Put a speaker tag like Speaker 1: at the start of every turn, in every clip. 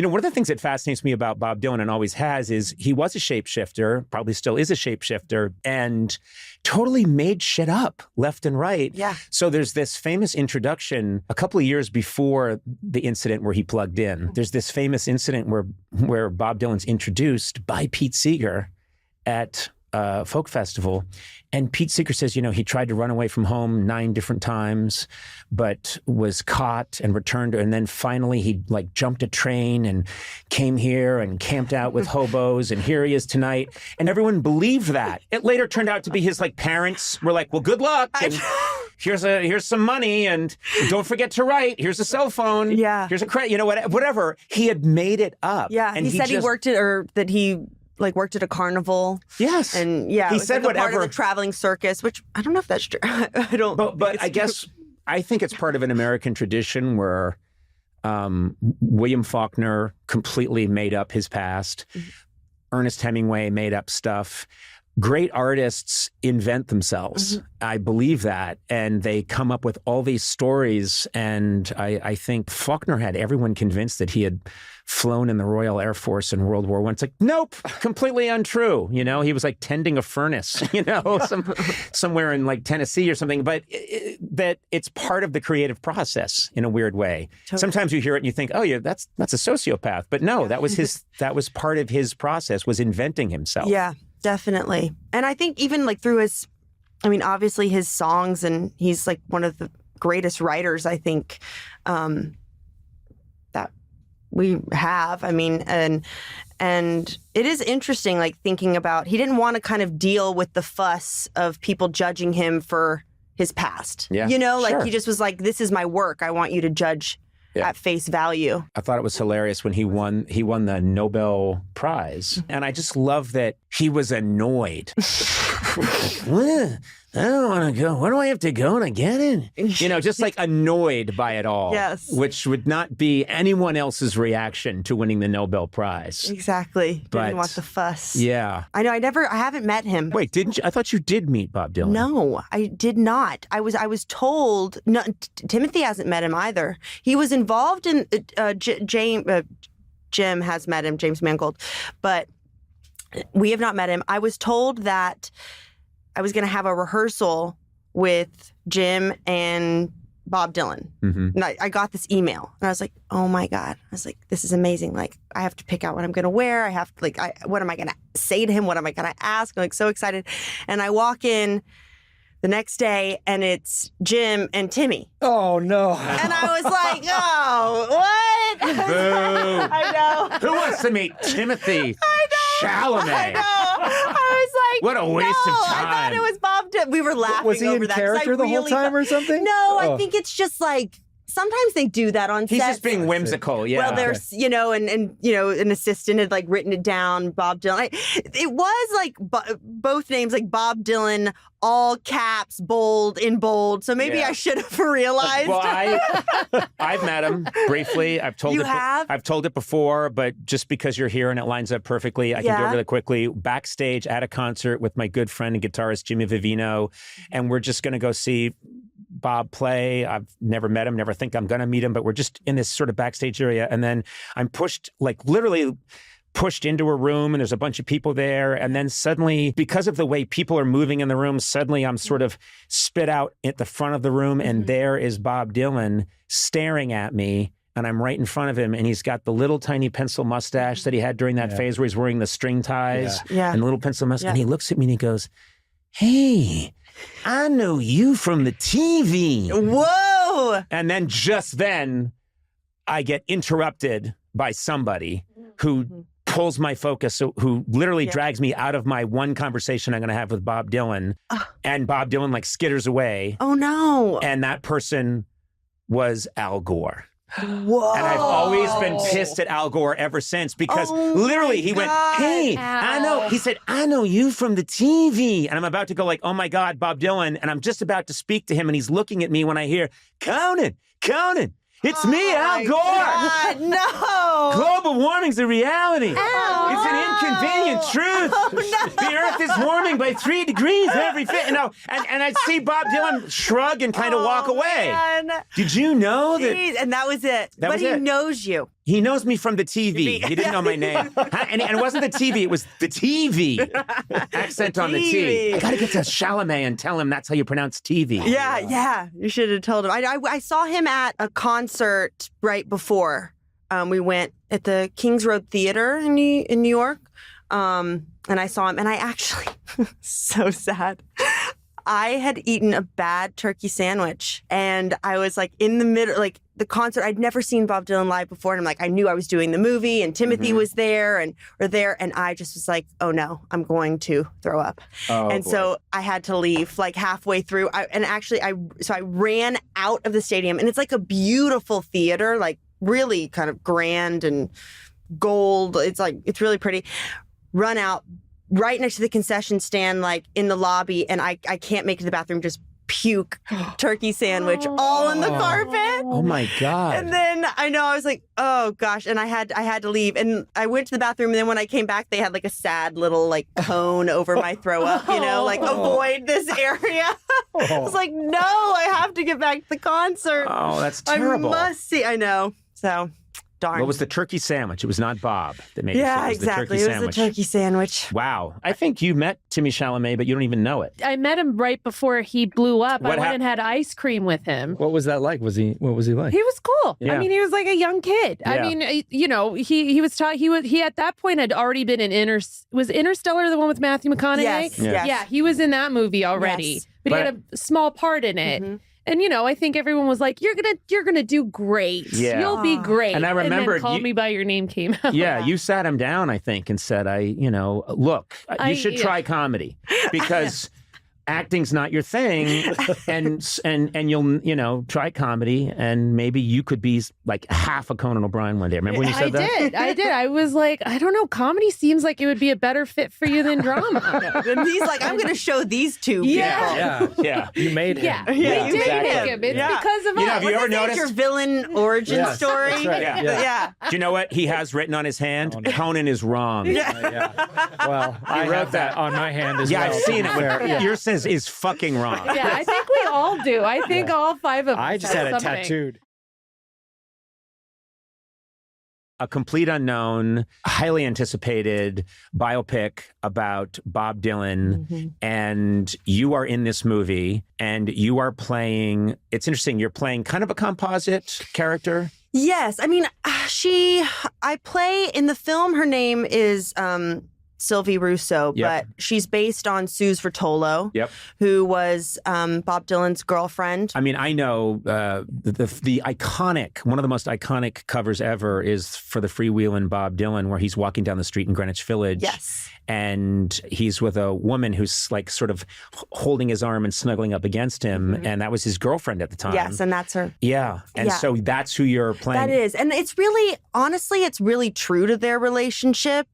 Speaker 1: One of the things that fascinates me about Bob Dylan and always has is he was a shapeshifter, probably still is a shapeshifter, and totally made shit up left and right.
Speaker 2: Yeah.
Speaker 1: So there's this famous introduction a couple of years before the incident where he plugged in. There's this famous incident where Bob Dylan's introduced by Pete Seeger at a folk festival. And Pete Seeger says, he tried to run away from home 9 different times, but was caught and returned. And then finally he jumped a train and came here and camped out with hobos. And here he is tonight. And everyone believed that. It later turned out to be his parents were like, well, good luck. And here's some money. And don't forget to write. Here's a cell phone.
Speaker 2: Yeah.
Speaker 1: Here's a credit, whatever. He had made it up.
Speaker 2: Yeah.
Speaker 1: And
Speaker 2: he said he worked worked at a carnival.
Speaker 1: Yes.
Speaker 2: And yeah,
Speaker 1: he said
Speaker 2: a
Speaker 1: whatever.
Speaker 2: part of the traveling circus, which I don't know if that's true. I don't.
Speaker 1: But I think it's part of an American tradition where William Faulkner completely made up his past. Mm-hmm. Ernest Hemingway made up stuff. Great artists invent themselves. Mm-hmm. I believe that. And they come up with all these stories. And I think Faulkner had everyone convinced that he had flown in the Royal Air Force in World War I. It's like, nope, completely untrue. He was tending a furnace, somewhere in Tennessee or something. But that it's part of the creative process in a weird way. Totally. Sometimes you hear it and you think, oh yeah, that's a sociopath. But no, that was part of his process, was inventing himself.
Speaker 2: Yeah. Definitely. And I think even through obviously his songs, and he's one of the greatest writers, I think, that we have. And it is interesting, thinking about, he didn't want to kind of deal with the fuss of people judging him for his past.
Speaker 1: Yeah.
Speaker 2: Sure. He just was like, this is my work. I want you to judge at face value.
Speaker 1: I thought it was hilarious when he won the Nobel Prize. And I just love that he was annoyed. I don't want to go. Where do I have to go to get it? Just annoyed by it all.
Speaker 2: Yes.
Speaker 1: Which would not be anyone else's reaction to winning the Nobel Prize.
Speaker 2: Exactly.
Speaker 1: But,
Speaker 2: didn't want the fuss.
Speaker 1: Yeah.
Speaker 2: I know. I haven't met him.
Speaker 1: Wait, didn't you? I thought you did meet Bob Dylan.
Speaker 2: No, I did not. I was told, no, Timothy hasn't met him either. He was involved in, Jim has met him, James Mangold, but we have not met him. I was told that I was going to have a rehearsal with Jim and Bob Dylan. Mm-hmm. And I got this email and I was like, oh my God. I was like, this is amazing. I have to pick out what I'm going to wear. I have to what am I going to say to him? What am I going to ask? I'm so excited. And I walk in the next day and it's Jim and Timmy.
Speaker 3: Oh no.
Speaker 2: And I was like, oh, what?
Speaker 1: Boo.
Speaker 2: I know.
Speaker 1: Who wants to meet Timothy Chalamet?
Speaker 2: I know. I was like,
Speaker 1: what a waste of time.
Speaker 2: I thought it was Bob Dylan. We were laughing
Speaker 3: Was he
Speaker 2: over
Speaker 3: in
Speaker 2: that.
Speaker 3: character the whole time or something?
Speaker 2: No, I think it's just sometimes they do that on set.
Speaker 1: He's just being whimsical, yeah.
Speaker 2: Well, there's, and an assistant had written it down, Bob Dylan. It was both names, Bob Dylan, all caps, in bold. So maybe I should have realized.
Speaker 1: Well, I've met him briefly. I've told I've told it before, but just because you're here and it lines up perfectly, I can do it really quickly. Backstage at a concert with my good friend and guitarist Jimmy Vivino, and we're just going to go see Bob play. I've never met him, never think I'm going to meet him, but we're just in this sort of backstage area. And then I'm pushed, literally pushed into a room and there's a bunch of people there. And then suddenly, because of the way people are moving in the room, suddenly I'm sort of spit out at the front of the room and there is Bob Dylan staring at me. And I'm right in front of him, and he's got the little tiny pencil mustache that he had during that phase where he's wearing the string ties and the little pencil mustache. And he looks at me and he goes, hey, I know you from the TV.
Speaker 2: Whoa!
Speaker 1: And then just then, I get interrupted by somebody who pulls my focus, who literally drags me out of my one conversation I'm going to have with Bob Dylan. And Bob Dylan skitters away.
Speaker 2: Oh, no.
Speaker 1: And that person was Al Gore.
Speaker 2: Whoa.
Speaker 1: And I've always been pissed at Al Gore ever since because literally he went, hey, Al. I know. He said, I know you from the TV. And I'm about to go oh my God, Bob Dylan. And I'm just about to speak to him and he's looking at me when I hear, Conan, it's me, Al Gore.
Speaker 2: God, no.
Speaker 1: Global warming's a reality.
Speaker 2: Al.
Speaker 1: It's an inconvenient truth. The earth is warming by 3 degrees every and I'd see Bob Dylan shrug and kind of walk away.
Speaker 2: Man.
Speaker 1: Did you know that?
Speaker 2: Jeez, and that was it. But he knows you.
Speaker 1: He knows me from the TV. He didn't know my name. And it wasn't the TV. It was the TV. Accent on the T. I got to get to Chalamet and tell him that's how you pronounce TV.
Speaker 2: Yeah. You should have told him. I saw him at a concert right before. We went at the Kings Road Theater in New York. And I saw him. And I actually, so sad. I had eaten a bad turkey sandwich. And I was like in the middle, like the concert. I'd never seen Bob Dylan live before. And I'm like, I knew I was doing the movie and Timothy was there and I just was like, oh no, I'm going to throw up. So I had to leave like halfway through. I ran out of the stadium, and it's like a beautiful theater, like really kind of grand and gold. It's really pretty. Run out right next to the concession stand, like in the lobby, and I can't make it to the bathroom, just puke turkey sandwich all on the carpet.
Speaker 1: Oh my God.
Speaker 2: And then I was like, oh gosh. And I had to leave. And I went to the bathroom, and then when I came back, they had like a sad little like cone over my throw up, like avoid this area. I was like, no, I have to get back to the concert.
Speaker 1: Oh, that's terrible.
Speaker 2: I must see. I know. So darn.
Speaker 1: What was the turkey sandwich? It was not Bob that made it.
Speaker 2: Yeah, exactly. It was the turkey sandwich.
Speaker 1: Wow. I think you met Timmy Chalamet, but you don't even know it.
Speaker 4: I met him right before he blew up. I went and had ice cream with him.
Speaker 3: What was that like? What was he like?
Speaker 4: He was cool.
Speaker 1: Yeah.
Speaker 4: I mean, he was like a young kid.
Speaker 1: Yeah.
Speaker 4: I mean, he at that point had already been in was Interstellar the one with Matthew McConaughey?
Speaker 2: Yes.
Speaker 4: Yeah, he was in that movie already.
Speaker 2: Yes.
Speaker 4: But he had a small part in it.
Speaker 2: Mm-hmm.
Speaker 4: And I think everyone was like, "You're gonna do great.
Speaker 1: Yeah.
Speaker 4: You'll be great."
Speaker 1: And I remember
Speaker 4: then "Call Me by Your Name" came out.
Speaker 1: Yeah, you sat him down, I think, and said, look, you should try comedy because acting's not your thing, and you'll try comedy, and maybe you could be like half a Conan O'Brien one day. Remember when you said that?
Speaker 4: I did. I was like, I don't know. Comedy seems like it would be a better fit for you than drama.
Speaker 2: And he's like, I'm going to show these two
Speaker 4: Yeah.
Speaker 2: people.
Speaker 1: Yeah.
Speaker 3: You made him.
Speaker 4: Yeah, you did make him. It's because of us.
Speaker 1: Have you ever noticed
Speaker 2: your villain origin story?
Speaker 3: That's right.
Speaker 2: Yeah.
Speaker 1: Do you know what he has written on his hand?
Speaker 3: Oh, no.
Speaker 1: Conan is wrong.
Speaker 3: Well, I wrote that on my hand as well.
Speaker 1: Yeah, I've seen it. Yours says is fucking wrong.
Speaker 4: Yeah, I think we all do. I think all 5 of us.
Speaker 3: I just had it
Speaker 4: something.
Speaker 3: tattooed.
Speaker 1: A complete unknown, highly anticipated biopic about Bob Dylan. And you are in this movie and you are playing, it's interesting, you're playing kind of a composite character.
Speaker 2: Yes. I mean, I play in the film, her name is Sylvie Rousseau, but she's based on Suze Vertolo, who was Bob Dylan's girlfriend.
Speaker 1: I mean, I know the iconic, one of the most iconic covers ever is for the Freewheelin' Bob Dylan, where he's walking down the street in Greenwich Village.
Speaker 2: Yes.
Speaker 1: And he's with a woman who's like sort of holding his arm and snuggling up against him. And that was his girlfriend at the time.
Speaker 2: Yes, and that's her.
Speaker 1: Yeah. And so that's who you're playing.
Speaker 2: That is. And it's really, honestly, it's really true to their relationship.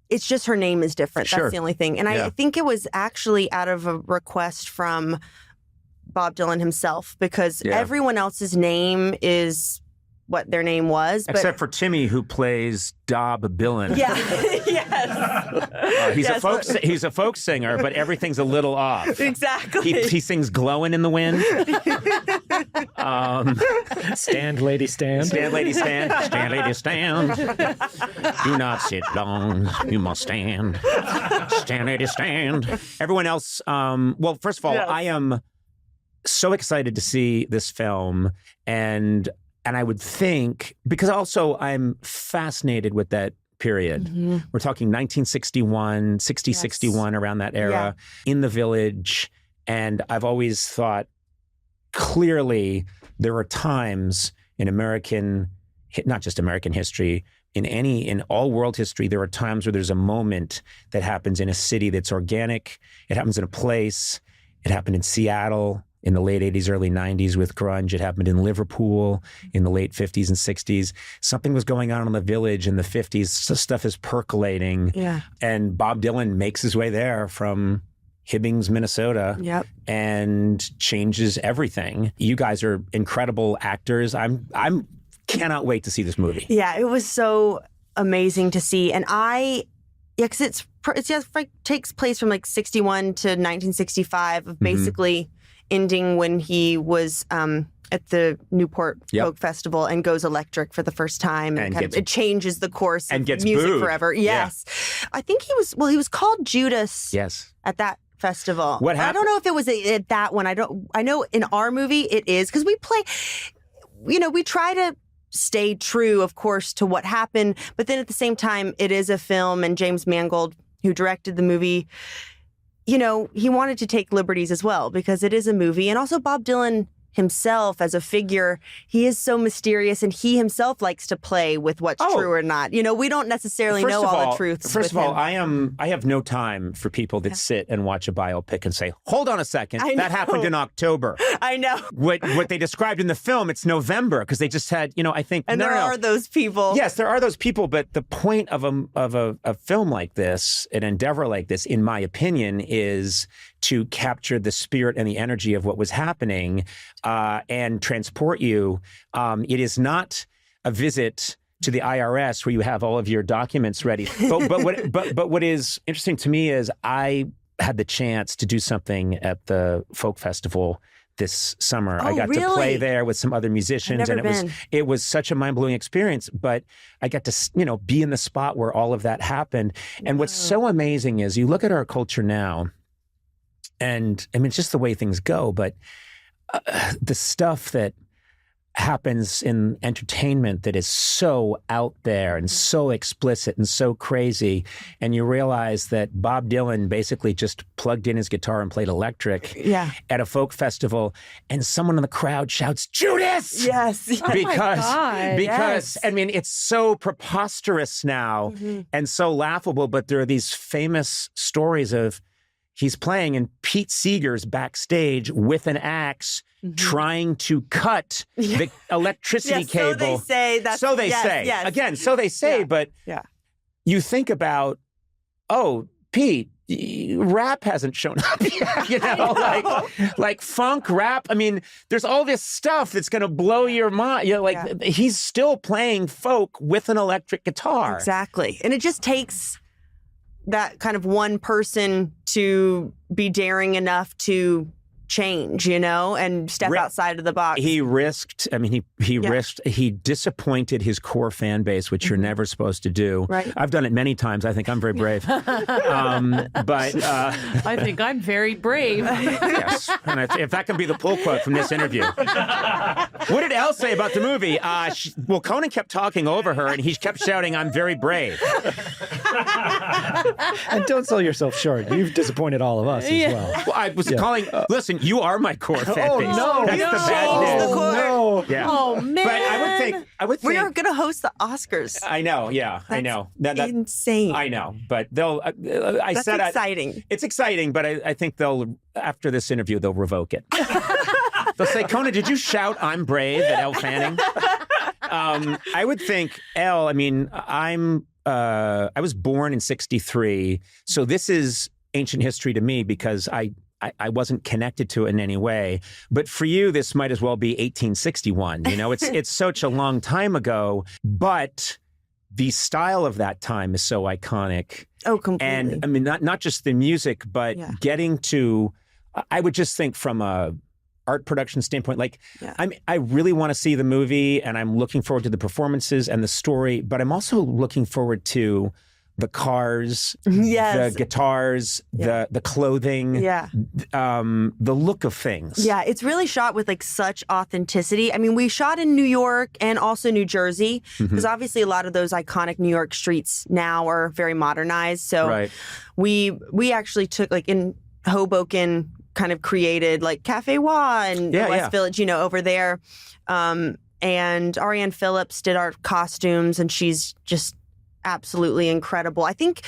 Speaker 2: It's just her name is different.
Speaker 1: Sure.
Speaker 2: That's the only thing. And I think it was actually out of a request from Bob Dylan himself, because everyone else's name is what their name was.
Speaker 1: Except for Timmy, who plays Dob Billin.
Speaker 2: Yeah, yes.
Speaker 1: He's a folk singer, but everything's a little off.
Speaker 2: Exactly.
Speaker 1: He sings "Glowin' in the Wind."
Speaker 3: Stand, lady, stand.
Speaker 1: Stand, lady, stand. Stand, lady, stand. Do not sit long. You must stand. Stand, lady, stand. Everyone else. Well, first of all, I am so excited to see this film, and I would think, because also I'm fascinated with that period. We're talking 1961, 60, 61, around that era, in the Village. And I've always thought, clearly, there are times in American, not just American history, in all world history, there are times where there's a moment that happens in a city that's organic. It happens in a place. It happened in Seattle in the late 80s, early 90s with grunge. It happened in Liverpool in the late 50s and 60s. Something was going on in the Village in the 50s. Stuff is percolating. Yeah. And Bob Dylan makes his way there from Hibbings, Minnesota, and changes everything. You guys are incredible actors. I'm cannot wait to see this movie.
Speaker 2: Yeah, it was so amazing to see. And because it takes place from like 61 to 1965 of basically ending when he was at the Newport Folk Festival and goes electric for the first time. And it changes the course of music
Speaker 1: booed.
Speaker 2: Forever. Yes. Yeah. I think he was called Judas at that festival.
Speaker 1: What happened?
Speaker 2: I don't know if it was at that one. I know in our movie it is, because we play, we try to stay true, of course, to what happened. But then at the same time, it is a film, and James Mangold, who directed the movie, he wanted to take liberties as well, because it is a movie. And also Bob Dylan himself as a figure, he is so mysterious, and he himself likes to play with what's true or not. We don't necessarily know all the truths.
Speaker 1: First of all, I have no time for people that sit and watch a biopic and say, hold on a second, that happened in October.
Speaker 2: I know.
Speaker 1: What they described in the film, it's November, because they just had, I think...
Speaker 2: And there are those people.
Speaker 1: Yes, there are those people, but the point of a film like this, an endeavor like this, in my opinion, is to capture the spirit and the energy of what was happening and transport you. It is not a visit to the IRS where you have all of your documents ready. But what is interesting to me is I had the chance to do something at the folk festival this summer. I got to play there with some other musicians, and it was such a mind-blowing experience. But I got to be in the spot where all of that happened. And what's so amazing is you look at our culture now, and I mean, it's just the way things go, but the stuff that happens in entertainment that is so out there and so explicit and so crazy, and you realize that Bob Dylan basically just plugged in his guitar and played electric at a folk festival, and someone in the crowd shouts, "Judas!"
Speaker 2: Yes.
Speaker 1: Because I mean, it's so preposterous now and so laughable, but there are these famous stories of he's playing and Pete Seeger's backstage with an axe trying to cut the electricity cable.
Speaker 2: So they say.
Speaker 1: So they say. Yes. Again, so they say, but you think about, Pete, rap hasn't shown up yet, like funk, rap. I mean, there's all this stuff that's going to blow your mind. He's still playing folk with an electric guitar.
Speaker 2: Exactly. And it just takes that kind of one person to be daring enough to change, and step outside of the box.
Speaker 1: He risked, he disappointed his core fan base, which you're never supposed to do.
Speaker 2: Right.
Speaker 1: I've done it many times. I think I'm very brave. But
Speaker 4: I think I'm very brave.
Speaker 1: Yes. And if that can be the pull quote from this interview. What did Elle say about the movie? Conan kept talking over her, and he kept shouting, "I'm very brave."
Speaker 3: And don't sell yourself short. You've disappointed all of us as well.
Speaker 1: Well, I was calling, listen, you are my core fan base.
Speaker 3: No,
Speaker 1: that's the bad news.
Speaker 3: No.
Speaker 1: Yeah.
Speaker 4: Oh, man.
Speaker 1: But I would think
Speaker 2: we are going to host the Oscars.
Speaker 1: I know. Yeah, I know.
Speaker 2: That's insane.
Speaker 1: I know, but they'll.
Speaker 2: That's exciting.
Speaker 1: It's exciting, but I think after this interview they'll revoke it. They'll say, "Conan, did you shout 'I'm brave' at Elle Fanning?" I would think Elle. I mean, I was born in '63, so this is ancient history to me because I wasn't connected to it in any way. But for you, this might as well be 1861. It's such a long time ago, but the style of that time is so iconic.
Speaker 2: Oh, completely.
Speaker 1: And I mean, not just the music, but getting to, I would just think from a art production standpoint, I really want to see the movie, and I'm looking forward to the performances and the story, but I'm also looking forward to the cars, the guitars, the clothing, the look of things.
Speaker 2: Yeah, it's really shot with such authenticity. I mean, we shot in New York and also New Jersey, because obviously a lot of those iconic New York streets now are very modernized. So we actually took in Hoboken, kind of created Cafe Wa and West Village, over there. And Ariane Phillips did our costumes, and she's just absolutely incredible. I think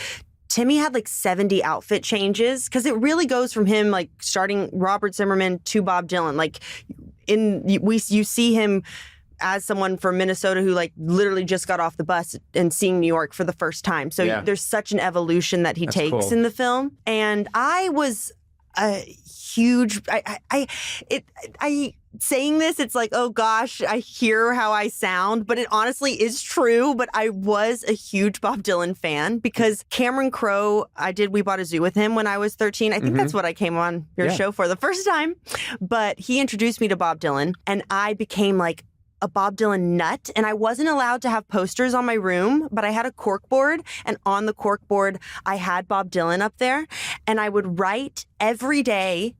Speaker 2: Timmy had 70 outfit changes, because it really goes from him starting Robert Zimmerman to Bob Dylan. You see him as someone from Minnesota who literally just got off the bus and seeing New York for the first time. So there's such an evolution that he takes in the film. And I was a huge. I saying this, it's like, oh gosh, I hear how I sound, but it honestly is true. But I was a huge Bob Dylan fan because Cameron Crowe, We Bought a Zoo with him when I was 13. I think that's what I came on your show for the first time. But he introduced me to Bob Dylan, and I became like a Bob Dylan nut. And I wasn't allowed to have posters on my room, but I had a cork board, and on the cork board, I had Bob Dylan up there, and I would write every day.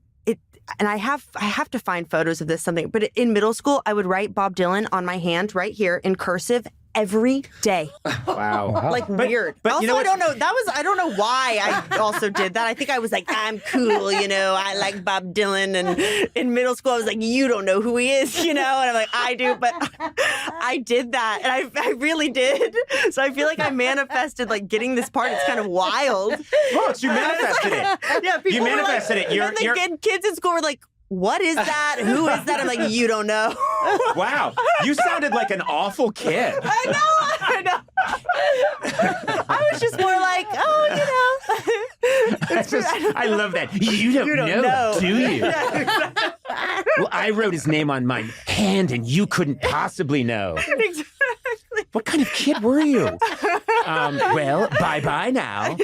Speaker 2: And I have to find photos of this but in middle school, I would write Bob Dylan on my hand right here in cursive every day.
Speaker 1: Wow.
Speaker 2: Like weird.
Speaker 1: But
Speaker 2: also,
Speaker 1: you know
Speaker 2: I don't know. I don't know why I also did that. I think I was like, I'm cool, I like Bob Dylan. And in middle school, I was like, you don't know who he is, And I'm like, I do. But I did that. And I really did. So I feel like I manifested like getting this part. It's kind of wild.
Speaker 1: Well, you manifested it.
Speaker 2: Yeah,
Speaker 1: you manifested it.
Speaker 2: Kids in school were like, what is that? Who is that? I'm like, you don't know.
Speaker 1: Wow. You sounded like an awful kid.
Speaker 2: I know. I was just more like,
Speaker 1: I love that. You don't know, do you?
Speaker 2: Yeah.
Speaker 1: Well, I wrote his name on my hand and you couldn't possibly know.
Speaker 2: Exactly.
Speaker 1: What kind of kid were you? Well, bye-bye now.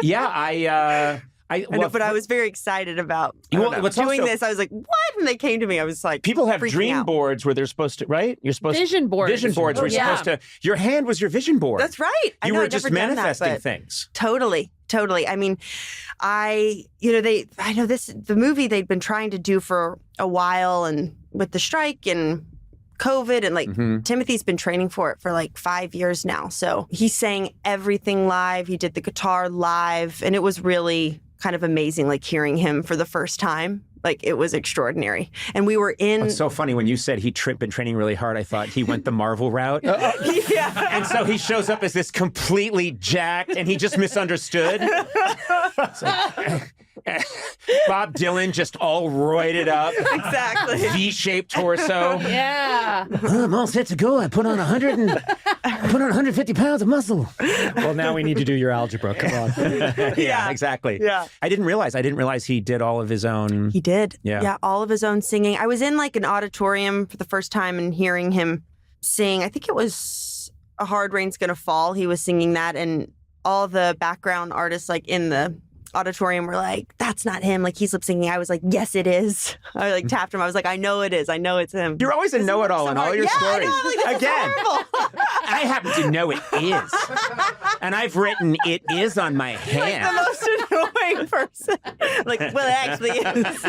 Speaker 2: Yes. But I was very excited about doing this. I was like, what? And they came to me. I was like,
Speaker 1: people have dream boards where they're supposed to, right? You're supposed
Speaker 4: vision boards.
Speaker 1: Vision boards where you're supposed to, your hand was your vision board.
Speaker 2: That's right.
Speaker 1: You were just manifesting things.
Speaker 2: Totally. I mean, the movie they'd been trying to do for a while, and with the strike and COVID and like Timothy's been training for it for like 5 years now. So he sang everything live. He did the guitar live, and it was really kind of amazing, like hearing him for the first time. Like, it was extraordinary. And we were in...
Speaker 1: It's so funny when you said he'd been training really hard, I thought he went the Marvel route.
Speaker 2: Yeah.
Speaker 1: And so he shows up as this completely jacked, and he just misunderstood. Bob Dylan just all roided up.
Speaker 2: Exactly.
Speaker 1: V-shaped torso.
Speaker 4: Yeah.
Speaker 1: I'm all set to go. I put on 150 pounds of muscle.
Speaker 3: Well, now we need to do your algebra. Come on.
Speaker 1: Yeah, exactly.
Speaker 2: Yeah.
Speaker 1: I didn't realize he did all of his own.
Speaker 2: He did.
Speaker 1: Yeah,
Speaker 2: all of his own singing. I was in like an auditorium for the first time and hearing him sing. I think it was A Hard Rain's Gonna Fall. He was singing that, and all the background artists like in the auditorium were like, that's not him. Like, he's lip syncing. I was like, yes, it is. I like tapped him. I was like, I know it is. I know it's him.
Speaker 1: You're always a know-it-all in all your stories.
Speaker 2: I know,
Speaker 1: Again, I happen to know it is. And I've written it is on my hand.
Speaker 2: Like the most annoying person. Like, well, it actually is.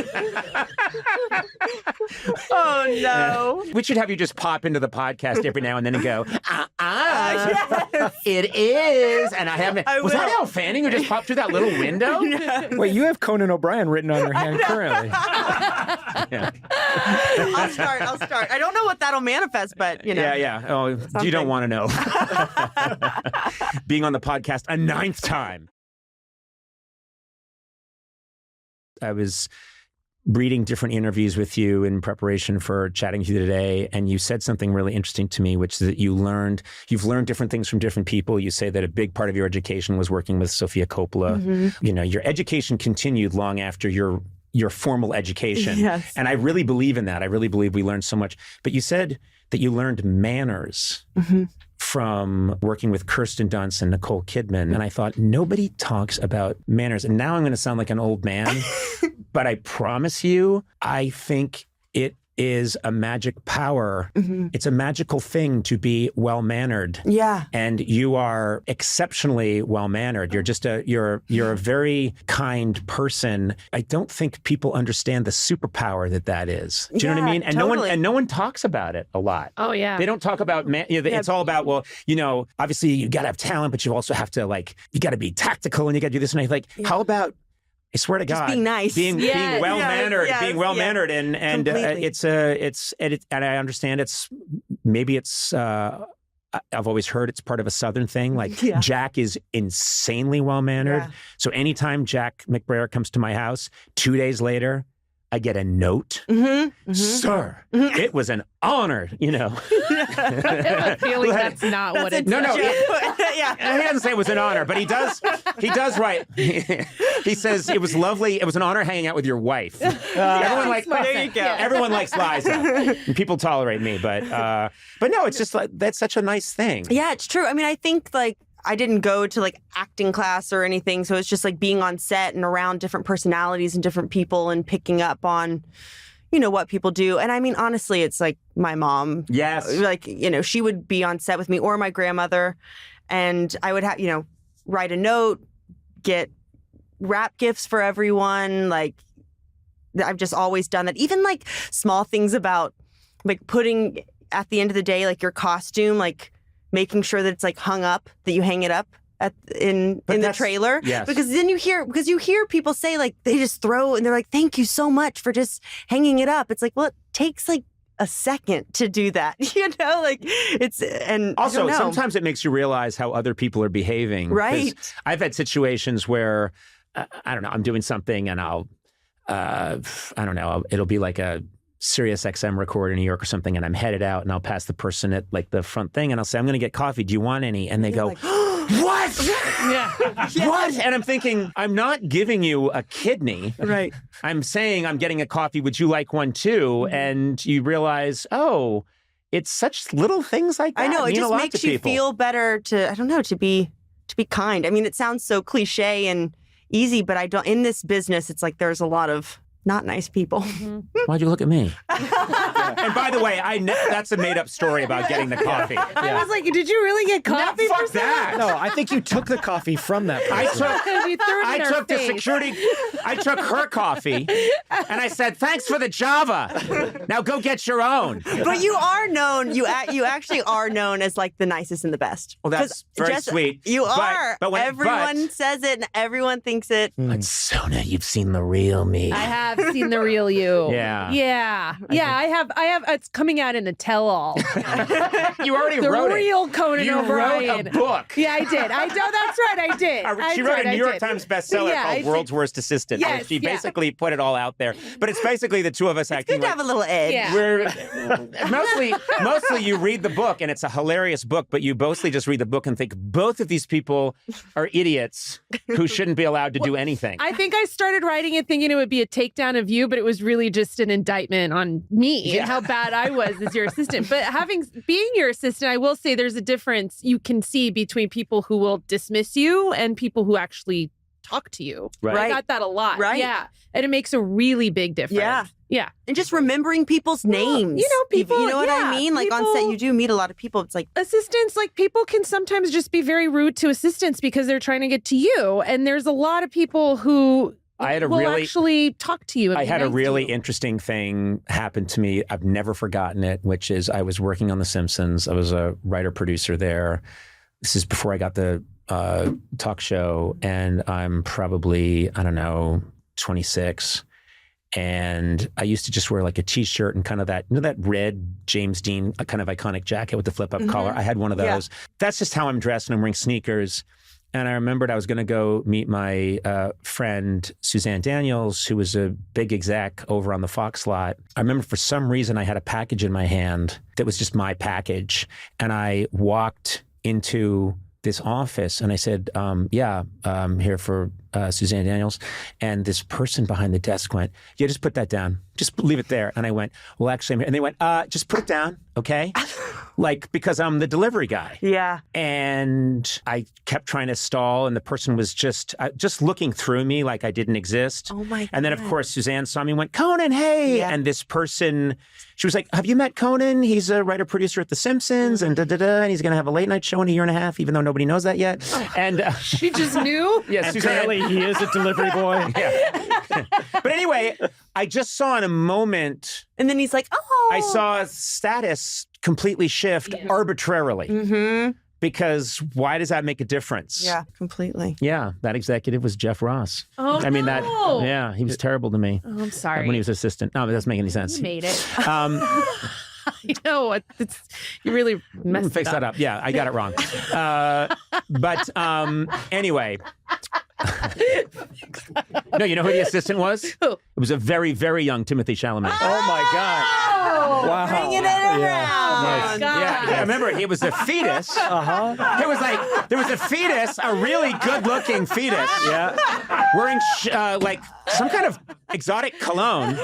Speaker 2: Oh, no.
Speaker 1: We should have you just pop into the podcast every now and then and go,
Speaker 2: yes.
Speaker 1: It is. And I haven't. Was that Elle Fanning who just popped through that little window?
Speaker 2: Yes.
Speaker 3: Wait, you have Conan O'Brien written on your hand currently.
Speaker 1: Yeah.
Speaker 2: I'll start. I don't know what that'll manifest, but
Speaker 1: Yeah. Oh,
Speaker 2: something.
Speaker 1: You don't want to know. Being on the podcast a 9th time. I was reading different interviews with you in preparation for chatting with you today, and you said something really interesting to me, which is that you've learned different things from different people. You say that a big part of your education was working with Sofia Coppola. Mm-hmm. Your education continued long after your formal education.
Speaker 2: Yes.
Speaker 1: And I really believe in that. I really believe we learned so much. But you said that you learned manners from working with Kirsten Dunst and Nicole Kidman. And I thought, nobody talks about manners. And now I'm going to sound like an old man, but I promise you, I think it is a magic power. Mm-hmm. It's a magical thing to be well-mannered.
Speaker 2: Yeah.
Speaker 1: And you are exceptionally well-mannered. You're a very kind person. I don't think people understand the superpower that is. Do you know what I mean? And
Speaker 2: totally.
Speaker 1: no one talks about it a lot.
Speaker 4: Oh, yeah.
Speaker 1: They don't talk about, it's all about, obviously you got to have talent, but you also have to you got to be tactical and you got to do this. And how about, I swear to God,
Speaker 2: being nice,
Speaker 1: being well-mannered, and I understand I've always heard it's part of a Southern thing. Like Jack is insanely well-mannered. Yeah. So anytime Jack McBrayer comes to my house, 2 days later, I get a note. Mm-hmm. Sir, it was an honor,
Speaker 4: I have a feeling that's not what it's.
Speaker 1: No. He doesn't say it was an honor, but he does write. He says, it was lovely. It was an honor hanging out with your wife. Everyone likes Liza. And people tolerate me, but no, it's just like, that's such a nice thing.
Speaker 2: Yeah, it's true. I mean, I think like I didn't go to like acting class or anything. So it's just like being on set and around different personalities and different people and picking up on, you know, what people do. And I mean, honestly, it's like my mom.
Speaker 1: Yes.
Speaker 2: Like, you know, she would be on set with me or my grandmother. And I would have, you know, write a note, get wrap gifts for everyone. Like, I've just always done that. Even like small things about like putting at the end of the day, like your costume, like making sure that it's like hung up, that you hang it up in the trailer.
Speaker 1: Yes.
Speaker 2: Because then you hear people say like they just throw and they're like, thank you so much for just hanging it up. It's like, well, it takes like a second to do that, you know, like it's, and
Speaker 1: also sometimes it makes you realize how other people are behaving.
Speaker 2: Right.
Speaker 1: I've had situations where, I don't know, I'm doing something and I'll, I don't know, it'll be like a Sirius XM record in New York or something, and I'm headed out and I'll pass the person at like the front thing and I'll say, I'm going to get coffee. Do you want any? And they go, like, what?
Speaker 4: Yeah.
Speaker 1: What? And I'm thinking, I'm not giving you a kidney.
Speaker 2: Right.
Speaker 1: I'm saying I'm getting a coffee. Would you like one too?
Speaker 2: Mm-hmm.
Speaker 1: And you realize, oh, it's such little things like that.
Speaker 2: I know, it
Speaker 1: mean
Speaker 2: just
Speaker 1: a lot
Speaker 2: makes
Speaker 1: to
Speaker 2: you
Speaker 1: people.
Speaker 2: feel better to, I don't know, to be kind. I mean, it sounds so cliche and easy, but I don't, in this business, it's like there's a lot of not nice people.
Speaker 1: Why'd you look at me? And by the way, that's a made-up story about getting the coffee. Yeah.
Speaker 4: I was like, did you really get coffee?
Speaker 1: No, fuck that.
Speaker 3: No, I think you took the coffee from that person.
Speaker 1: I took her coffee, and I said, thanks for the Java. Now go get your own.
Speaker 2: But you are known, you actually are known as like the nicest and the best.
Speaker 1: Well, that's very sweet.
Speaker 2: You are.
Speaker 1: But
Speaker 2: everyone says it and everyone thinks it.
Speaker 1: But Sona, you've seen the real me.
Speaker 4: I have seen the real you.
Speaker 1: Yeah.
Speaker 4: Yeah. I have. It's coming out in a tell-all.
Speaker 1: You already
Speaker 4: the
Speaker 1: wrote it.
Speaker 4: The real Conan O'Brien.
Speaker 1: You wrote a book.
Speaker 4: Yeah, I did. That's right. I did.
Speaker 1: She wrote a New York Times bestseller called World's Worst Assistant.
Speaker 4: Yes,
Speaker 1: She basically put it all out there. But it's basically the two of us acting
Speaker 2: good to have a little edge.
Speaker 4: Yeah.
Speaker 1: We're mostly you read the book and it's a hilarious book, but you mostly just read the book and think both of these people are idiots who shouldn't be allowed to do anything.
Speaker 4: I think I started writing it thinking it would be a takedown of you, but it was really just an indictment on me and how bad I was as your assistant. But being your assistant, I will say there's a difference you can see between people who will dismiss you and people who actually talk to you.
Speaker 1: Right.
Speaker 4: I got that a lot.
Speaker 2: Right.
Speaker 4: Yeah. And it makes a really big difference.
Speaker 2: Yeah.
Speaker 4: Yeah.
Speaker 2: And just remembering people's names.
Speaker 4: You know, people.
Speaker 2: You know what I mean? Like on set, you do meet a lot of people. It's like
Speaker 4: assistants, like people can sometimes just be very rude to assistants because they're trying to get to you. And there's a lot of people who actually talk to you.
Speaker 1: I had a really interesting thing happen to me. I've never forgotten it, which is I was working on The Simpsons. I was a writer-producer there. This is before I got the talk show, and I'm probably, 26. And I used to just wear like a t-shirt and kind of that, that red James Dean kind of iconic jacket with the flip-up collar. I had one of those. Yeah. That's just how I'm dressed, and I'm wearing sneakers. And I remembered I was going to go meet my friend, Suzanne Daniels, who was a big exec over on the Fox lot. I remember for some reason I had a package in my hand that was just my package. And I walked into this office and I said, I'm here for Suzanne Daniels. And this person behind the desk went, yeah, just put that down. Just leave it there. And I went, well, actually, I'm here. And they went, just put it down, okay? Like, because I'm the delivery guy.
Speaker 2: Yeah.
Speaker 1: And I kept trying to stall, and the person was just looking through me like I didn't exist.
Speaker 2: Oh, my God.
Speaker 1: And then, of course, Suzanne saw me and went, Conan, hey. Yeah. And this person, she was like, have you met Conan? He's a writer-producer at The Simpsons, and and he's going to have a late-night show in a year and a half, even though nobody knows that yet. And
Speaker 4: she just knew?
Speaker 1: Yes,
Speaker 3: apparently he is a delivery boy.
Speaker 1: Yeah. But anyway, I just saw in a moment.
Speaker 2: And then he's like, oh.
Speaker 1: I saw status completely shift arbitrarily.
Speaker 2: Mm-hmm.
Speaker 1: Because why does that make a difference?
Speaker 2: Yeah, completely.
Speaker 1: Yeah, that executive was Jeff Ross.
Speaker 4: Oh,
Speaker 1: I mean, he was terrible to me.
Speaker 4: Oh, I'm sorry.
Speaker 1: When he was assistant. No, it doesn't make any sense.
Speaker 4: You made it. I know. You really messed
Speaker 1: fix
Speaker 4: it up.
Speaker 1: that up. Yeah, I got it wrong. But anyway, No, you know who the assistant was?
Speaker 4: Who?
Speaker 1: It was a very, very young Timothée Chalamet.
Speaker 3: Oh my God. Wow.
Speaker 2: Bringing it around.
Speaker 3: Nice.
Speaker 1: Yeah, remember, he was a fetus.
Speaker 3: Uh-huh.
Speaker 1: It was like, there was a fetus, a really good-looking fetus.
Speaker 3: Yeah.
Speaker 1: Wearing like some kind of exotic cologne.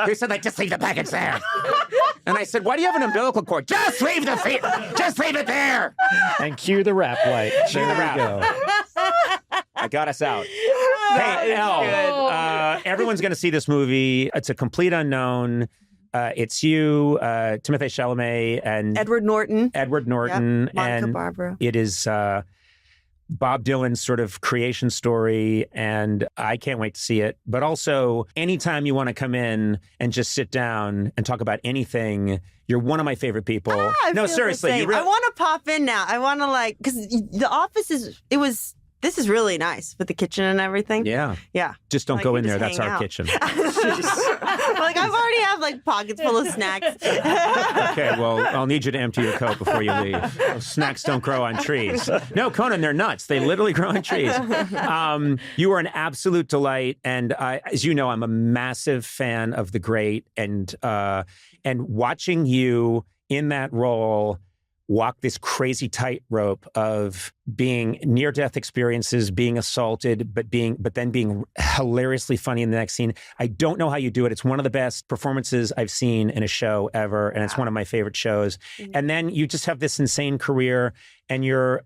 Speaker 1: He said, like, just leave the package there. And I said, why do you have an umbilical cord? Just leave just leave it there.
Speaker 3: And cue the rap light.
Speaker 1: Cue the rap.
Speaker 3: Go.
Speaker 1: I got us out. Hey, Elle, everyone's going to see this movie. It's a complete unknown. It's you, Timothée Chalamet, and
Speaker 2: Edward Norton.
Speaker 1: Yep, Monica
Speaker 2: and Barbara.
Speaker 1: It is Bob Dylan's sort of creation story, and I can't wait to see it. But also, anytime you want to come in and just sit down and talk about anything, you're one of my favorite people. No, seriously.
Speaker 2: I want to pop in now. I want to because the office this is really nice with the kitchen and everything.
Speaker 1: Yeah.
Speaker 2: Yeah.
Speaker 1: Just don't go in there. That's our kitchen.
Speaker 2: I've already have pockets full of snacks.
Speaker 1: Okay, well, I'll need you to empty your coat before you leave. Those snacks don't grow on trees. No, Conan, they're nuts. They literally grow on trees. You are an absolute delight. And as you know, I'm a massive fan of The Great. And watching you in that role walk this crazy tightrope of being near-death experiences, being assaulted, but then being hilariously funny in the next scene. I don't know how you do it. It's one of the best performances I've seen in a show ever, and it's one of my favorite shows. And then you just have this insane career, and you're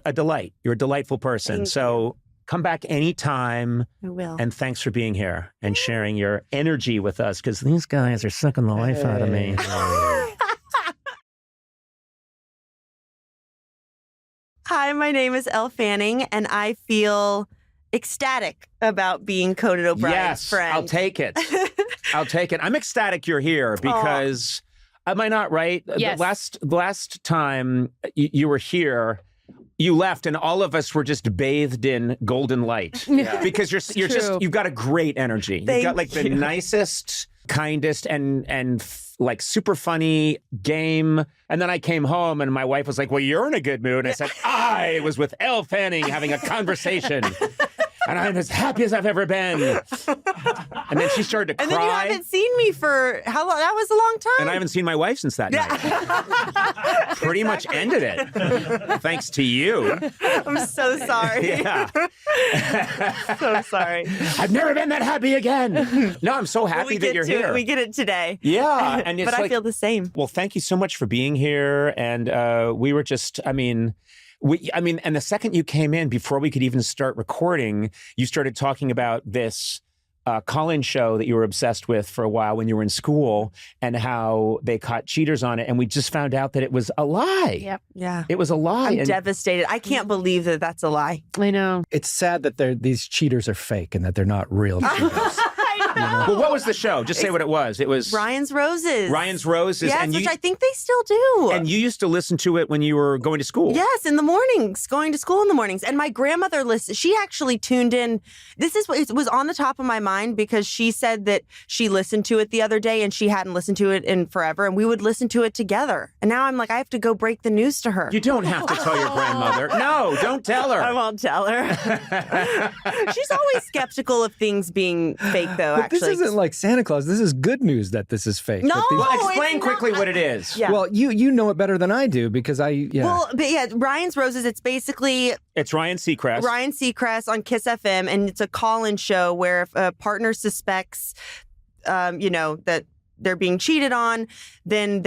Speaker 1: a delight. You're a delightful person. So come back anytime.
Speaker 2: I will.
Speaker 1: And thanks for being here and sharing your energy with us, because these guys are sucking the life out of me.
Speaker 2: Hi, my name is Elle Fanning, and I feel ecstatic about being Conan O'Brien's friend.
Speaker 1: I'll take it. I'll take it. I'm ecstatic you're here because, am I not right?
Speaker 4: Yes.
Speaker 1: The last time you were here, you left, and all of us were just bathed in golden light.
Speaker 4: Yeah.
Speaker 1: Because you've got a great energy. You've got the nicest, kindest, and super funny game. And then I came home and my wife was like, well, you're in a good mood. And I said, I was with Elle Fanning having a conversation. And I'm as happy as I've ever been. And then she started to cry.
Speaker 2: And then you haven't seen me for how long? That was a long time.
Speaker 1: And I haven't seen my wife since that night. Pretty much ended it. Thanks to you.
Speaker 2: I'm so sorry.
Speaker 1: Yeah.
Speaker 2: So sorry.
Speaker 1: I've never been that happy again. No, I'm so happy that you're here.
Speaker 2: We get it today.
Speaker 1: Yeah. And it's
Speaker 2: but I feel the same.
Speaker 1: Well, thank you so much for being here. And we were just, and the second you came in, before we could even start recording, you started talking about this call-in show that you were obsessed with for a while when you were in school, and how they caught cheaters on it. And we just found out that it was a lie.
Speaker 2: Yep. Yeah.
Speaker 1: It was a lie.
Speaker 2: I'm devastated. I can't believe that that's a lie.
Speaker 4: I know.
Speaker 3: It's sad that these cheaters are fake and that they're not real cheaters.
Speaker 1: Well, what was the show? Just say what it was. It was
Speaker 2: Ryan's Roses.
Speaker 1: Ryan's Roses.
Speaker 2: Yes, which I think they still do.
Speaker 1: And you used to listen to it when you were going to school.
Speaker 2: Yes, in the mornings, going to school in the mornings. And my grandmother she actually tuned in. It was on the top of my mind because she said that she listened to it the other day and she hadn't listened to it in forever, and we would listen to it together. And now I'm like, I have to go break the news to her.
Speaker 1: You don't have to tell your grandmother. No, don't tell her.
Speaker 2: I won't tell her. She's always skeptical of things being fake, though,
Speaker 3: but
Speaker 2: actually.
Speaker 3: This isn't like Santa Claus. This is good news that this is fake.
Speaker 2: No,
Speaker 1: well, explain quickly what it is.
Speaker 2: Yeah.
Speaker 3: Well, you know it better than I do because
Speaker 2: Well, but yeah, Ryan's Roses, it's basically...
Speaker 1: It's Ryan Seacrest.
Speaker 2: Ryan Seacrest on Kiss FM, and it's a call-in show where if a partner suspects, that they're being cheated on, then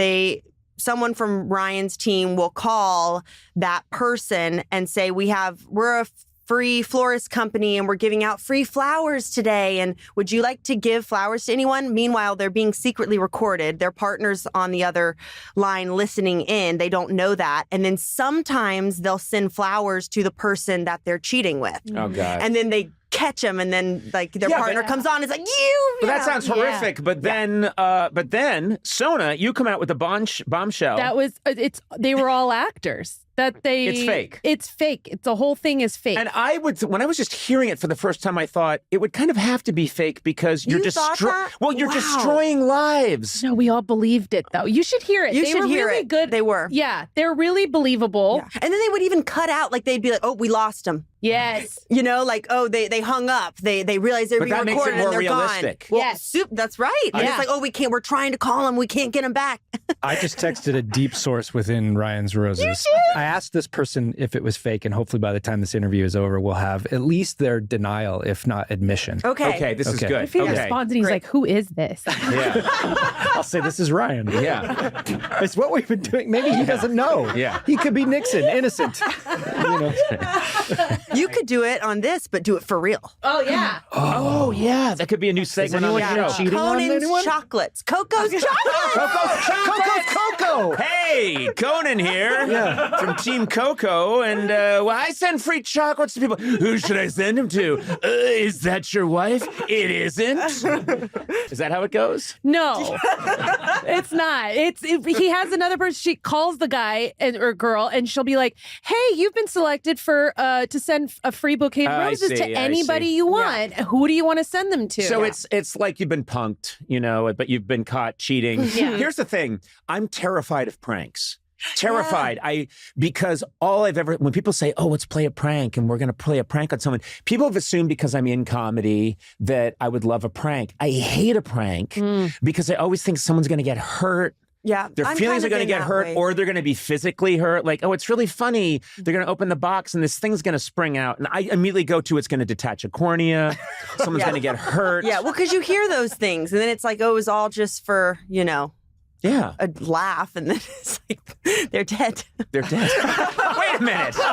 Speaker 2: someone from Ryan's team will call that person and say, we're a free florist company and we're giving out free flowers today, and would you like to give flowers to anyone? Meanwhile, they're being secretly recorded. Their partner's on the other line listening in. They don't know that. And then sometimes they'll send flowers to the person that they're cheating with.
Speaker 1: Oh, God.
Speaker 2: And then they catch them, and then their partner comes on. It's like,
Speaker 1: But that sounds horrific. Yeah. But then, Sona, you come out with a bombshell.
Speaker 4: That was they were all actors. that
Speaker 1: It's fake.
Speaker 4: It's fake. It's the whole thing is fake.
Speaker 1: And when I was just hearing it for the first time, I thought it would kind of have to be fake because you're destroying lives.
Speaker 4: No, we all believed it though. You should hear it.
Speaker 2: They were really good. They were.
Speaker 4: Yeah, they're really believable.
Speaker 2: Yeah. And then they would even cut out, like they'd be like, "Oh, we lost them."
Speaker 4: Yes.
Speaker 2: You know, like, oh, they hung up. They realized they were being recorded and they're
Speaker 1: realistic.
Speaker 2: gone. Well, that's right. And it's like, oh, we're trying to call them. We can't get them back.
Speaker 3: I just texted a deep source within Ryan's Roses.
Speaker 2: You did?
Speaker 3: I asked this person if it was fake, and hopefully by the time this interview is over, we'll have at least their denial, if not admission.
Speaker 2: Okay.
Speaker 1: This is good.
Speaker 4: If he responds and he's like, who is this?
Speaker 1: Yeah.
Speaker 3: I'll say, this is Ryan.
Speaker 1: Yeah.
Speaker 3: It's what we've been doing. Maybe he doesn't know.
Speaker 1: Yeah.
Speaker 3: He could be Nixon, innocent.
Speaker 2: You could do it on this, but do it for real.
Speaker 4: Oh, yeah.
Speaker 1: Oh, yeah. That could be a new segment on the show.
Speaker 3: Cheating on
Speaker 2: Conan's
Speaker 3: anyone?
Speaker 2: chocolates. Coco's chocolates.
Speaker 3: Coco's Coco!
Speaker 1: Hey, Conan here from Team Coco, and I send free chocolates to people. Who should I send them to? Is that your wife? It isn't. Is that how it goes?
Speaker 4: No, it's not. He has another person. She calls the guy or girl, and she'll be like, "Hey, you've been selected for to send a free bouquet of roses to anybody you want. Yeah. Who do you want to send them to?"
Speaker 1: So it's like you've been punked, but you've been caught cheating.
Speaker 4: Yeah.
Speaker 1: Here's the thing: I'm terrified of pranks. Terrified. Because when people say, "Oh, let's play a prank," and we're going to play a prank on someone, people have assumed because I'm in comedy that I would love a prank. I hate a prank because I always think someone's going to get hurt.
Speaker 2: Yeah,
Speaker 1: their feelings are going to get hurt, or they're going to be physically hurt. Like, oh, it's really funny. They're going to open the box and this thing's going to spring out. And I immediately go to, it's going to detach a cornea. Someone's going to get hurt.
Speaker 2: Yeah, well, because you hear those things and then it's like, oh, it was all just for, a laugh, and then it's like, they're dead.
Speaker 1: They're dead. Wait a minute.
Speaker 2: No,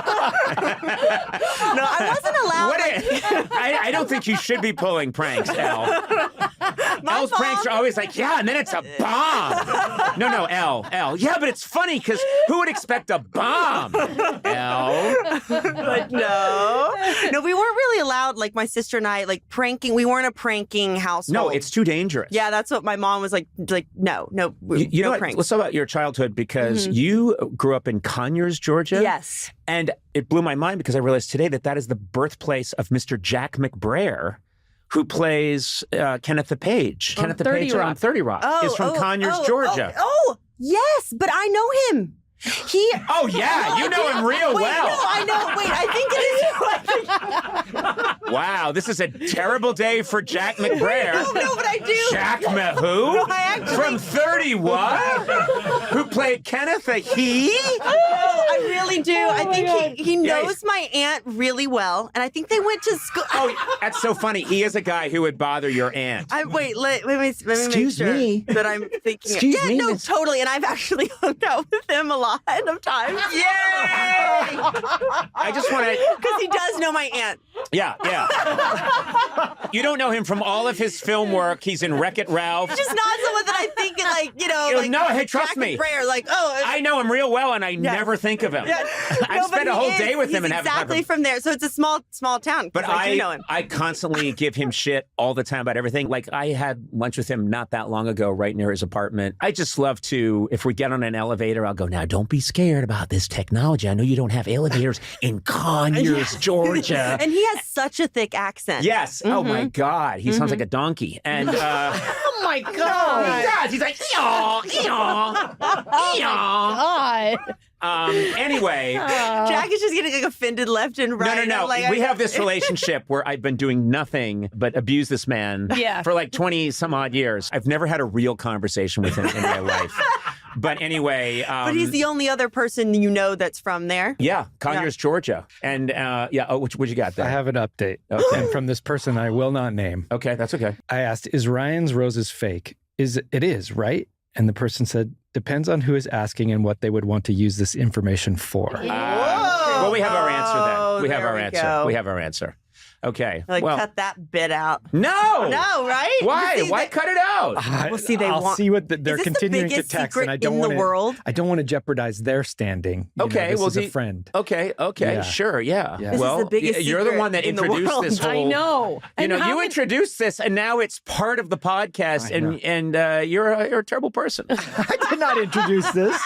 Speaker 2: I wasn't allowed.
Speaker 1: I don't think you should be pulling pranks, Elle. Elle's pranks are always like, yeah, and then it's a bomb. No, Elle. Yeah, but it's funny because who would expect a bomb? Elle.
Speaker 2: But no, we weren't really allowed. Like my sister and I, like pranking. We weren't a pranking household.
Speaker 1: No, it's too dangerous.
Speaker 2: Yeah, that's what my mom was like. No.
Speaker 1: You know what?
Speaker 2: Pranks.
Speaker 1: Let's talk about your childhood because you grew up in Conyers, Georgia.
Speaker 2: Yes.
Speaker 1: And it blew my mind because I realized today that is the birthplace of Mr. Jack McBrayer, who plays Kenneth the Page. Kenneth the Page on 30 Rock is from Conyers, Georgia.
Speaker 2: Oh, yes, but I know him.
Speaker 1: Oh, yeah, you know him real well.
Speaker 2: No, I know. Wait, I think it is.
Speaker 1: Wow, this is a terrible day for Jack McBrayer.
Speaker 2: No, but I do.
Speaker 1: Jack who?
Speaker 2: No, I actually...
Speaker 1: From 30 what? Who played Kenneth a he?
Speaker 2: I really do. I think he knows my aunt really well, and I think they went to school.
Speaker 1: Oh, that's so funny. He is a guy who would bother your aunt.
Speaker 2: Let me make sure that I'm thinking.
Speaker 1: Excuse me.
Speaker 2: No, totally. And I've actually hung out with him a lot of times.
Speaker 1: Yay! I just want to...
Speaker 2: Because he does know my aunt.
Speaker 1: Yeah. You don't know him from all of his film work. He's in Wreck-It Ralph.
Speaker 2: Just not someone that I think
Speaker 1: no, hey, trust me.
Speaker 2: Prayer,
Speaker 1: I know him real well, and I never think of him. Yeah. I've spent a whole day with him and haven't heard
Speaker 2: exactly from there. So it's a small town.
Speaker 1: But
Speaker 2: I do know him.
Speaker 1: I constantly give him shit all the time about everything. Like I had lunch with him not that long ago, right near his apartment. I just love to, if we get on an elevator, I'll go, now don't be scared about this technology. I know you don't have elevators in Conyers, Georgia.
Speaker 2: And he has such a thick accent.
Speaker 1: Yes. Oh my God. He sounds like a donkey. And
Speaker 4: oh my God.
Speaker 1: No, he does. He's like, eeyaw, eeyaw, eeyaw. Anyway.
Speaker 2: Jack is just getting offended left and right.
Speaker 1: No. We have this relationship where I've been doing nothing but abuse this man for like 20 some odd years. I've never had a real conversation with him in my life. But anyway.
Speaker 2: But he's the only other person that's from there.
Speaker 1: Yeah, Conyers, Georgia. And what you got there?
Speaker 3: I have an update.
Speaker 1: Okay.
Speaker 3: And from this person I will not name.
Speaker 1: Okay, that's okay.
Speaker 3: I asked, is Ryan's Roses fake? It is, right? And the person said, depends on who is asking and what they would want to use this information for.
Speaker 1: Well, we have our answer then. We have
Speaker 2: There
Speaker 1: our
Speaker 2: we
Speaker 1: answer.
Speaker 2: go.
Speaker 1: We have our answer. Okay.
Speaker 2: Like, cut that bit out.
Speaker 1: No.
Speaker 2: No, right?
Speaker 1: Why? Why cut it out?
Speaker 3: Well, see, I'll see what they're continuing to text, and I don't want to. I don't want to jeopardize their standing.
Speaker 1: Okay,
Speaker 3: well, as a friend.
Speaker 1: Okay,
Speaker 3: Yeah.
Speaker 1: Sure, yeah.
Speaker 2: This
Speaker 1: well,
Speaker 2: is the biggest
Speaker 1: you're the one that
Speaker 2: in the
Speaker 1: introduced
Speaker 2: world.
Speaker 1: this whole.
Speaker 4: I know.
Speaker 1: You introduced this, and now it's part of the podcast, and you're a terrible person.
Speaker 3: I did not introduce this.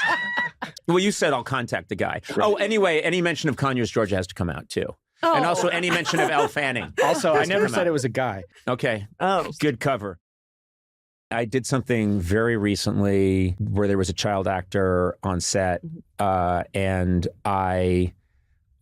Speaker 1: Well, you said I'll contact the guy. Right. Oh, anyway, any mention of Conyers, Georgia has to come out too. Oh. And also any mention of Elle Fanning.
Speaker 3: Also, I never said it was a guy.
Speaker 1: Okay. Oh. Good cover. I did something very recently where there was a child actor on set, and I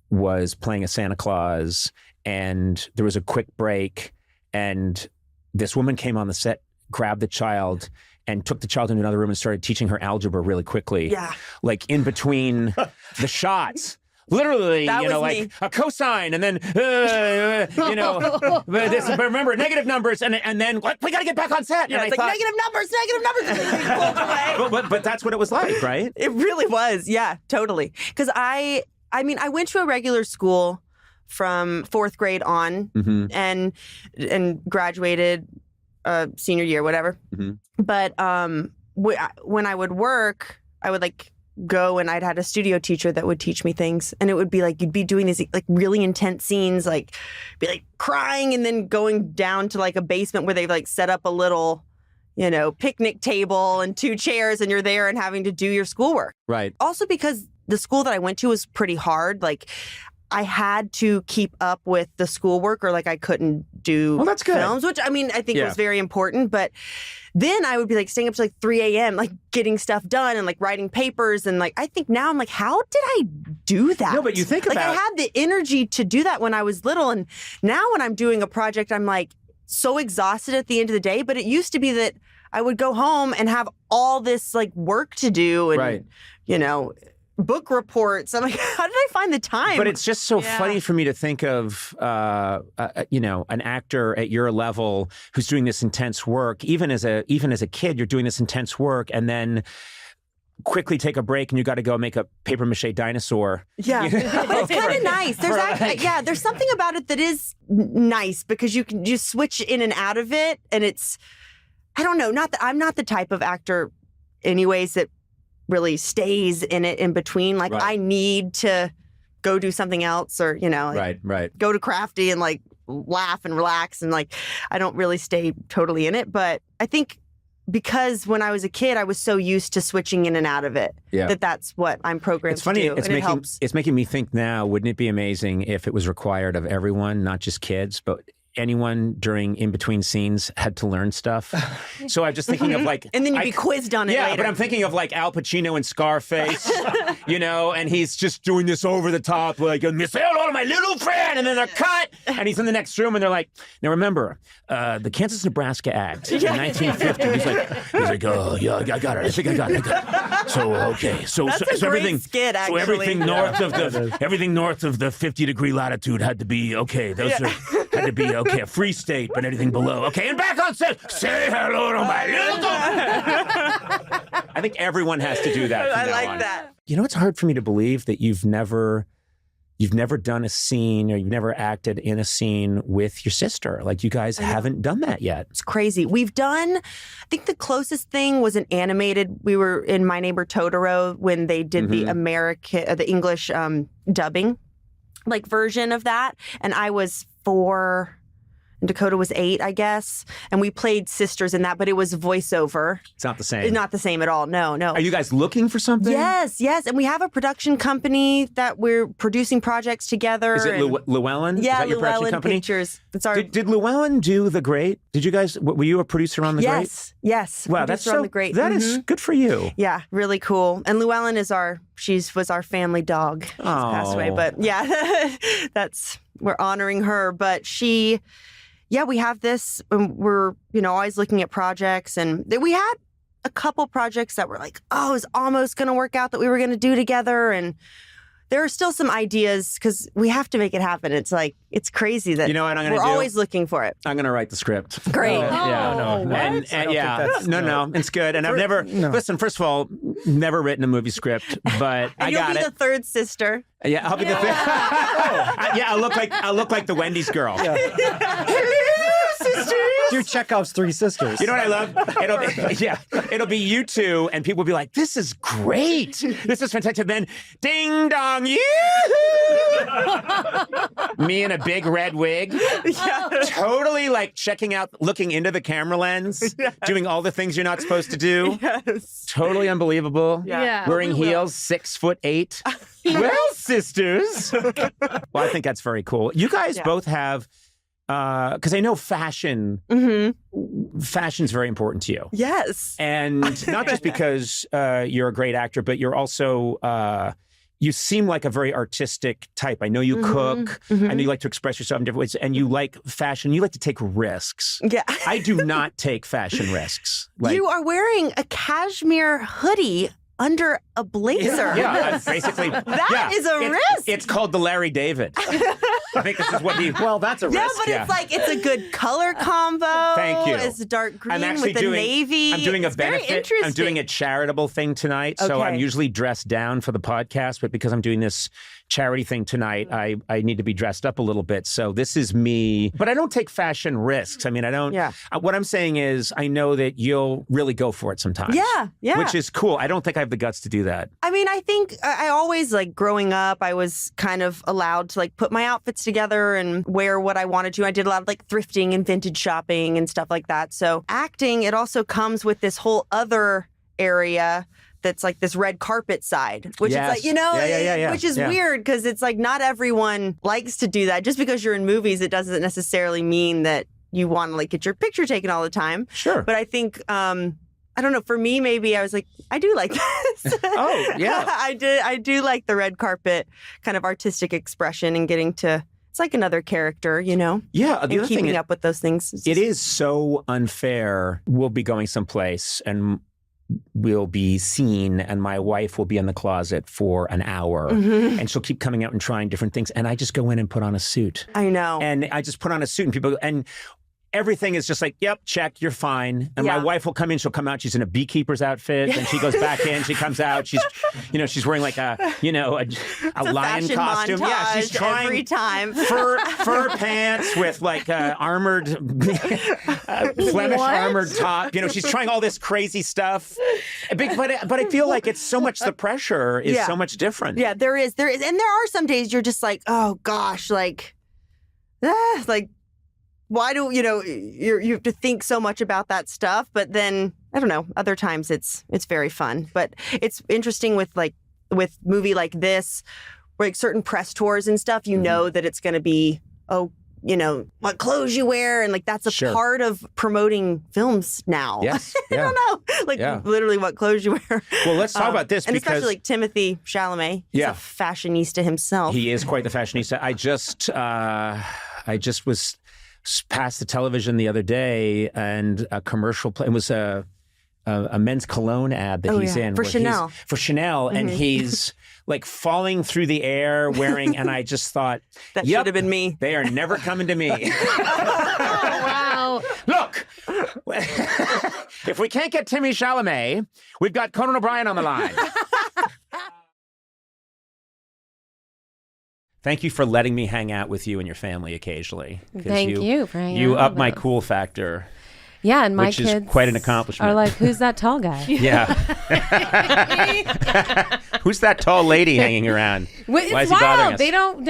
Speaker 1: was playing a Santa Claus, and there was a quick break, and this woman came on the set, grabbed the child, and took the child into another room and started teaching her algebra really quickly.
Speaker 2: Yeah.
Speaker 1: Like in between the shots. Literally,
Speaker 2: like
Speaker 1: a cosine, and then, but remember, negative numbers, and then we got to get back on set.
Speaker 2: Yeah,
Speaker 1: and
Speaker 2: it's like negative numbers.
Speaker 1: but that's what it was like, right?
Speaker 2: It really was. Yeah, totally. Because I went to a regular school from 4th grade on, and graduated senior year, whatever. But when I would work, I would go, and I'd had a studio teacher that would teach me things, and it would be like you'd be doing these really intense scenes, be crying, and then going down to a basement where they've set up a little picnic table and 2 chairs, and you're there and having to do your schoolwork.
Speaker 1: Right.
Speaker 2: Also because the school that I went to was pretty hard. I had to keep up with the schoolwork, or I couldn't do
Speaker 1: that's good.
Speaker 2: films, which I think was very important. But then I would be staying up to 3 a.m., getting stuff done and writing papers. And I think now I'm how did I do that?
Speaker 1: No, but you think about
Speaker 2: I had the energy to do that when I was little. And now when I'm doing a project, I'm so exhausted at the end of the day. But it used to be that I would go home and have all this work to do and,
Speaker 1: right.
Speaker 2: Book reports. I'm how did I find the time?
Speaker 1: But it's just so funny for me to think of, an actor at your level who's doing this intense work. Even as a kid, you're doing this intense work, and then quickly take a break, and you got to go make a paper mache dinosaur.
Speaker 2: Yeah, but it's kind of nice. There's there's something about it that is nice because you can just switch in and out of it, and it's I don't know. Not that I'm not the type of actor, anyways, that really stays in it in between. Right. I need to go do something else, or
Speaker 1: right.
Speaker 2: go to Crafty and laugh and relax, and I don't really stay totally in it. But I think because when I was a kid, I was so used to switching in and out of it that's what I'm programmed
Speaker 1: to do.
Speaker 2: It's funny.
Speaker 1: It's making me think now. Wouldn't it be amazing if it was required of everyone, not just kids, but anyone during in-between scenes had to learn stuff? So I'm just thinking of
Speaker 2: and then you'd be quizzed on it later.
Speaker 1: Yeah, but I'm thinking of Al Pacino in Scarface, and he's just doing this over the top, Miss Elle, my little friend, and then they're cut, and he's in the next room, and they're now remember, the Kansas-Nebraska Act in 1950, he's like, oh, yeah, I got it, I think I got it. So, okay, so everything,
Speaker 2: skit, actually.
Speaker 1: So everything north of the 50-degree latitude had to be, okay, had to be, a free state, but anything below. Okay, and back on set. Say hello to my little I think everyone has to do that.
Speaker 2: I like that.
Speaker 1: It's hard for me to believe that you've never done a scene, or you've never acted in a scene with your sister. You guys haven't done that yet.
Speaker 2: It's crazy. We've done, I think the closest thing was an animated. We were in My Neighbor Totoro when they did the English dubbing, version of that. And I was 4 and Dakota was 8, I guess. And we played sisters in that, but it was voiceover.
Speaker 1: It's not the same.
Speaker 2: It's not the same at all. No.
Speaker 1: Are you guys looking for something?
Speaker 2: Yes. And we have a production company that we're producing projects together.
Speaker 1: Is it Llewellyn?
Speaker 2: Yeah,
Speaker 1: Is that your
Speaker 2: Llewellyn
Speaker 1: production company?
Speaker 2: Pictures. It's our...
Speaker 1: Did Llewellyn do The Great? Did you guys, were you a producer on The Great?
Speaker 2: Yes.
Speaker 1: Wow, that's
Speaker 2: on The Great.
Speaker 1: That is good for you.
Speaker 2: Yeah, really cool. And Llewellyn is was our family dog. She's passed away, but yeah, we're honoring her. But we have this, and we're, always looking at projects, and we had a couple projects that were it was almost going to work out that we were going to do together. And there are still some ideas because we have to make it happen. It's like, it's crazy that
Speaker 1: you know what I'm gonna
Speaker 2: we're
Speaker 1: do?
Speaker 2: always looking for it.
Speaker 1: I'm going to write the script.
Speaker 2: Great.
Speaker 1: It's good. And I've never, listen, first of all, never written a movie script, but I got it.
Speaker 2: You'll be the third sister.
Speaker 1: Yeah, I'll be the third. I'll look like the Wendy's girl. Yeah.
Speaker 3: Do Chekhov's Three Sisters.
Speaker 1: You know what I love? It'll be you two, and people will be like, "This is great. This is fantastic." Then, ding dong, me in a big red wig, totally like checking out, looking into the camera lens, doing all the things you're not supposed to do.
Speaker 2: Yes.
Speaker 1: Totally unbelievable.
Speaker 4: Yeah.
Speaker 1: Wearing heels, 6'8". Well, sisters. Well, I think that's very cool. You guys both have. Because I know fashion, fashion's very important to you.
Speaker 2: Yes.
Speaker 1: And not just because you're a great actor, but you're also, you seem like a very artistic type. I know you cook. I know you like to express yourself in different ways. And you like fashion. You like to take risks.
Speaker 2: Yeah.
Speaker 1: I do not take fashion risks.
Speaker 2: You are wearing a cashmere hoodie under a blazer.
Speaker 1: Yeah, basically.
Speaker 2: That is a risk.
Speaker 1: It's called the Larry David. I think this is what he...
Speaker 3: Well, that's a risk.
Speaker 2: Yeah, but it's a good color combo.
Speaker 1: Thank you.
Speaker 2: It's dark green
Speaker 1: I'm
Speaker 2: with the navy.
Speaker 1: I'm doing
Speaker 2: it's
Speaker 1: a benefit.
Speaker 2: Very interesting.
Speaker 1: I'm doing a charitable thing tonight. So I'm usually dressed down for the podcast, but because I'm doing this charity thing tonight, I need to be dressed up a little bit. So this is me. But I don't take fashion risks. I mean, I don't...
Speaker 2: Yeah.
Speaker 1: What I'm saying is I know that you'll really go for it sometimes.
Speaker 2: Yeah.
Speaker 1: Which is cool. I don't think I have the guts to do that.
Speaker 2: I mean, I think I always, like, growing up, I was kind of allowed to, like, put my outfits together and wear what I wanted to. I did a lot of, like, thrifting and vintage shopping and stuff like that. So acting, it also comes with this whole other area that's like this red carpet side, which is like, which is weird because it's like not everyone likes to do that. Just because you're in movies, it doesn't necessarily mean that you want to, like, get your picture taken all the time.
Speaker 1: Sure.
Speaker 2: But I think... I don't know. For me, maybe I was like, I do like this.
Speaker 1: Oh, yeah.
Speaker 2: I do like the red carpet kind of artistic expression and getting to, it's like another character, you know?
Speaker 1: Yeah.
Speaker 2: And keeping up with those things.
Speaker 1: It is so unfair. We'll be going someplace and we'll be seen and my wife will be in the closet for an hour and she'll keep coming out and trying different things. And I just go in and put on a suit.
Speaker 2: I know.
Speaker 1: And I just put on a suit and people, and everything is just like, yep, check, you're fine. And my wife will come in, she'll come out, she's in a beekeeper's outfit, and she goes back in, she comes out, she's wearing like a lion costume. Yeah, she's trying
Speaker 2: every time.
Speaker 1: fur pants with like armored, Flemish armored top. You know, she's trying all this crazy stuff. But I feel like it's so much, the pressure is so much different.
Speaker 2: Yeah, there is. And there are some days you're just like, oh gosh, like, why do you have to think so much about that stuff? But then I don't know. Other times it's very fun. But it's interesting with movie like this, where like certain press tours and stuff. You know that it's going to be what clothes you wear, and like that's a part of promoting films now.
Speaker 1: Yes,
Speaker 2: I don't know, literally what clothes you wear.
Speaker 1: Well, let's talk about this,
Speaker 2: and
Speaker 1: because
Speaker 2: especially like Timothy Chalamet. He's a fashionista himself.
Speaker 1: He is quite the fashionista. I just was past the television the other day, and a commercial it was a men's cologne ad that he's in
Speaker 2: for Chanel.
Speaker 1: And he's like falling through the air wearing, and I just thought
Speaker 2: that should have been me.
Speaker 1: They are never coming to me.
Speaker 4: Oh, wow.
Speaker 1: Look, if we can't get Timmy Chalamet, we've got Conan O'Brien on the line. Thank you for letting me hang out with you and your family occasionally.
Speaker 5: Thank you for hanging out.
Speaker 1: You up
Speaker 5: with
Speaker 1: my
Speaker 5: us.
Speaker 1: cool factor.
Speaker 5: Yeah, and my
Speaker 1: which
Speaker 5: kids
Speaker 1: is quite an accomplishment.
Speaker 5: are like, who's that tall guy?
Speaker 1: Yeah. Who's that tall lady hanging around?
Speaker 5: Well, it's
Speaker 1: Why is he bothering
Speaker 5: wild.
Speaker 1: us?
Speaker 5: They don't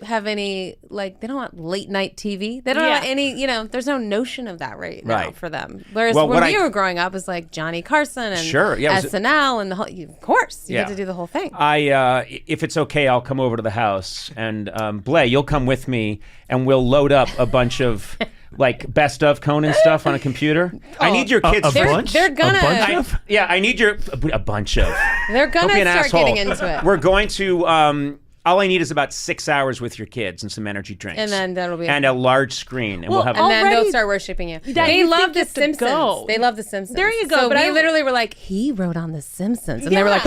Speaker 5: have any, like, they don't want late night TV. They don't have any, there's no notion of that right now for them. Whereas when we were growing up, it was like Johnny Carson and SNL and the whole, of course, you had to do the whole thing.
Speaker 1: If it's okay, I'll come over to the house, and Blay, you'll come with me, and we'll load up a bunch of like best of Conan stuff on a computer. I need your kids.
Speaker 5: They're gonna.
Speaker 1: I need a bunch of.
Speaker 5: They're gonna start getting into it.
Speaker 1: We're going to. all I need is about 6 hours with your kids and some energy drinks.
Speaker 5: And then that'll be...
Speaker 1: And a large screen. And we'll have...
Speaker 5: And then they'll start worshiping you. They love The Simpsons. They love The Simpsons.
Speaker 4: There you go.
Speaker 5: So we literally were like, he wrote on The Simpsons. And they were like,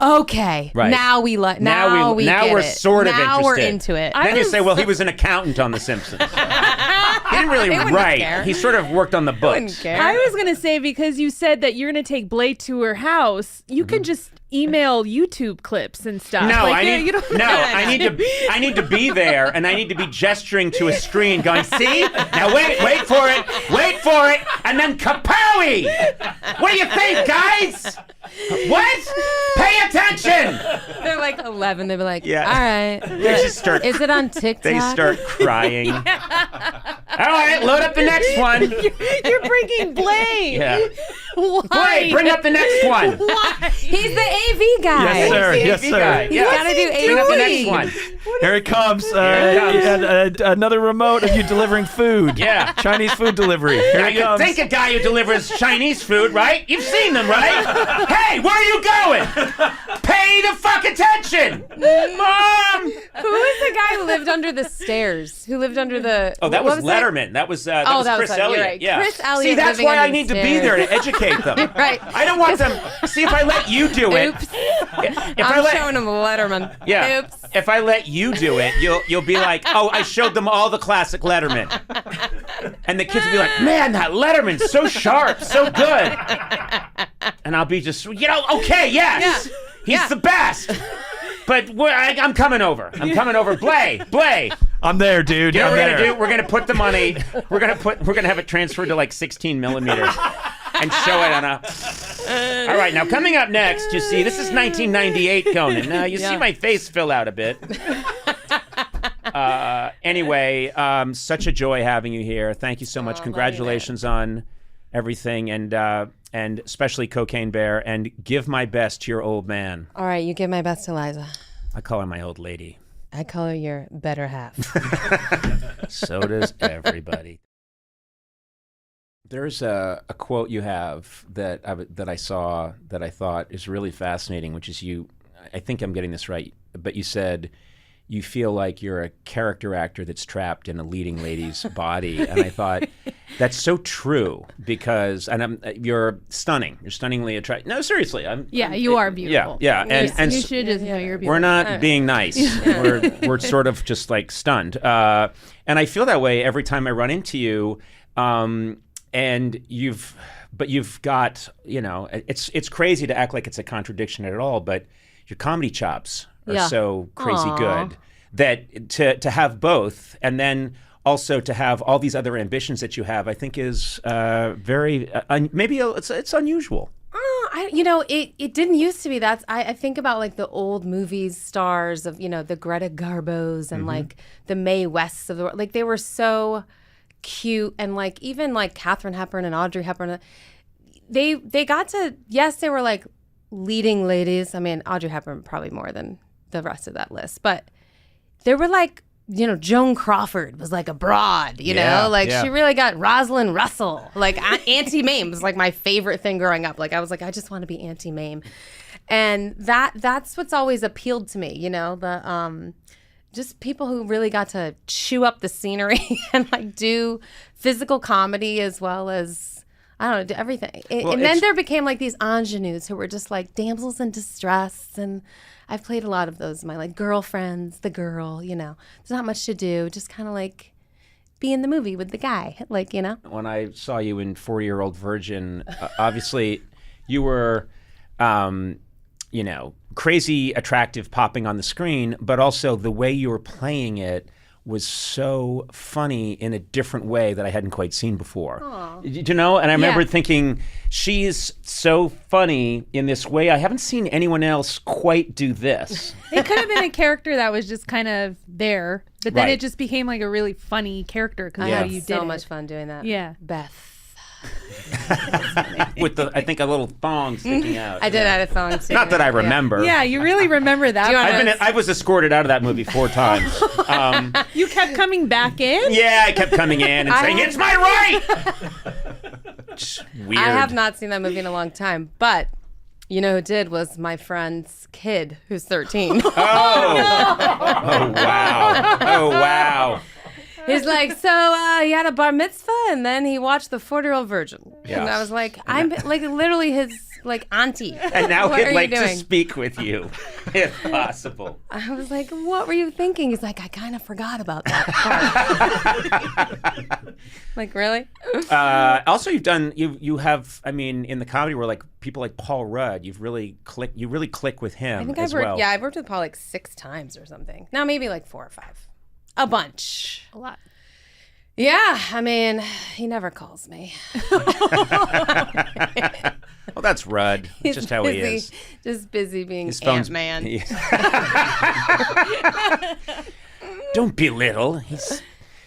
Speaker 5: okay. Right. Now we get it.
Speaker 1: Now we're sort of interested.
Speaker 5: Now we're into it.
Speaker 1: Then you say, well, he was an accountant on The Simpsons. He didn't really write. He sort of worked on the books.
Speaker 4: I was going to say, because you said that you're going to take Blake to her house, you can just email YouTube clips and stuff.
Speaker 1: No, I need to be there, and I need to be gesturing to a screen going, see? Now wait for it, and then kapowie! What do you think, guys? What? Pay attention!
Speaker 5: They're like 11. They'll be like, all right.
Speaker 1: They just start.
Speaker 5: Is it on TikTok?
Speaker 1: They start crying. All right, load up the next one.
Speaker 4: You're bringing Blake.
Speaker 1: Yeah.
Speaker 4: Why?
Speaker 1: Blake, bring up the next one.
Speaker 4: Why?
Speaker 5: He's the AV guy.
Speaker 3: Yes, sir.
Speaker 1: He's the AV guy.
Speaker 5: He's got to do AV.
Speaker 1: Bring up the next one.
Speaker 3: Here it comes. Another remote of you delivering food.
Speaker 1: Yeah.
Speaker 3: Chinese food delivery. Here it comes.
Speaker 1: You think a guy who delivers Chinese food, right? You've seen them, right? Hey, where are you going? Pay the fuck attention! Mom!
Speaker 5: Who is the guy who lived under the stairs? Who lived under the...
Speaker 1: Oh, that was Letterman. That was Chris Elliott.
Speaker 5: Right.
Speaker 1: Yeah.
Speaker 5: Chris Elliott.
Speaker 1: See, that's why I need to be there to educate them.
Speaker 5: Right.
Speaker 1: I don't want them... See, if I let you do it...
Speaker 5: Oops. I'm showing them Letterman.
Speaker 1: Yeah.
Speaker 5: Oops.
Speaker 1: If I let you do it, you'll be like, oh, I showed them all the classic Letterman. And the kids will be like, man, that Letterman's so sharp, so good. And I'll be just, okay, yes. Yeah. He's the best. But I'm coming over. Blay.
Speaker 3: I'm there, dude.
Speaker 1: You know what we're gonna do? We're gonna put them on we're gonna have it transferred to like 16 millimeters and show it on a. All right, now coming up next, you see, this is 1998, Conan. Now you see my face fill out a bit. Anyway, such a joy having you here. Thank you so much. Congratulations on everything, and especially Cocaine Bear, and give my best to your old man.
Speaker 5: All right, you give my best to Liza.
Speaker 1: I call her my old lady.
Speaker 5: I call her your better half.
Speaker 1: So does everybody. There's a quote you have that I saw that I thought is really fascinating, which is I think I'm getting this right, but you said, you feel like you're a character actor that's trapped in a leading lady's body. And I thought, that's so true, because you're stunning. You're stunningly attractive. No, seriously.
Speaker 4: You are beautiful.
Speaker 1: Yeah. And
Speaker 4: you should just know you're beautiful.
Speaker 1: We're not being nice. We're sort of just like stunned. And I feel that way every time I run into you. And you've got, it's crazy to act like it's a contradiction at all, but your comedy chops are so crazy good that to have both, and then also to have all these other ambitions that you have, I think is very maybe it's unusual.
Speaker 5: It didn't used to be. I think about like the old movies stars of the Greta Garbos and like the Mae Wests of the world. Like they were so cute, and like even like Katharine Hepburn and Audrey Hepburn, they got to, yes, they were like leading ladies. I mean, Audrey Hepburn probably more than the rest of that list, but they were like, Joan Crawford was like a broad, she really got Rosalind Russell, like Auntie Mame was like my favorite thing growing up. Like I was like, I just want to be Auntie Mame, and that's what's always appealed to me, the just people who really got to chew up the scenery and like do physical comedy as well as, I don't know, do everything. And then there became like these ingenues who were just like damsels in distress. And I've played a lot of those. My like girlfriends, the girl, there's not much to do. Just kind of like be in the movie with the guy, like,
Speaker 1: When I saw you in 40-Year-Old Virgin, obviously you were, crazy attractive popping on the screen, but also the way you were playing it was so funny in a different way that I hadn't quite seen before. Aww. And I remember thinking, she's so funny in this way. I haven't seen anyone else quite do this.
Speaker 4: It could have been a character that was just kind of there, but then it just became like a really funny character because how you did
Speaker 5: so much fun doing that.
Speaker 4: Yeah.
Speaker 5: Beth.
Speaker 1: With I think a little thong sticking out.
Speaker 5: I did add a thong too.
Speaker 1: Not that I remember.
Speaker 4: Yeah, you really remember that.
Speaker 1: I was escorted out of that movie 4 times.
Speaker 4: You kept coming back in?
Speaker 1: Yeah, I kept coming in and saying, it's my right! Weird.
Speaker 5: I have not seen that movie in a long time, but You know who did was my friend's kid, who's 13.
Speaker 1: Oh, oh wow! Oh wow!
Speaker 5: He's like, so he had a bar mitzvah, and then he watched the 40-Year-Old Virgin. Yeah. And I was like, I'm like literally his like auntie.
Speaker 1: And now he'd like to speak with you, if possible.
Speaker 5: I was like, what were you thinking? He's like, I kind of forgot about that part. Like, really?
Speaker 1: Also, you have, I mean, in the comedy world, like people like Paul Rudd, you really click with him.
Speaker 5: I think
Speaker 1: I've
Speaker 5: worked with Paul like 6 times or something. No, maybe like 4 or 5. A bunch.
Speaker 4: A lot.
Speaker 5: Yeah, I mean, he never calls me.
Speaker 1: Well, that's Rudd. That's just how he is.
Speaker 5: Just busy being Ant-Man.
Speaker 1: Don't belittle.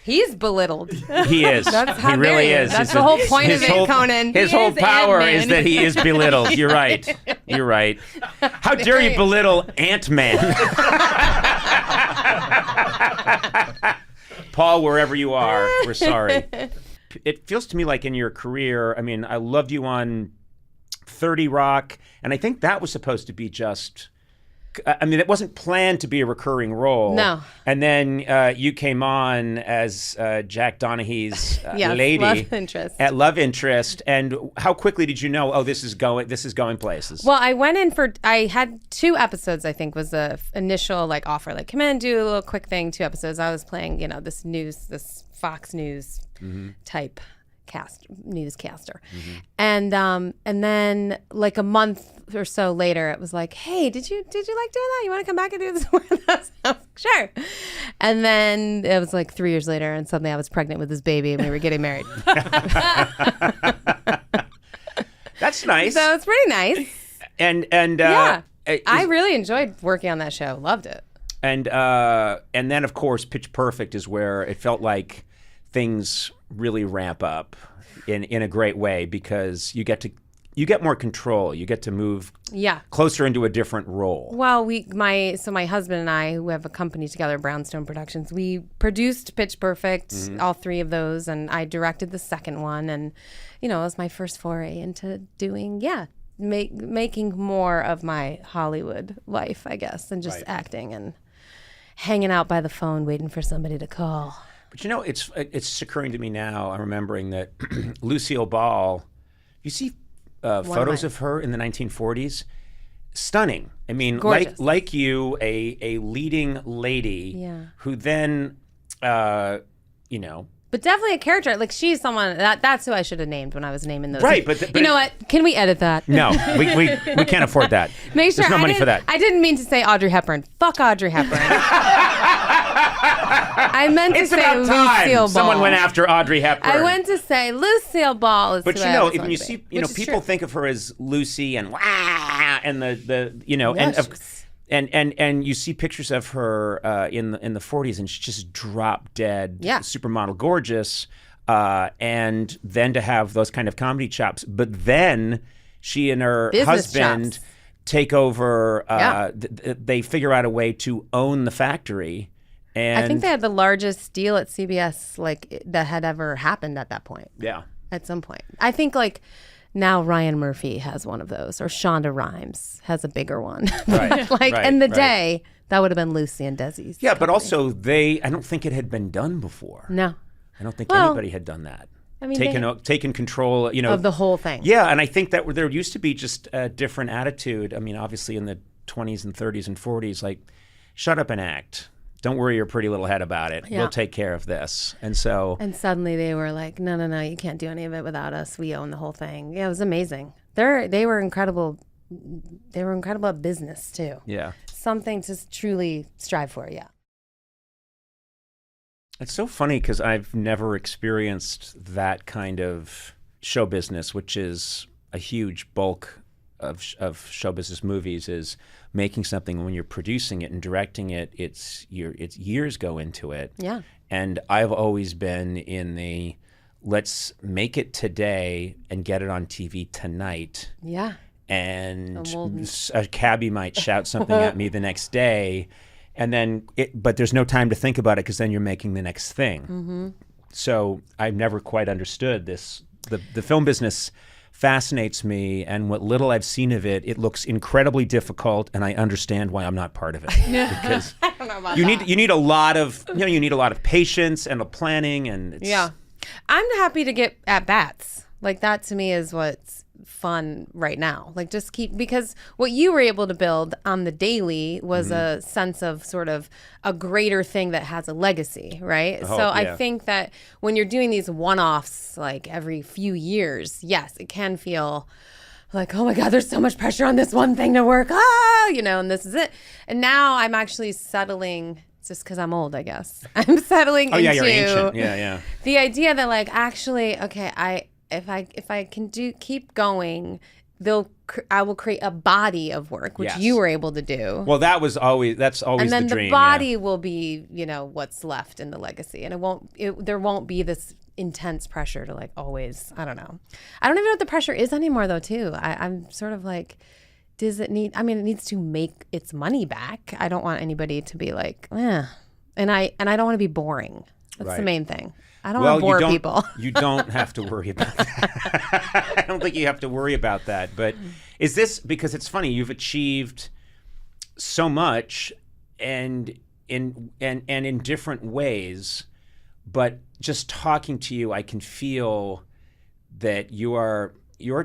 Speaker 5: He's belittled.
Speaker 1: He is. He really is.
Speaker 5: That's the whole point of it, Conan.
Speaker 1: His whole power is that he is belittled. You're right. You're right. How dare you belittle Ant-Man? Paul, wherever you are, we're sorry. It feels to me like in your career, I mean, I loved you on 30 Rock, and I think that was supposed to be just... I mean, it wasn't planned to be a recurring role.
Speaker 5: No.
Speaker 1: And then you came on as Jack Donaghy's lady. Love interest. And how quickly did you know, oh, this is going places?
Speaker 5: Well, I had 2 episodes, I think, was the initial like offer. Like, come in, do a little quick thing, 2 episodes. I was playing, this Fox News type newscaster. And then like a month or so later, it was like, hey, did you like doing that? You want to come back and do this with us? Sure. And then it was like 3 years later, and suddenly I was pregnant with this baby, and we were getting married.
Speaker 1: That's nice.
Speaker 5: So it's pretty nice.
Speaker 1: And
Speaker 5: yeah, I really enjoyed working on that show. Loved it.
Speaker 1: And then of course, Pitch Perfect is where it felt like things really ramp up in a great way, because you get more control. You get to move closer into a different role.
Speaker 5: Well, my husband and I, who have a company together, Brownstone Productions, we produced Pitch Perfect, all 3 of those, and I directed the second one, and it was my first foray into doing making more of my Hollywood life, I guess, than just acting and hanging out by the phone waiting for somebody to call.
Speaker 1: But it's occurring to me now. I'm remembering that Lucille Ball. You see photos of her in the 1940s. Stunning. I mean, like you, a leading lady who then,
Speaker 5: But definitely a character. Like, she's someone that's who I should have named when I was naming those.
Speaker 1: Right, but
Speaker 5: you know what? Can we edit that?
Speaker 1: No, we can't afford that.
Speaker 5: Make sure
Speaker 1: there's no money for that.
Speaker 5: I didn't mean to say Audrey Hepburn. Fuck Audrey Hepburn. I meant to say Lucille Ball.
Speaker 1: Someone went after Audrey Hepburn.
Speaker 5: I went to say Lucille Ball.
Speaker 1: But if you see, people think of her as Lucy and and and you see pictures of her in the 40s, and she's just drop dead, supermodel, gorgeous, and then to have those kind of comedy chops. But then she and her husband take over. They figure out a way to own the factory. And
Speaker 5: I think they had the largest deal at CBS that had ever happened at that point.
Speaker 1: Yeah,
Speaker 5: at some point, I think now Ryan Murphy has one of those, or Shonda Rhimes has a bigger one.
Speaker 1: Right.
Speaker 5: In the day, that would have been Lucy and Desi's.
Speaker 1: Yeah, but also I don't think it had been done before.
Speaker 5: No.
Speaker 1: I don't think anybody had done that.
Speaker 5: I mean,
Speaker 1: taken control,
Speaker 5: of the whole thing.
Speaker 1: Yeah, and I think that there used to be just a different attitude. I mean, obviously in the 20s and 30s and 40s, like, shut up and act. Don't worry your pretty little head about it. Yeah. We'll take care of this. And
Speaker 5: suddenly they were like, no, you can't do any of it without us. We own the whole thing. Yeah, it was amazing. They were incredible. They were incredible at business too.
Speaker 1: Yeah.
Speaker 5: Something to truly strive for, yeah.
Speaker 1: It's so funny because I've never experienced that kind of show business, which is a huge bulk of show business movies, is making something. When you're producing it and directing it, it's years go into it.
Speaker 5: Yeah. And
Speaker 1: I've always been in the let's make it today and get it on TV tonight.
Speaker 5: Yeah.
Speaker 1: And a cabbie might shout something at me the next day, and then but there's no time to think about it because then you're making the next thing. Mm-hmm. So I've never quite understood this. The film business fascinates me, and what little I've seen of it, it looks incredibly difficult, and I understand why I'm not part of it. Because
Speaker 5: I don't know about
Speaker 1: you need a lot of you need a lot of patience and a planning, and it's,
Speaker 5: I'm happy to get at bats. Like that to me is what's fun right now. Like just because what you were able to build on the daily was a sense of sort of a greater thing that has a legacy, right? I think that when you're doing these one-offs like every few years, yes, it can feel like, oh my God, there's so much pressure on this one thing to work. And this is it. And now I'm actually settling. It's just because I'm old, I guess. I'm settling into
Speaker 1: you're ancient. Yeah.
Speaker 5: The idea that like actually, okay, if I can keep going, I will create a body of work, which you were able to do.
Speaker 1: Well, that's always the dream.
Speaker 5: And then the body will be, what's left in the legacy, and there won't be this intense pressure to like always. I don't know. I don't even know what the pressure is anymore, though. Too, I'm sort of like, does it need? I mean, it needs to make its money back. I don't want anybody to be like, and I don't want to be boring. That's the main thing. I don't want to bore people.
Speaker 1: You don't have to worry about that. I don't think you have to worry about that. But is this, because it's funny, you've achieved so much and in different ways, but just talking to you, I can feel that you're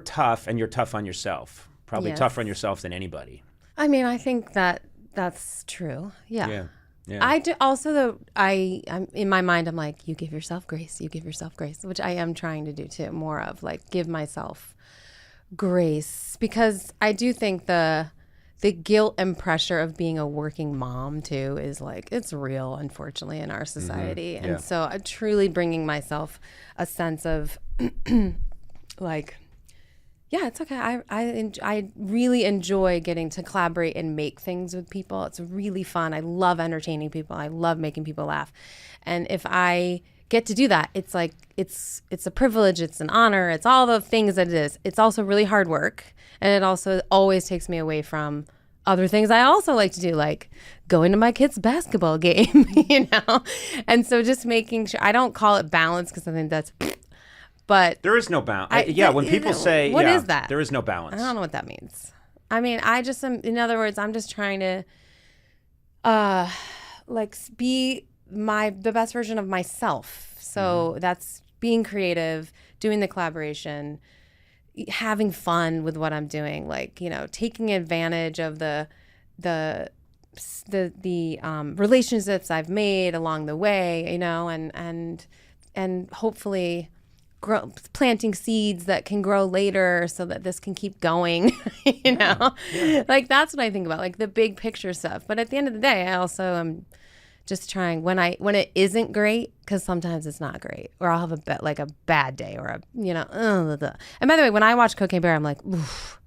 Speaker 1: tough, and you're tough on yourself. Probably tougher on yourself than anybody.
Speaker 5: I mean, I think that's true. Yeah.
Speaker 1: Yeah.
Speaker 5: I do also, though, I'm in my mind, I'm like, you give yourself grace, which I am trying to do too, more of like give myself grace, because I do think the guilt and pressure of being a working mom too is like, it's real, unfortunately, in our society. And so truly bringing myself a sense of like, yeah, it's okay. I really enjoy getting to collaborate and make things with people. It's really fun. I love entertaining people. I love making people laugh. And if I get to do that, it's like it's a privilege. It's an honor. It's all the things that it is. It's also really hard work, and it also always takes me away from other things I also like to do, like going to my kid's basketball game, And so just making sure, I don't call it balance because I think that's. But
Speaker 1: there is no balance. When people say,
Speaker 5: what is that?
Speaker 1: There is no balance.
Speaker 5: I don't know what that means. I mean, I just am, in other words, I'm just trying to be the best version of myself. So that's being creative, doing the collaboration, having fun with what I'm doing, like, taking advantage of the relationships I've made along the way, and hopefully planting seeds that can grow later so that this can keep going, like that's what I think about, like the big picture stuff. But at the end of the day, I also am just trying when it isn't great, because sometimes it's not great, or I'll have a bad day, or and by the way, when I watch Cocaine Bear, I'm like, oof,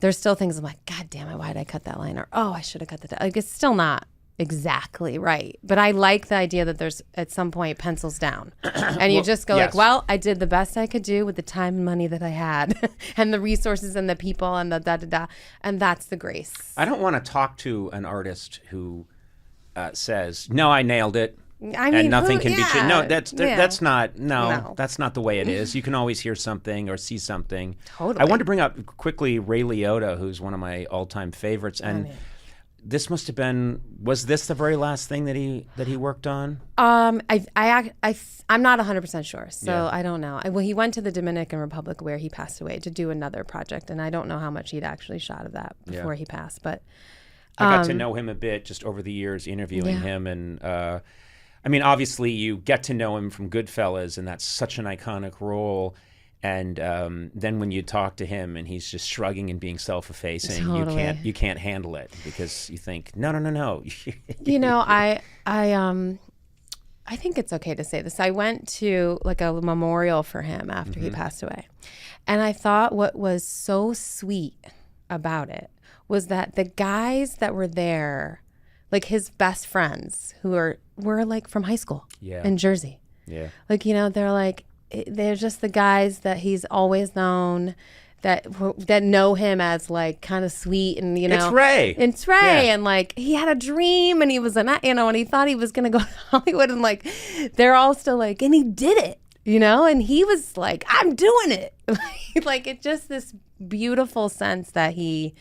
Speaker 5: there's still things I'm like, God damn it, why did I cut that line? Or, oh, I should have cut that. Like, it's still not exactly right, but I like the idea that there's at some point pencils down, and you just go like, well, I did the best I could do with the time and money that I had, and the resources and the people and the and that's the grace.
Speaker 1: I don't want to talk to an artist who says, "No, I nailed it."
Speaker 5: I mean,
Speaker 1: and nothing can be changed. No, that's not the way it is. You can always hear something or see something.
Speaker 5: Totally.
Speaker 1: I wanted to bring up quickly Ray Liotta, who's one of my all-time favorites, and. This must have been. Was this the very last thing that he worked on?
Speaker 5: I'm not 100% sure, so I don't know. Well, he went to the Dominican Republic where he passed away to do another project, and I don't know how much he'd actually shot of that before he passed. But
Speaker 1: I got to know him a bit just over the years, interviewing him, and I mean, obviously, you get to know him from Goodfellas, and that's such an iconic role. And then when you talk to him and he's just shrugging and being self-effacing,
Speaker 5: totally.
Speaker 1: you can't handle it, because you think, no.
Speaker 5: I think it's okay to say this. I went to like a memorial for him after he passed away, and I thought what was so sweet about it was that the guys that were there, like his best friends, who were like from high school in Jersey, like they're like. They're just the guys that he's always known, that know him as like kind of sweet, and
Speaker 1: it's Ray,
Speaker 5: and like he had a dream, and he was and he thought he was gonna go to Hollywood, and like they're all still like, and he did it, and he was like, I'm doing it, like it's just this beautiful sense that he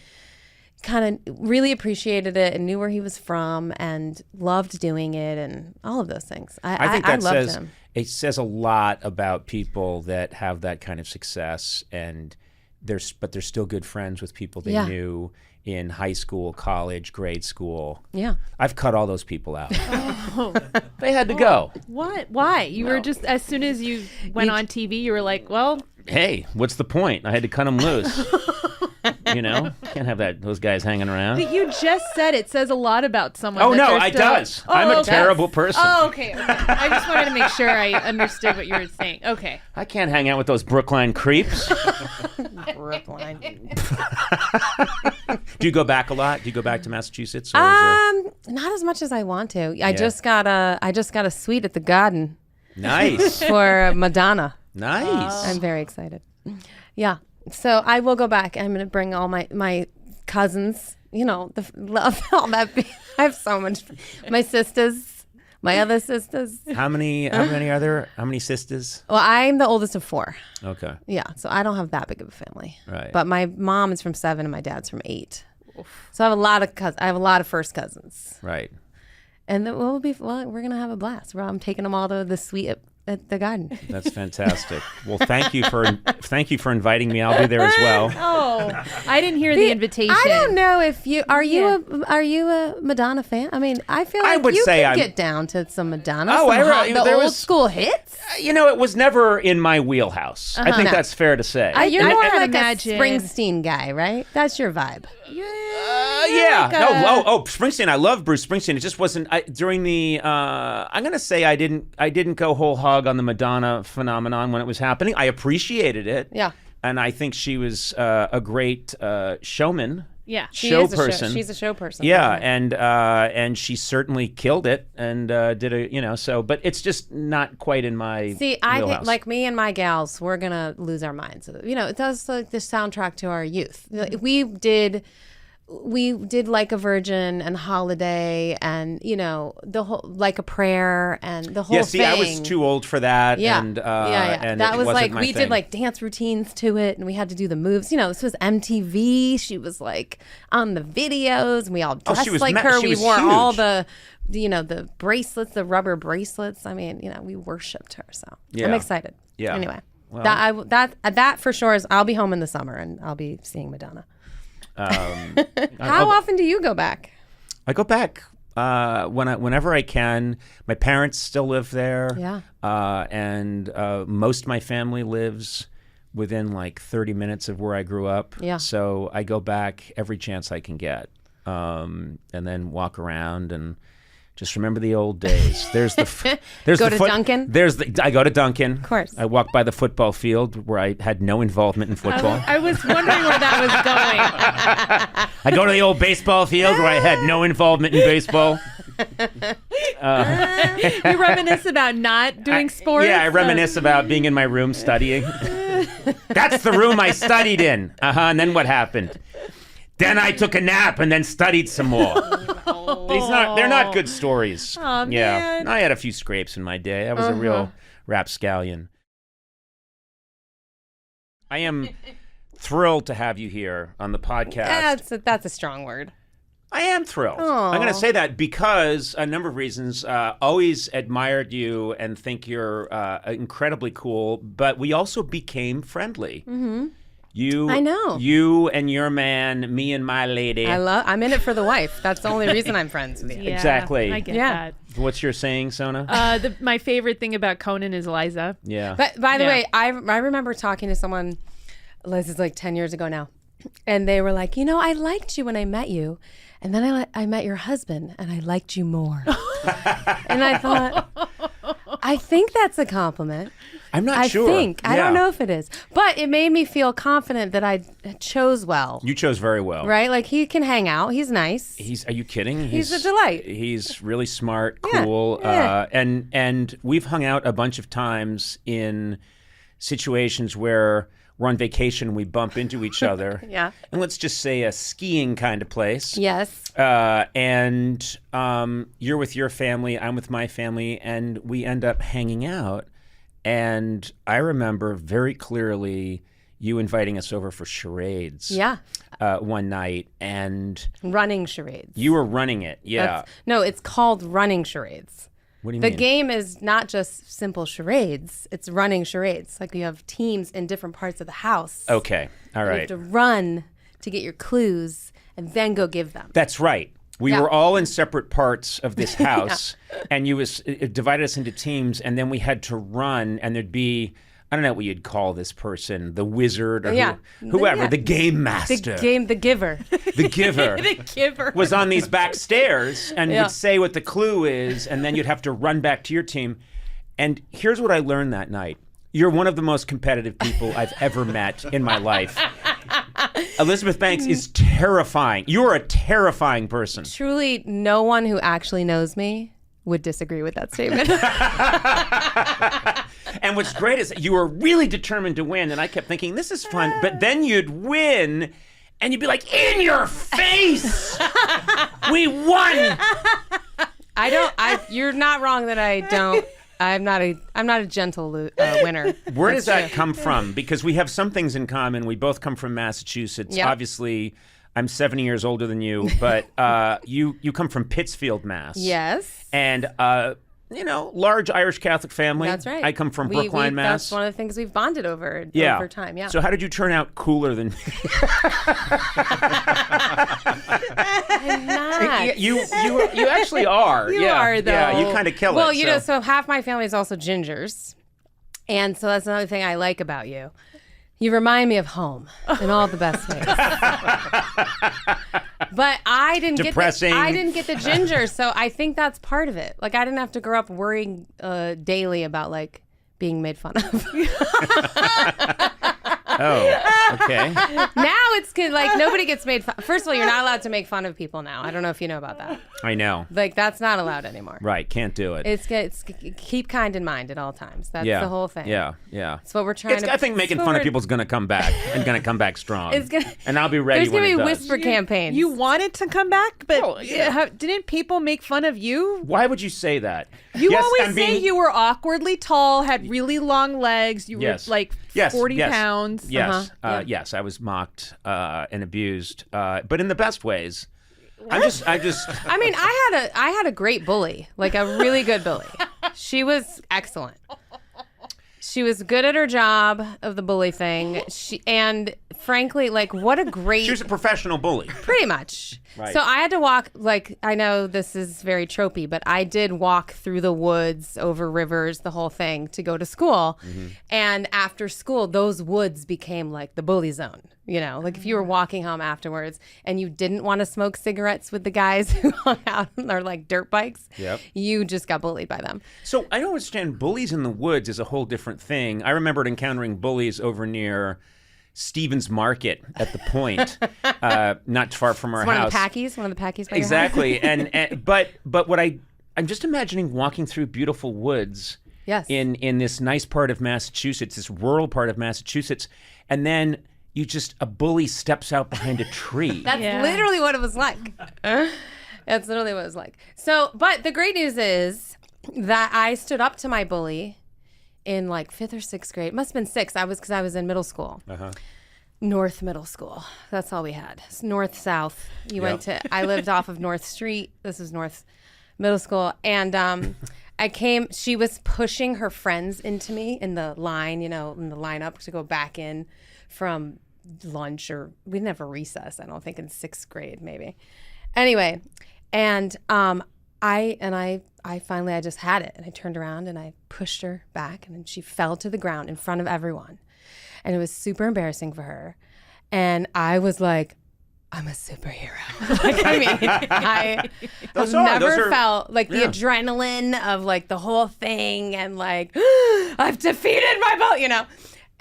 Speaker 5: kind of really appreciated it and knew where he was from and loved doing it and all of those things.
Speaker 1: I think
Speaker 5: I loved him.
Speaker 1: It says a lot about people that have that kind of success, and they're still good friends with people they knew in high school, college, grade school.
Speaker 5: Yeah.
Speaker 1: I've cut all those people out. They had to go.
Speaker 4: What? Why? You were just, as soon as you went on TV, you were like, well.
Speaker 1: Hey, what's the point? I had to cut them loose. You know? Can't have those guys hanging around.
Speaker 4: But you just said it says a lot about someone.
Speaker 1: Oh, no, it does. I'm a terrible person.
Speaker 4: Oh, okay. I just wanted to make sure I understood what you were saying. Okay.
Speaker 1: I can't hang out with those Brookline creeps.
Speaker 5: Brookline.
Speaker 1: Do you go back a lot? Do you go back to Massachusetts?
Speaker 5: Not as much as I want to. I just got a suite at the Garden.
Speaker 1: Nice.
Speaker 5: For Madonna.
Speaker 1: Nice.
Speaker 5: I'm very excited. Yeah. So I will go back. I'm going to bring all my cousins, you know, all that. I have so much. My sisters, my other sisters.
Speaker 1: How many are there? How many sisters?
Speaker 5: Well, I'm the oldest of 4.
Speaker 1: Okay.
Speaker 5: Yeah. So I don't have that big of a family.
Speaker 1: Right.
Speaker 5: But my mom is from 7 and my dad's from 8. So I have a lot of I have a lot of first cousins.
Speaker 1: Right.
Speaker 5: And we're going to have a blast. I'm taking them all to the suite at the Garden.
Speaker 1: That's fantastic. Well, thank you for inviting me. I'll be there as well.
Speaker 4: Oh, I didn't hear the invitation.
Speaker 5: I don't know if you are you a Madonna fan? I mean, I feel like you could get down to some Madonna. The old school hits.
Speaker 1: You know, it was never in my wheelhouse. I think that's fair to say.
Speaker 5: You're more like a Springsteen guy, right? That's your vibe.
Speaker 1: Yeah. Springsteen. I love Bruce Springsteen. It just wasn't during the. I'm gonna say I didn't go whole hog on the Madonna phenomenon when it was happening. I appreciated it.
Speaker 5: Yeah.
Speaker 1: And I think she was a great showman.
Speaker 4: Yeah,
Speaker 1: show person.
Speaker 5: She's a show person.
Speaker 1: Yeah, and she certainly killed it and did so. But it's just not quite in my.
Speaker 5: See, I think like me and my gals, we're gonna lose our minds. You know, it does like the soundtrack to our youth. We did Like a Virgin and Holiday and, you know, the whole Like a Prayer and the whole thing.
Speaker 1: I was too old for that.
Speaker 5: Yeah.
Speaker 1: And,
Speaker 5: And that was like, we did like dance routines to it and we had to do the moves. You know, this was MTV. She was like on the videos and we all dressed like her. We wore all the, you know, the bracelets, the rubber bracelets. I mean, you know, we worshipped her. So I'm excited. Yeah. Anyway, well, that for sure is, I'll be home in the summer and I'll be seeing Madonna. How often do you go back?
Speaker 1: I go back whenever I can. My parents still live there.
Speaker 5: Yeah.
Speaker 1: And most of my family lives within like 30 minutes of where I grew up.
Speaker 5: Yeah.
Speaker 1: So I go back every chance I can get, and then walk around and just remember the old days. There's
Speaker 5: Duncan?
Speaker 1: I go to Duncan.
Speaker 5: Of course.
Speaker 1: I walk by the football field where I had no involvement in football.
Speaker 4: I was wondering where that was going.
Speaker 1: I go to the old baseball field where I had no involvement in baseball.
Speaker 4: You reminisce about not doing sports?
Speaker 1: Yeah, I reminisce about being in my room studying. That's the room I studied in. And then what happened? Then I took a nap and then studied some more. They're not good stories.
Speaker 4: Oh,
Speaker 1: yeah,
Speaker 4: man.
Speaker 1: I had a few scrapes in my day. I was a real rapscallion. I am thrilled to have you here on the podcast.
Speaker 5: That's a strong word.
Speaker 1: I am thrilled.
Speaker 5: Aww.
Speaker 1: I'm going to say that because a number of reasons. Always admired you and think you're incredibly cool, but we also became friendly.
Speaker 5: Mm-hmm.
Speaker 1: I know. You and your man, me and my lady.
Speaker 5: I'm in it for the wife. That's the only reason I'm friends with you.
Speaker 4: Yeah,
Speaker 1: exactly.
Speaker 4: I get that.
Speaker 1: What's your saying, Sona?
Speaker 4: My favorite thing about Conan is Liza.
Speaker 1: Yeah.
Speaker 5: But by the way, I remember talking to someone, this is like 10 years ago now, and they were like, you know, I liked you when I met you. And then I met your husband and I liked you more. And I thought, I think that's a compliment.
Speaker 1: I'm not sure.
Speaker 5: I don't know if it is. But it made me feel confident that I chose well.
Speaker 1: You chose very well.
Speaker 5: Right? Like he can hang out. He's nice.
Speaker 1: Are you kidding?
Speaker 5: He's a delight.
Speaker 1: He's really smart, cool.
Speaker 5: Yeah.
Speaker 1: And we've hung out a bunch of times in situations where we're on vacation, we bump into each other.
Speaker 5: Yeah.
Speaker 1: And let's just say a skiing kind of place.
Speaker 5: Yes.
Speaker 1: And you're with your family, I'm with my family, and we end up hanging out. And I remember very clearly you inviting us over for charades.
Speaker 5: Yeah.
Speaker 1: One night, and
Speaker 5: running charades.
Speaker 1: You were running it. Yeah.
Speaker 5: No, it's called running charades.
Speaker 1: What do you mean?
Speaker 5: The game is not just simple charades. It's running charades. Like you have teams in different parts of the house.
Speaker 1: Okay. All right.
Speaker 5: You have to run to get your clues and then go give them.
Speaker 1: That's right. We were all in separate parts of this house, and it divided us into teams, and then we had to run, and there'd be, I don't know what you'd call this person, the wizard or whoever, the game master.
Speaker 5: The giver.
Speaker 1: The giver.
Speaker 5: The giver.
Speaker 1: Was on these back stairs and would say what the clue is, and then you'd have to run back to your team. And here's what I learned that night. You're one of the most competitive people I've ever met in my life. Elizabeth Banks is terrifying. You're a terrifying person.
Speaker 5: Truly, no one who actually knows me would disagree with that statement.
Speaker 1: And what's great is that you were really determined to win, and I kept thinking, this is fun. But then you'd win, and you'd be like, in your face! We won!
Speaker 5: You're not wrong that I don't. I'm not a gentle winner.
Speaker 1: Where does that come from? Because we have some things in common. We both come from Massachusetts. Yep. Obviously, I'm 70 years older than you, but you come from Pittsfield, Mass.
Speaker 5: Yes.
Speaker 1: And large Irish Catholic family.
Speaker 5: That's right.
Speaker 1: I come from Brookline, Mass.
Speaker 5: That's one of the things we've bonded over time. Yeah.
Speaker 1: So how did you turn out cooler than me?
Speaker 5: I'm not.
Speaker 1: You actually are.
Speaker 5: You are, though.
Speaker 1: Yeah, you kind of kill it.
Speaker 5: Well, so half my family is also gingers. And so that's another thing I like about you. You remind me of home in all the best ways. But I didn't get the ginger, so I think that's part of it. Like I didn't have to grow up worrying daily about like being made fun of.
Speaker 1: Oh, okay.
Speaker 5: Now it's good. Like nobody gets made fun. First of all, you're not allowed to make fun of people now. I don't know if you know about that.
Speaker 1: I know.
Speaker 5: Like that's not allowed anymore.
Speaker 1: Right, can't do it.
Speaker 5: It's keep kind in mind at all times. That's the whole thing.
Speaker 1: Yeah.
Speaker 5: That's what we're trying to.
Speaker 1: I think making fun of people is going to come back and going to come back strong. And I'll be ready
Speaker 5: when it does. There's going to be whisper
Speaker 1: campaigns.
Speaker 5: campaigns.
Speaker 4: You wanted to come back, but didn't people make fun of you?
Speaker 1: Why would you say that?
Speaker 4: You always say you were awkwardly tall, had really long legs. You were like 40 pounds.
Speaker 1: Yes, yes, I was mocked and abused, but in the best ways. I
Speaker 5: mean, I had a great bully, like a really good bully. She was excellent. She was good at her job of the bully thing. And frankly, like what a great...
Speaker 1: She was a professional bully.
Speaker 5: Pretty much.
Speaker 1: Right.
Speaker 5: So I had to walk, like, I know this is very tropey, but I did walk through the woods, over rivers, the whole thing to go to school. Mm-hmm. And after school, those woods became like the bully zone. You know, like if you were walking home afterwards and you didn't want to smoke cigarettes with the guys who hung out on their like dirt bikes, you just got bullied by them.
Speaker 1: So I don't understand. Bullies in the woods is a whole different thing. I remembered encountering bullies over near Stevens Market at the Point, not far from our house.
Speaker 5: One of the Packies by
Speaker 1: exactly.
Speaker 5: your house.
Speaker 1: and but what I'm just imagining walking through beautiful woods.
Speaker 5: Yes.
Speaker 1: In this nice part of Massachusetts, this rural part of Massachusetts, and then a bully steps out behind a tree.
Speaker 5: That's literally what it was like. That's literally what it was like. So, but the great news is that I stood up to my bully in like 5th or 6th grade. It must have been 6th. Because I was in middle school. Uh-huh. North Middle School. That's all we had. It's north, south. I lived off of North Street. This is North Middle School. And she was pushing her friends into me in the line, in the lineup to go back in from lunch, or we didn't have a recess, I don't think, in 6th grade maybe. Anyway, and I finally just had it, and I turned around and I pushed her back, and then she fell to the ground in front of everyone, and it was super embarrassing for her. And I was like, I'm a superhero. Like, I mean, I've never felt like the adrenaline of like the whole thing, and like I've defeated my bully,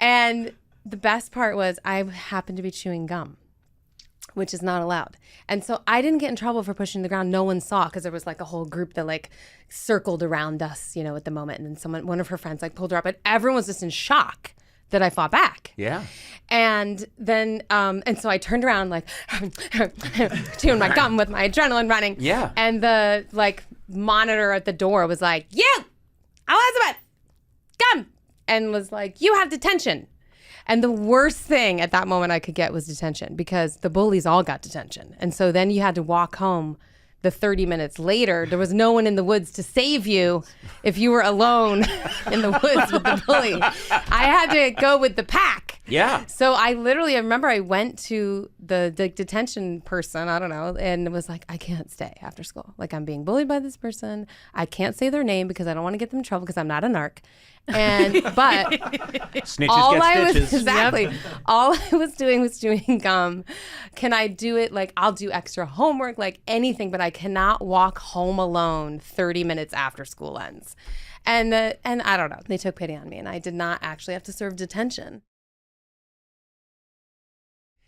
Speaker 5: And the best part was I happened to be chewing gum, which is not allowed. And so I didn't get in trouble for pushing the ground. No one saw, because there was like a whole group that like circled around us, at the moment. And then one of her friends like pulled her up, and everyone was just in shock that I fought back.
Speaker 1: Yeah.
Speaker 5: And then, and so I turned around like chewing my gum with my adrenaline running.
Speaker 1: Yeah.
Speaker 5: And the like monitor at the door was like, "You, Elizabeth, gum," and was like, "You have detention." And the worst thing at that moment I could get was detention because the bullies all got detention. And so then you had to walk home the 30 minutes later. There was no one in the woods to save you if you were alone in the woods with the bully. I had to go with the pack.
Speaker 1: Yeah.
Speaker 5: So I remember I went to the detention person, I don't know, and was like, I can't stay after school. Like, I'm being bullied by this person. I can't say their name because I don't want to get them in trouble because I'm not a narc. But
Speaker 1: snitches
Speaker 5: all
Speaker 1: get
Speaker 5: I
Speaker 1: stitches.
Speaker 5: was exactly all I was doing was chewing gum. Can I do it? Like, I'll do extra homework, like anything, but I cannot walk home alone 30 minutes after school ends. And I don't know. They took pity on me, and I did not actually have to serve detention.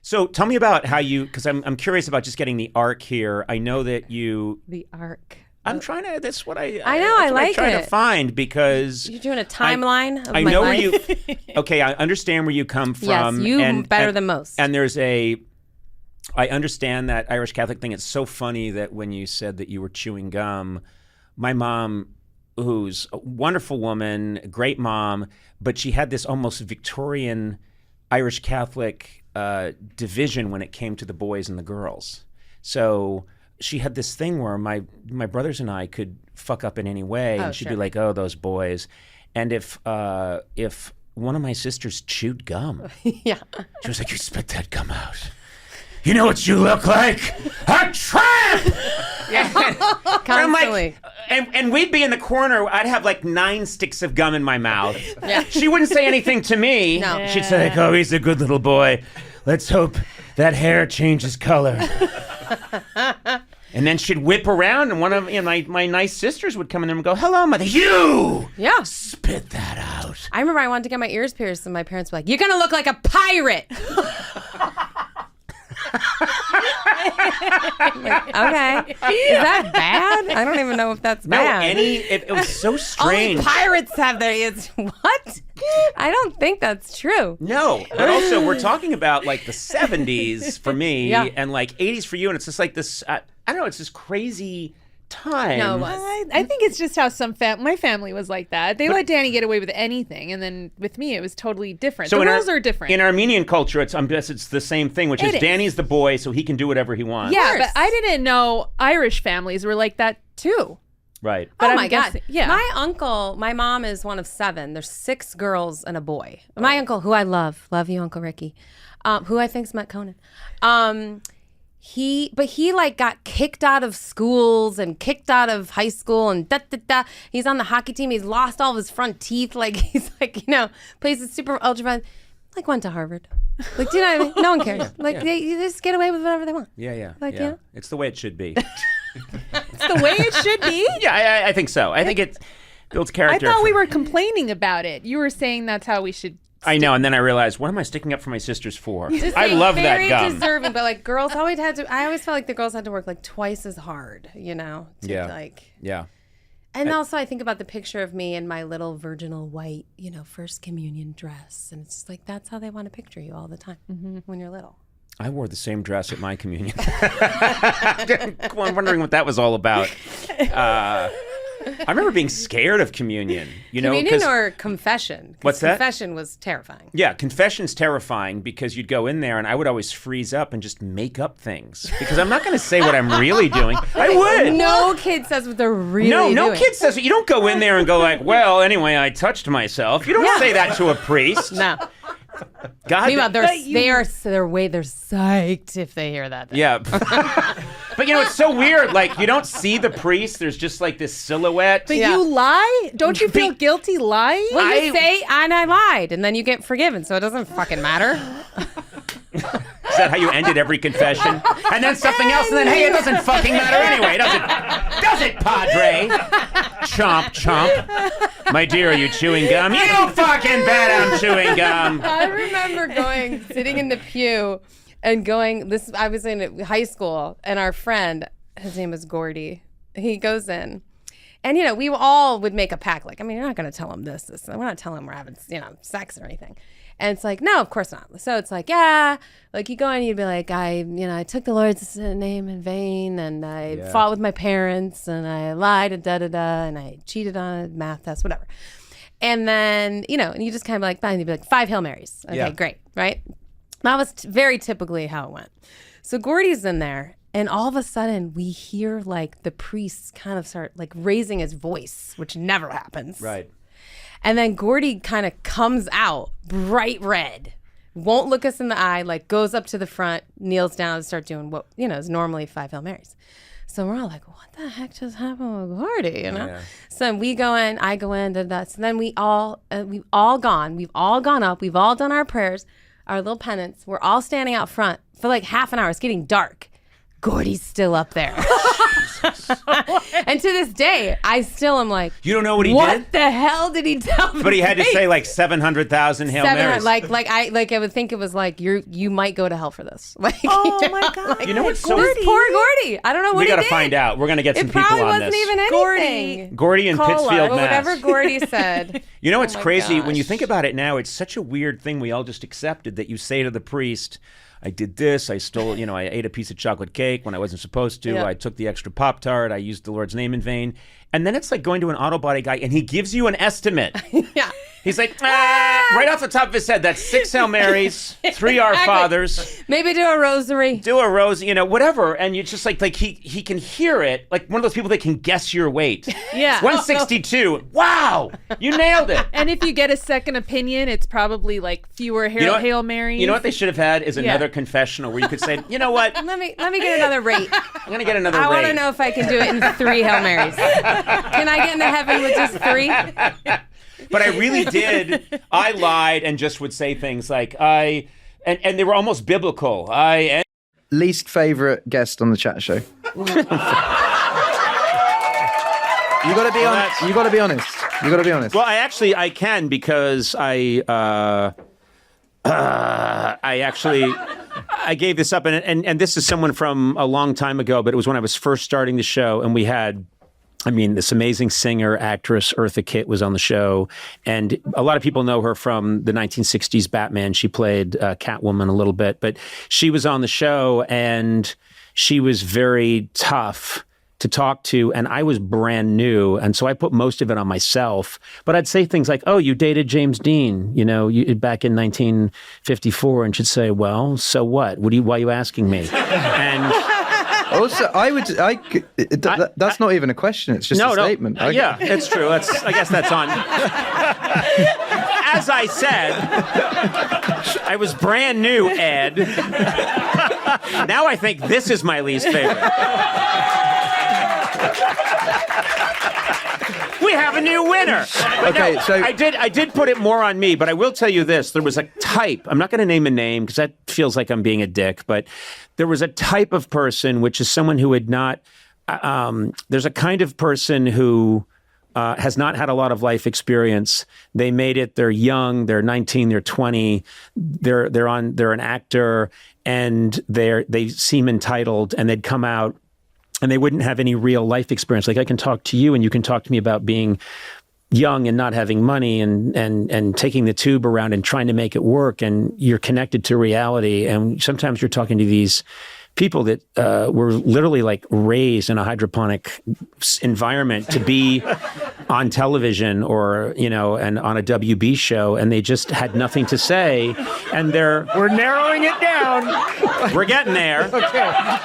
Speaker 1: So tell me about how you, because I'm curious about just getting the arc here. I know that
Speaker 5: the arc.
Speaker 1: I'm trying to. That's what I
Speaker 5: know. I like
Speaker 1: I'm trying to find because
Speaker 5: you're doing a timeline.
Speaker 1: I know where you. Okay, I understand where you come from.
Speaker 5: Yes, you better than most.
Speaker 1: And I understand that Irish Catholic thing. It's so funny that when you said that you were chewing gum, my mom, who's a wonderful woman, great mom, but she had this almost Victorian Irish Catholic division when it came to the boys and the girls. So she had this thing where my brothers and I could fuck up in any way, and she'd be like, "Oh, those boys," and if one of my sisters chewed gum,
Speaker 5: yeah,
Speaker 1: she was like, "You spit that gum out. You know what you look like? A tramp!"
Speaker 5: Constantly.
Speaker 1: And we'd be in the corner. I'd have like 9 sticks of gum in my mouth. Yeah. She wouldn't say anything to me.
Speaker 5: No.
Speaker 1: She'd say, like, "Oh, he's a good little boy. Let's hope that hair changes color." And then she'd whip around, and one of my nice sisters would come in and go, "Hello, mother." "You!
Speaker 5: Yeah.
Speaker 1: Spit that out."
Speaker 5: I remember I wanted to get my ears pierced, and my parents were like, "You're going to look like a pirate." Like, okay. Is that bad? I don't even know if that's bad.
Speaker 1: It was so strange.
Speaker 5: Only pirates have their what? I don't think that's true.
Speaker 1: No, but also we're talking about like the 70s for me and like 80s for you, and it's just like this, I don't know, it's this crazy time.
Speaker 5: No, it was.
Speaker 4: I think it's just how my family was like that. They let Danny get away with anything, and then with me, it was totally different. So the rules are different.
Speaker 1: In Armenian culture, it's the same thing, which is Danny's the boy, so he can do whatever he wants.
Speaker 4: Yeah, but I didn't know Irish families were like that too.
Speaker 1: Right.
Speaker 5: But my God. Yeah. My mom is one of 7. There's 6 girls and a boy. My uncle, who I love you, Uncle Ricky, who I think's met Conan. He like got kicked out of schools and kicked out of high school and He's on the hockey team. He's lost all of his front teeth. Like he's like, plays a super ultra fun. Like went to Harvard. Like, do you know what I mean? No one cares. Like they just get away with whatever they want.
Speaker 1: Yeah.
Speaker 5: Like,
Speaker 1: it's the way it should be.
Speaker 4: It's the way it should be?
Speaker 1: Yeah, I think so. I think it builds character.
Speaker 4: I thought we were complaining about it. You were saying that's how we should.
Speaker 1: I know, and then I realized, what am I sticking up for my sisters for? I love that gum.
Speaker 5: Very deserving, but like girls always I always felt like the girls had to work like twice as hard, to
Speaker 1: Yeah.
Speaker 5: And also I think about the picture of me in my little virginal white, first communion dress, and it's just like that's how they want to picture you all the time when you're little.
Speaker 1: I wore the same dress at my communion. I'm wondering what that was all about. I remember being scared of communion.
Speaker 5: Communion or confession?
Speaker 1: What's that?
Speaker 5: Confession was terrifying.
Speaker 1: Yeah, confession's terrifying because you'd go in there and I would always freeze up and just make up things because I'm not going to say what I'm really doing. I would.
Speaker 5: No kid says what they're really doing.
Speaker 1: No kid says it. You don't go in there and go like, "Well, anyway, I touched myself." You don't say that to a priest.
Speaker 5: No.
Speaker 1: God,
Speaker 5: meanwhile, they're psyched if they hear that.
Speaker 1: Yeah. But it's so weird. Like, you don't see the priest. There's just like this silhouette.
Speaker 4: But you lie? Don't you feel guilty lying?
Speaker 5: Well, you say, and I lied, and then you get forgiven, so it doesn't fucking matter.
Speaker 1: Is that how you ended every confession? And then something else, and then, hey, it doesn't fucking matter anyway, does it, Padre? Chomp. My dear, are you chewing gum? You fucking bet I'm chewing gum.
Speaker 5: I remember sitting in the pew and I was in high school, and our friend, his name was Gordy, he goes in. And, we all would make a pact. Like, you're not going to tell him this. We're not telling him we're having, sex or anything. And it's like, no, of course not. So it's like, yeah. Like, you go in, you'd be like, I took the Lord's name in vain, and I fought with my parents, and I lied, and and I cheated on a math test, whatever. And then, and you just kind of like, and you'd be like, 5 Hail Marys. Okay, great, right? That was very typically how it went. So Gordy's in there, and all of a sudden we hear like the priest kind of start like raising his voice, which never happens.
Speaker 1: Right.
Speaker 5: And then Gordy kind of comes out bright red, won't look us in the eye, like goes up to the front, kneels down and start doing what, is normally 5 Hail Marys. So we're all like, what the heck just happened with Gordy, Yeah. So we go in, I go in, so then we've all gone up, we've all done our prayers, our little penance. We're all standing out front for like half an hour. It's getting dark. Gordy's still up there. And to this day, I still am like,
Speaker 1: you don't know what he did?
Speaker 5: What the hell did he tell me?
Speaker 1: But he had to say like 700,000 Hail Marys.
Speaker 5: I would think it was like you might go to hell for this. Like,
Speaker 2: oh my God!
Speaker 1: Like, what's so
Speaker 5: poor Gordy? I don't know what he did.
Speaker 1: We got to find out. We're going to get some people on this.
Speaker 5: It probably wasn't even anything.
Speaker 1: Gordy in Pittsfield, Mass.
Speaker 5: Whatever Gordy said.
Speaker 1: It's crazy when you think about it now. It's such a weird thing we all just accepted that you say to the priest, I did this, I stole, I ate a piece of chocolate cake when I wasn't supposed to. Yeah. I took the extra Pop-Tart. I used the Lord's name in vain. And then it's like going to an auto body guy and he gives you an estimate.
Speaker 5: Yeah.
Speaker 1: He's like, right off the top of his head, that's 6 Hail Marys, 3 Our Fathers.
Speaker 5: Maybe do a rosary.
Speaker 1: Do a rose, whatever. And you just like he can hear it, like one of those people that can guess your weight.
Speaker 4: Yeah.
Speaker 1: 162. Wow, you nailed it.
Speaker 4: And if you get a second opinion, it's probably like fewer Hail Marys.
Speaker 1: You know what they should have had is another confessional where you could say, you know what?
Speaker 5: Let me get another rate.
Speaker 1: I'm going to get another rate.
Speaker 5: I want to know if I can do it in 3 Hail Marys. Can I get into heaven with just 3?
Speaker 1: But I really did. I lied and just would say things like and they were almost biblical.
Speaker 6: Least favorite guest on the chat show. You got to be honest. You got to be honest. You got to be honest.
Speaker 1: Well, I can because I gave this up and this is someone from a long time ago, but it was when I was first starting the show and we had. This amazing singer, actress, Eartha Kitt was on the show. And a lot of people know her from the 1960s Batman. She played Catwoman a little bit. But she was on the show and she was very tough to talk to. And I was brand new. And so I put most of it on myself. But I'd say things like, oh, you dated James Dean, back in 1954. And she'd say, well, so what? Why are you asking me? And...
Speaker 6: Also, that's not even a question. It's just a statement.
Speaker 1: Yeah, it's true. I guess that's on. As I said, I was brand new, Ed. Now I think this is my least favorite. We have a new winner.
Speaker 6: Okay, so
Speaker 1: I did put it more on me, but I will tell you this: there was a type. I'm not going to name a name because that feels like I'm being a dick. But there was a type of person, which is someone who had not. There's a kind of person who has not had a lot of life experience. They made it. They're young. They're 19. They're 20. They're an actor, and they seem entitled, and they'd come out. And they wouldn't have any real life experience. Like I can talk to you and you can talk to me about being young and not having money and taking the tube around and trying to make it work. And you're connected to reality. And sometimes you're talking to these people that were literally like raised in a hydroponic environment to be on television or, and on a WB show. And they just had nothing to say. And we're narrowing it down. We're getting there. Okay.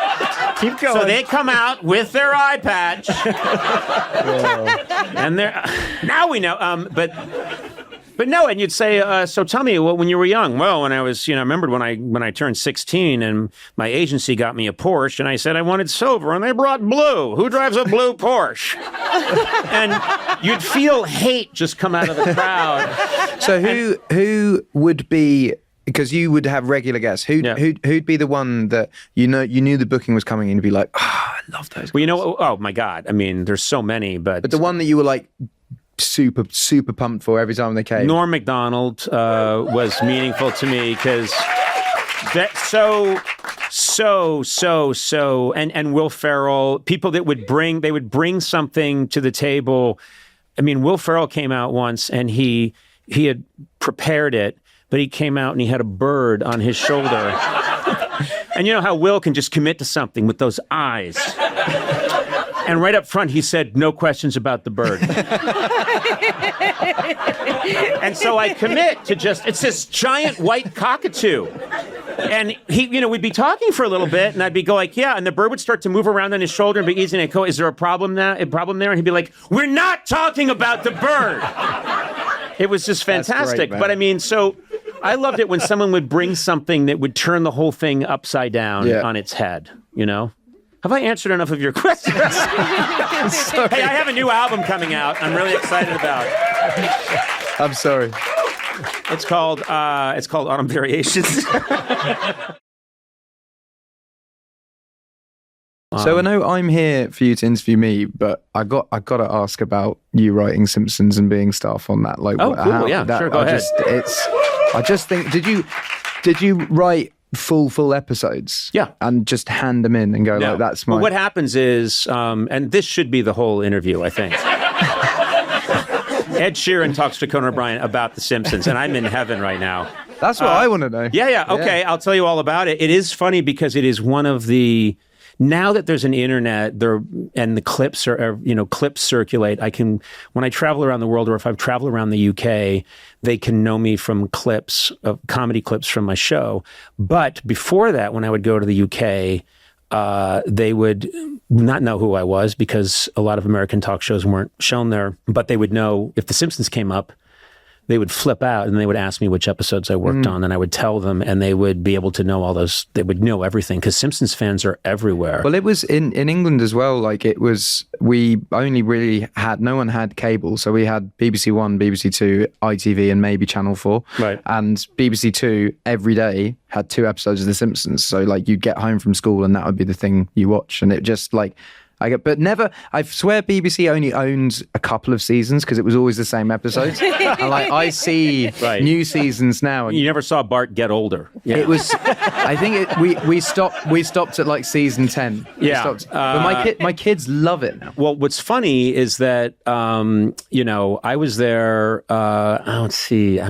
Speaker 1: Keep going. So they come out with their eye patch, and now we know. But no, and you'd say, so tell me, when you were young. Well, when I was, I remembered when I turned 16, and my agency got me a Porsche, and I said I wanted silver, and they brought blue. Who drives a blue Porsche? And you'd feel hate just come out of the crowd.
Speaker 6: So who would be? Because you would have regular guests. Who'd be the one that you knew the booking was coming and you'd be like, I love those guys.
Speaker 1: Well, oh my God. I mean, there's so many, but
Speaker 6: the one that you were like super, super pumped for every time they came.
Speaker 1: Norm Macdonald was meaningful to me because that's so, and Will Ferrell, people that would bring something to the table. I mean, Will Ferrell came out once and he had prepared it. But he came out and he had a bird on his shoulder. And you know how Will can just commit to something with those eyes. And right up front, he said, no questions about the bird. And so I commit to it's this giant white cockatoo. And we'd be talking for a little bit, and I'd be going, yeah, and the bird would start to move around on his shoulder and be easy, and I'd go, is there a problem there? And he'd be like, we're not talking about the bird. It was just fantastic. Great, but I mean, so I loved it when someone would bring something that would turn the whole thing upside down on its head, Have I answered enough of your questions? Hey, I have a new album coming out. I'm really excited about.
Speaker 6: I'm sorry.
Speaker 1: It's called Autumn Variations.
Speaker 6: So I know I'm here for you to interview me, but I got to ask about you writing Simpsons and being staff on that. Like,
Speaker 1: cool. Sure, go ahead.
Speaker 6: I just think, did you write full episodes?
Speaker 1: Yeah.
Speaker 6: And just hand them in and go like, that's my...
Speaker 1: Well, what happens is, and this should be the whole interview, I think. Ed Sheeran talks to Conan O'Brien about The Simpsons, and I'm in heaven right now.
Speaker 6: That's what I want to know.
Speaker 1: Yeah. Okay, I'll tell you all about it. It is funny because it is one of the... Now that there's an internet and the clips clips circulate, when I travel around the world, or if I've traveled around the UK, they can know me from comedy clips from my show. But before that, when I would go to the UK, they would not know who I was because a lot of American talk shows weren't shown there, but they would know if The Simpsons came up. They would flip out and they would ask me which episodes I worked on, and I would tell them, and they would be able to know all those. They would know everything because Simpsons fans are everywhere.
Speaker 6: Well, it was in England as well. Like we only really no one had cable, so we had BBC One, BBC Two, ITV, and maybe Channel 4. Right. And BBC Two every day had 2 episodes of The Simpsons. So like you'd get home from school and that would be the thing you watch, and it just like. But never. I swear, BBC only owned a couple of seasons because it was always the same episodes. And like I see new seasons now. And
Speaker 1: you never saw Bart get older. Yeah.
Speaker 6: It was. I think we stopped at like season 10.
Speaker 1: Yeah.
Speaker 6: But my kids love it now.
Speaker 1: Well, what's funny is that I was there. Let's see.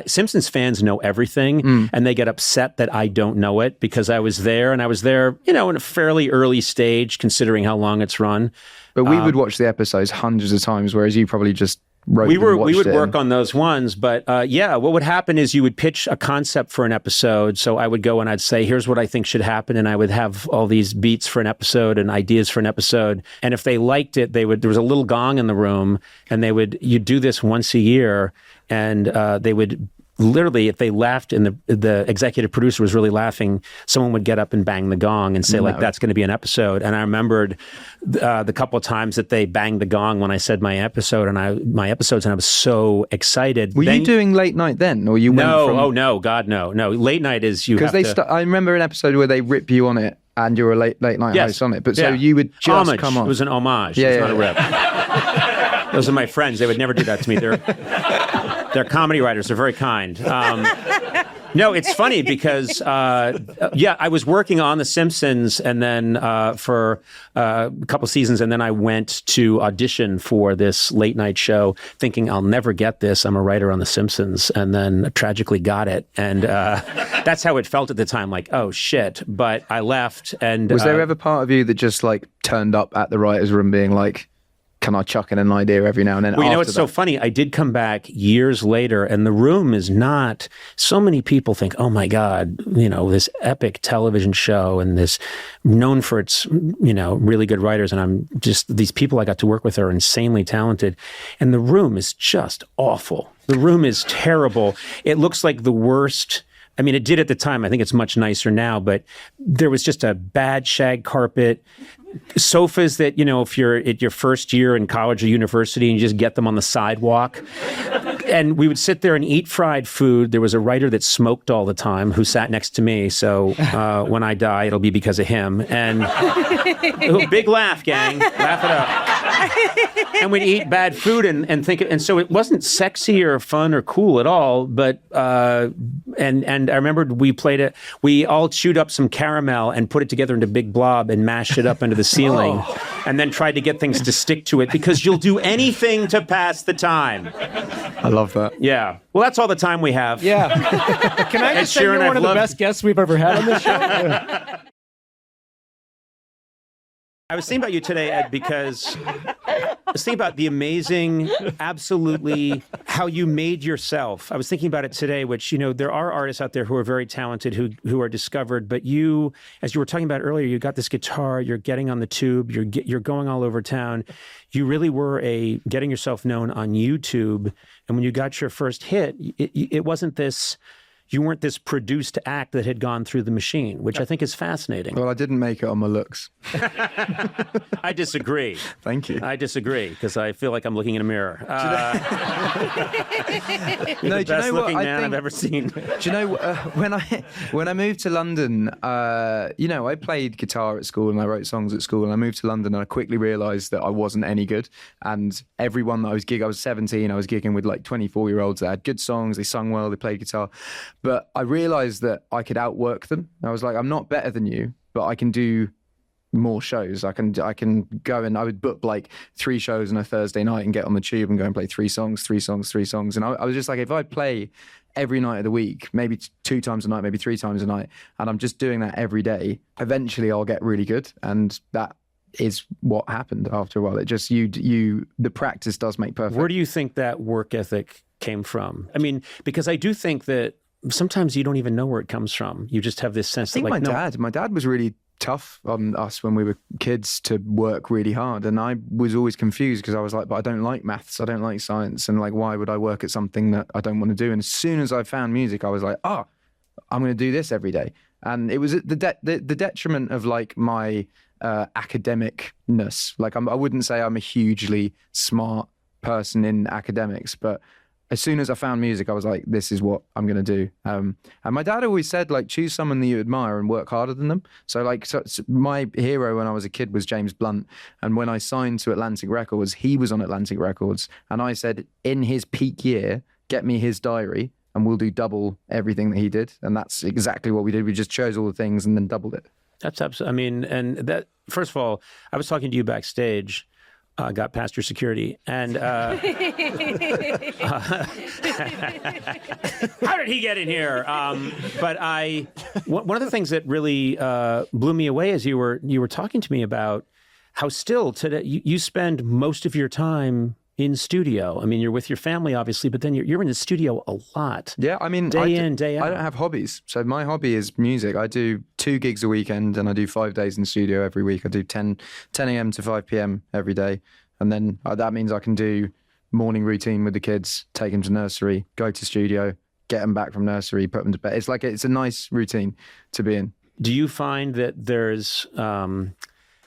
Speaker 1: Simpsons fans know everything, and they get upset that I don't know it because I was there, and I was there, in a fairly early stage, considering how long it's run.
Speaker 6: But we would watch the episodes hundreds of times, whereas you probably just wrote
Speaker 1: we would work on those ones. But what would happen is you would pitch a concept for an episode. So I would go and I'd say, here's what I think should happen. And I would have all these beats for an episode and ideas for an episode. And if they liked it, there was a little gong in the room, and you'd do this once a year, and they would literally, if they laughed and the executive producer was really laughing, someone would get up and bang the gong and say, that's going to be an episode. And I remembered the couple of times that they banged the gong when I said my episodes, and I was so excited.
Speaker 6: Were you doing late night then, or you went from...
Speaker 1: Oh no, God, no. Late night is you have to...
Speaker 6: I remember an episode where they rip you on it, and you're a late night host on it. But so you would just
Speaker 1: homage.
Speaker 6: Come on.
Speaker 1: It was an homage. It's not a rip. Those are my friends. They would never do that to me. They're comedy writers. They're very kind. No, it's funny because, I was working on The Simpsons, and then for a couple seasons, and then I went to audition for this late night show thinking I'll never get this. I'm a writer on The Simpsons, and then tragically got it. And that's how it felt at the time, like, oh, shit. But I left. And
Speaker 6: was there ever part of you that just like turned up at the writer's room being like, can I chuck in an idea every now and then?
Speaker 1: Well, it's so funny. I did come back years later, and the room is not... So many people think, oh my God, this epic television show and this known for its, really good writers. And I'm just... These people I got to work with are insanely talented. And the room is just awful. The room is terrible. It looks like the worst... I mean, it did at the time. I think it's much nicer now, but there was just a bad shag carpet, sofas that, if you're at your first year in college or university and you just get them on the sidewalk. And we would sit there and eat fried food. There was a writer that smoked all the time who sat next to me. So when I die, it'll be because of him. And big laugh, gang. Laugh it up. And we'd eat bad food and think, and so it wasn't sexy or fun or cool at all. But and I remembered we all chewed up some caramel and put it together into a big blob and mashed it up into the ceiling, and then tried to get things to stick to it because you'll do anything to pass the time.
Speaker 6: I love that.
Speaker 1: Yeah. Well, that's all the time we have.
Speaker 3: Yeah. Can I just say you're one of the best guests we've ever had on this show?
Speaker 1: I was thinking about you today, Ed, because I was thinking about the amazing, absolutely, how you made yourself. I was thinking about it today, which, there are artists out there who are very talented, who are discovered. But you, as you were talking about earlier, you got this guitar, you're getting on the tube, you're going all over town. You really were getting yourself known on YouTube. And when you got your first hit, it wasn't this... You weren't this produced act that had gone through the machine, which I think is fascinating.
Speaker 6: Well, I didn't make it on my looks.
Speaker 1: I disagree.
Speaker 6: Thank you.
Speaker 1: I disagree because I feel like I'm looking in a mirror.
Speaker 6: No,
Speaker 1: the best looking man I've ever seen.
Speaker 6: Do you know when I moved to London? I played guitar at school and I wrote songs at school. And I moved to London and I quickly realised that I wasn't any good. And everyone that I was 17. I was gigging with like 24-year-olds that had good songs. They sung well. They played guitar. But I realized that I could outwork them. I was like, I'm not better than you, but I can do more shows. I can go and I would book like 3 shows on a Thursday night and get on the tube and go and play 3 songs. And I was just like, if I play every night of the week, maybe 2 times a night, maybe 3 times a night, and I'm just doing that every day, eventually I'll get really good. And that is what happened after a while. It just, the practice does make perfect.
Speaker 1: Where do you think that work ethic came from? I mean, because I do think that sometimes you don't even know where it comes from. You just have this sense
Speaker 6: I think my dad was really tough on us when we were kids to work really hard. And I was always confused because I was like, but I don't like maths. I don't like science. And like, why would I work at something that I don't want to do? And as soon as I found music, I was like, I'm going to do this every day. And it was at the detriment of like my academicness. Like I wouldn't say I'm a hugely smart person in academics, but as soon as I found music, I was like, this is what I'm going to do. And my dad always said, like, choose someone that you admire and work harder than them. So my hero when I was a kid was James Blunt. And when I signed to Atlantic Records, he was on Atlantic Records. And I said, in his peak year, get me his diary and we'll do double everything that he did. And that's exactly what we did. We just chose all the things and then doubled it.
Speaker 1: That's absolutely, and that, first of all, I was talking to you backstage. Got past your security. And how did he get in here? But one of the things that really blew me away is you were talking to me about how still today you spend most of your time in studio. I mean, you're with your family, obviously, but then you're in the studio a lot.
Speaker 6: Yeah, I mean,
Speaker 1: day in, day out.
Speaker 6: I don't have hobbies. So my hobby is music. I do 2 gigs a weekend and I do 5 days in the studio every week. I do 10 a.m. to 5 p.m. every day. And then that means I can do morning routine with the kids, take them to nursery, go to studio, get them back from nursery, put them to bed. It's a nice routine to be in.
Speaker 1: Do you find that there's...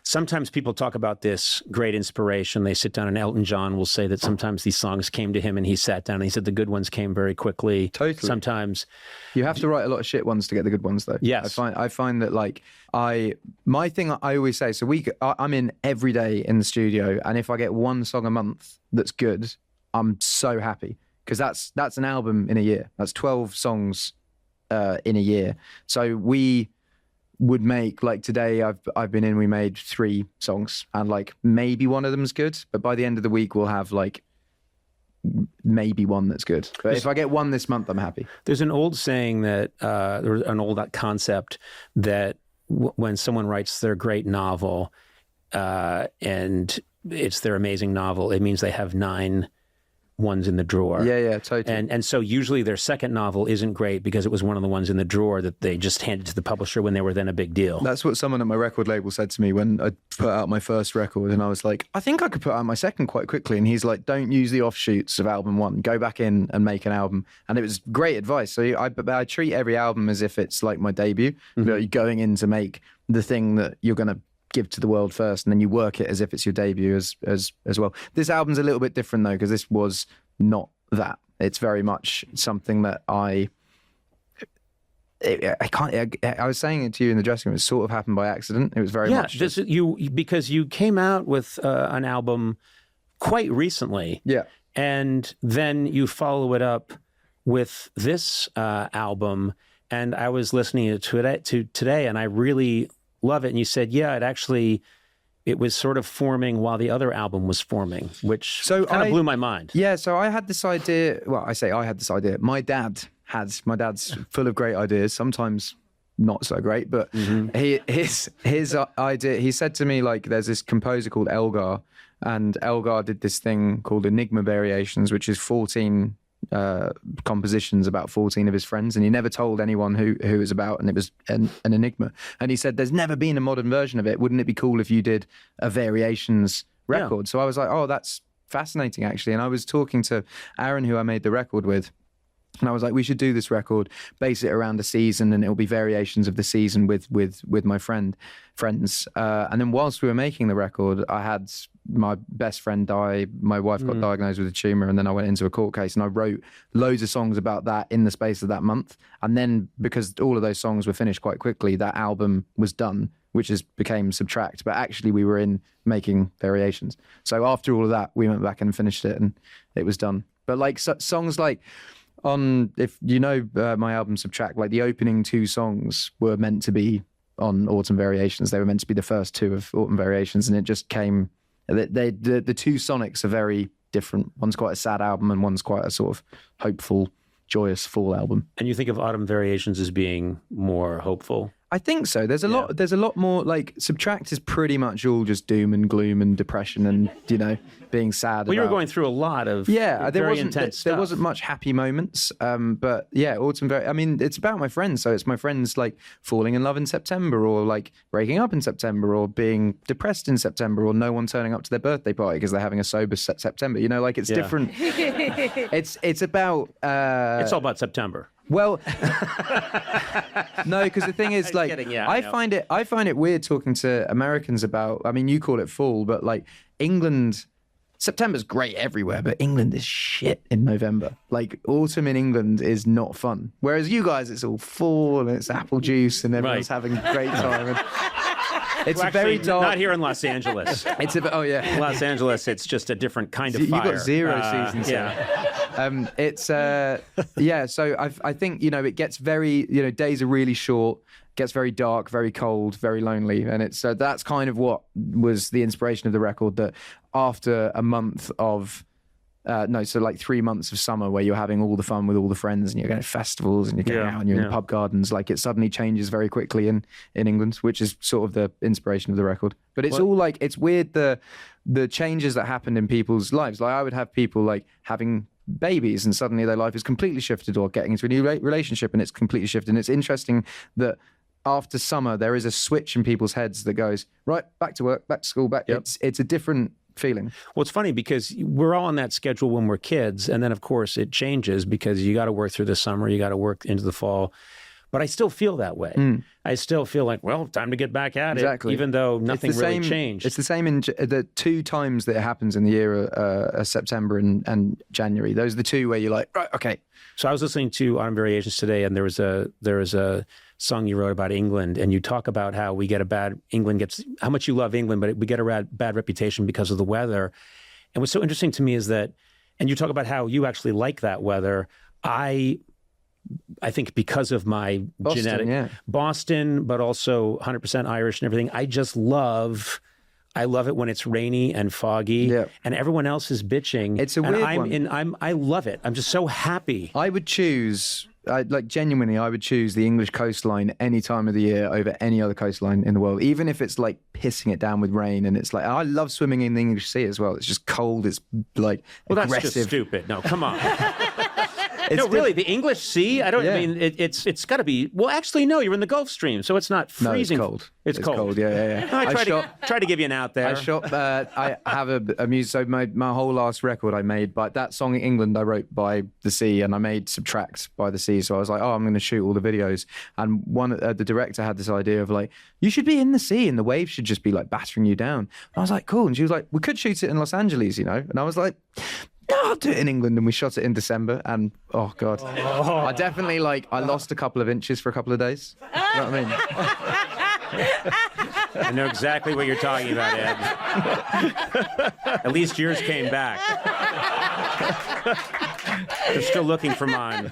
Speaker 1: sometimes people talk about this great inspiration. They sit down and Elton John will say that sometimes these songs came to him and he sat down and he said the good ones came very quickly.
Speaker 6: Totally.
Speaker 1: Sometimes.
Speaker 6: You have to write a lot of shit ones to get the good ones though.
Speaker 1: Yes.
Speaker 6: I find that like my thing I always say, so I'm in every day in the studio and if I get 1 song a month that's good, I'm so happy because that's an album in a year. That's 12 songs in a year. So we would make, like today I've been in, we made 3 songs and like maybe one of them's good, but by the end of the week we'll have like maybe one that's good. But if I get 1 this month, I'm happy.
Speaker 1: There's an old saying that, or an old concept that when someone writes their great novel and it's their amazing novel, it means they have 9 ones in the drawer.
Speaker 6: Yeah, totally.
Speaker 1: And so usually their second novel isn't great because it was one of the ones in the drawer that they just handed to the publisher when they were then a big deal.
Speaker 6: That's what someone at my record label said to me when I put out my first record and I was like, I think I could put out my second quite quickly. And he's like, don't use the offshoots of album 1. Go back in and make an album. And it was great advice. So I treat every album as if it's like my debut. Mm-hmm. You're going in to make the thing that you're going to give to the world first, and then you work it as if it's your debut as well. This album's a little bit different though, because this was not that. It's very much something that I was saying it to you in the dressing room. It sort of happened by accident. It was very much because you came out with an album quite recently, and then you follow it up with this album. And I was listening to it today, and I really love it. And you said, it was sort of forming while the other album was forming, which kind of blew my mind. Yeah, so I had this idea. Well, I say I had this idea. My dad's full of great ideas. Sometimes not so great. But his idea, he said to me, like, there's this composer called Elle, and Elle did this thing called Enigma Variations, which is 14 compositions about 14 of his friends, and he never told anyone who it was about, and it was an enigma. And he said, there's never been a modern version of it. Wouldn't it be cool if you did a variations record? So I was like, oh, that's fascinating, actually. And I was talking to Aaron, who I made the record with, and I was like, we should do this record, base it around the season, and it'll be variations of the season with my friends. And then whilst we were making the record, I had my best friend die. My wife got diagnosed with a tumor, and then I went into a court case, and I wrote loads of songs about that in the space of that month. And then, because all of those songs were finished quite quickly, that album was done, which became Subtract. But actually, we were in making variations. So after all of that, we went back and finished it, and it was done. But like songs like if you know my album Subtract, like the opening 2 songs were meant to be on Autumn Variations. They were meant to be the first 2 of Autumn Variations, and it just came. The 2 sonics are very different. One's quite a sad album, and one's quite a sort of hopeful, joyous fall album.
Speaker 1: And you think of Autumn Variations as being more hopeful?
Speaker 6: I think so. There's a lot more, like, Subtract is pretty much all just doom and gloom and depression and, being sad.
Speaker 1: Well, you were going through a lot of very intense stuff.
Speaker 6: There wasn't much happy moments. But yeah, it's about my friends. So it's my friends like falling in love in September, or like breaking up in September, or being depressed in September, or no one turning up to their birthday party because they're having a sober September. Like it's different. It's about...
Speaker 1: it's all about September.
Speaker 6: Well, no, because the thing is, like, I find it weird talking to Americans about. I mean, you call it fall, but like England, September's great everywhere, but England is shit in November. Like autumn in England is not fun. Whereas you guys, it's all fall and it's apple juice and everyone's having a great time. And it's very dark.
Speaker 1: Not here in Los Angeles. Los Angeles, it's just a different kind of fire.
Speaker 6: You've got 0 seasons. So I think, it gets very, days are really short, gets very dark, very cold, very lonely. And that's kind of what was the inspiration of the record, that after a month of, 3 months of summer where you're having all the fun with all the friends and you're going to festivals and you're going out and you're in pub gardens, like it suddenly changes very quickly in England, which is sort of the inspiration of the record. But it's all like, it's weird, the changes that happened in people's lives. Like I would have people like having babies and suddenly their life is completely shifted, or getting into a new relationship and it's completely shifted. And it's interesting that after summer, there is a switch in people's heads that goes, right, back to work, back to school, back. Yep. It's a different feeling.
Speaker 1: Well, it's funny because we're all on that schedule when we're kids. And then, of course, it changes because you got to work through the summer, you got to work into the fall. But I still feel that way. I still feel like, well, time to get back at it, even though nothing really changed.
Speaker 6: It's the same in the 2 times that it happens in the year, September and January. Those are the 2 where you're like, right, okay.
Speaker 1: So I was listening to Autumn Variations today, and there was a song you wrote about England, and you talk about how how much you love England, but we get a bad reputation because of the weather. And what's so interesting to me is that, and you talk about how you actually like that weather. I think because of my genetic Boston, but also 100% Irish and everything, I love it when it's rainy and foggy and everyone else is bitching.
Speaker 6: It's a weird one.
Speaker 1: I love it. I'm just so happy.
Speaker 6: I would choose, genuinely, I would choose the English coastline any time of the year over any other coastline in the world, even if it's like pissing it down with rain. And it's like, I love swimming in the English Sea as well. It's just cold. It's like aggressive.
Speaker 1: That's just stupid. No, come on. Really, the English Sea? I mean, it's got to be. Well, actually, no. You're in the Gulf Stream, so it's not freezing.
Speaker 6: No, it's cold.
Speaker 1: It's cold.
Speaker 6: Yeah.
Speaker 1: I try to give you an out there.
Speaker 6: I have a music. So my whole last record I made, but that song in England I wrote by the sea, and I made Subtract by the sea. So I was like, I'm going to shoot all the videos. And the director had this idea of like, you should be in the sea, and the waves should just be like battering you down. And I was like, cool. And she was like, we could shoot it in Los Angeles, And I was like, no, I'll do it in England. And we shot it in December. And oh God, I definitely I lost a couple of inches for a couple of days. You know what I mean?
Speaker 1: I know exactly what you're talking about, Ed. At least yours came back. They're still looking for mine.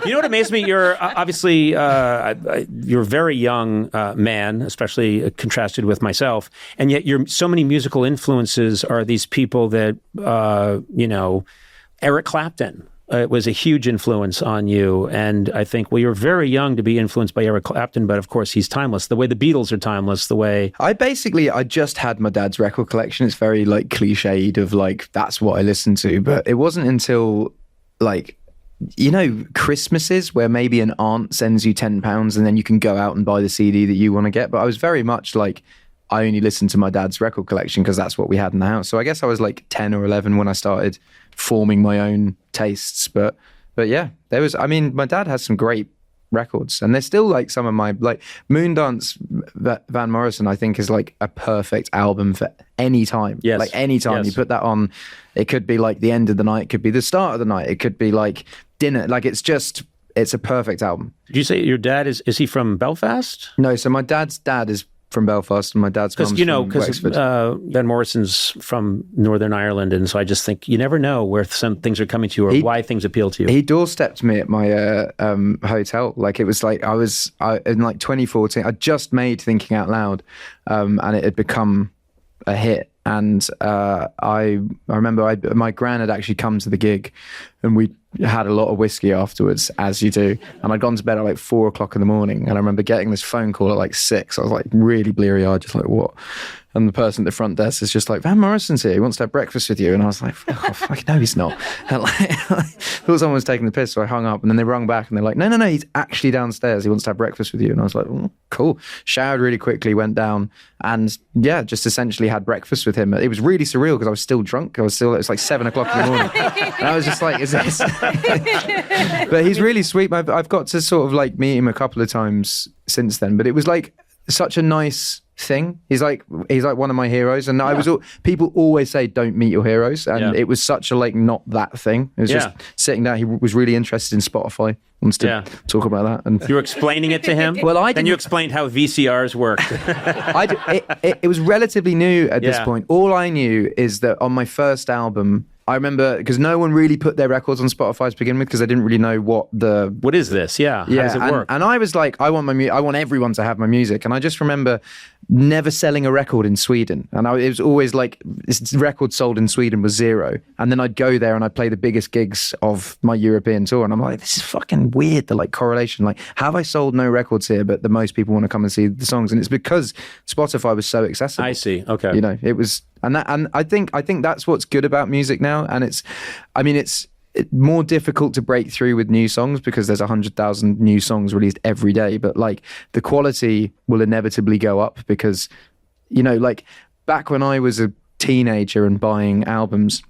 Speaker 1: You know what amazed me? You're obviously you're a very young man, especially contrasted with myself, and yet so many musical influences are these people that Eric Clapton, was a huge influence on you. And I think, well, you're very young to be influenced by Eric Clapton, but of course he's timeless. The way the Beatles are timeless, the way...
Speaker 6: I just had my dad's record collection. It's very like cliched of like, that's what I listened to. But it wasn't until like, you know, Christmases where maybe an aunt sends you £10 and then you can go out and buy the CD that you want to get. But I was very much like, I only listened to my dad's record collection because that's what we had in the house. So I guess I was like 10 or 11 when I started forming my own tastes. But yeah, my dad has some great records, and they're still like some of my, like Moondance Van Morrison, I think is like a perfect album for any time.
Speaker 1: Yes.
Speaker 6: Like any time you put that on, it could be like the end of the night, it could be the start of the night, it could be like dinner. Like it's a perfect album.
Speaker 1: Did you say your dad is he from Belfast?
Speaker 6: No, so my dad's dad is from Belfast and my dad's mom's from Wexford.
Speaker 1: Van Morrison's from Northern Ireland, and so I just think you never know where some things are coming to you or why things appeal to you.
Speaker 6: He doorstepped me at my hotel. Like it was like I in like 2014. I just made Thinking Out Loud, and it had become a hit. And I remember my gran had actually come to the gig, and we had a lot of whiskey afterwards, as you do. And I'd gone to bed at like 4 o'clock in the morning, and I remember getting this phone call at like 6. I was like really bleary-eyed, just like, what? And the person at the front desk is just like, Van Morrison's here, he wants to have breakfast with you. And I was like, oh, no, he's not. And like, I thought someone was taking the piss, so I hung up, and then they rung back and they're like, no, he's actually downstairs, he wants to have breakfast with you. And I was like, oh, cool. Showered really quickly, went down, and yeah, just essentially had breakfast with him. It was really surreal because I was still drunk. It was like 7 o'clock in the morning. And I was just like, is this? But he's really sweet. I've got to sort of like meet him a couple of times since then, but it was like such a nice thing. He's like one of my heroes, and people always say don't meet your heroes, and it was such a like not that thing. It was just sitting down. He was really interested in Spotify, wants to talk about that, and
Speaker 1: you were explaining it to him.
Speaker 6: Well,
Speaker 1: then you explained how VCRs worked.
Speaker 6: It was relatively new at this point. All I knew is that on my first album, I remember, because no one really put their records on Spotify to begin with, because I didn't really know what
Speaker 1: is this? Yeah. How does it work?
Speaker 6: And I was like, I want everyone to have my music. And I just remember never selling a record in Sweden. And it was always like, this record sold in Sweden was 0. And then I'd go there and I'd play the biggest gigs of my European tour. And I'm like, this is fucking weird, the like correlation. Like, have I sold no records here, but the most people want to come and see the songs? And it's because Spotify was so accessible.
Speaker 1: I see. Okay.
Speaker 6: You know, it was... And I think that's what's good about music now. And it's more difficult to break through with new songs because there's 100,000 new songs released every day. But like the quality will inevitably go up because, you know, like back when I was a teenager and buying albums,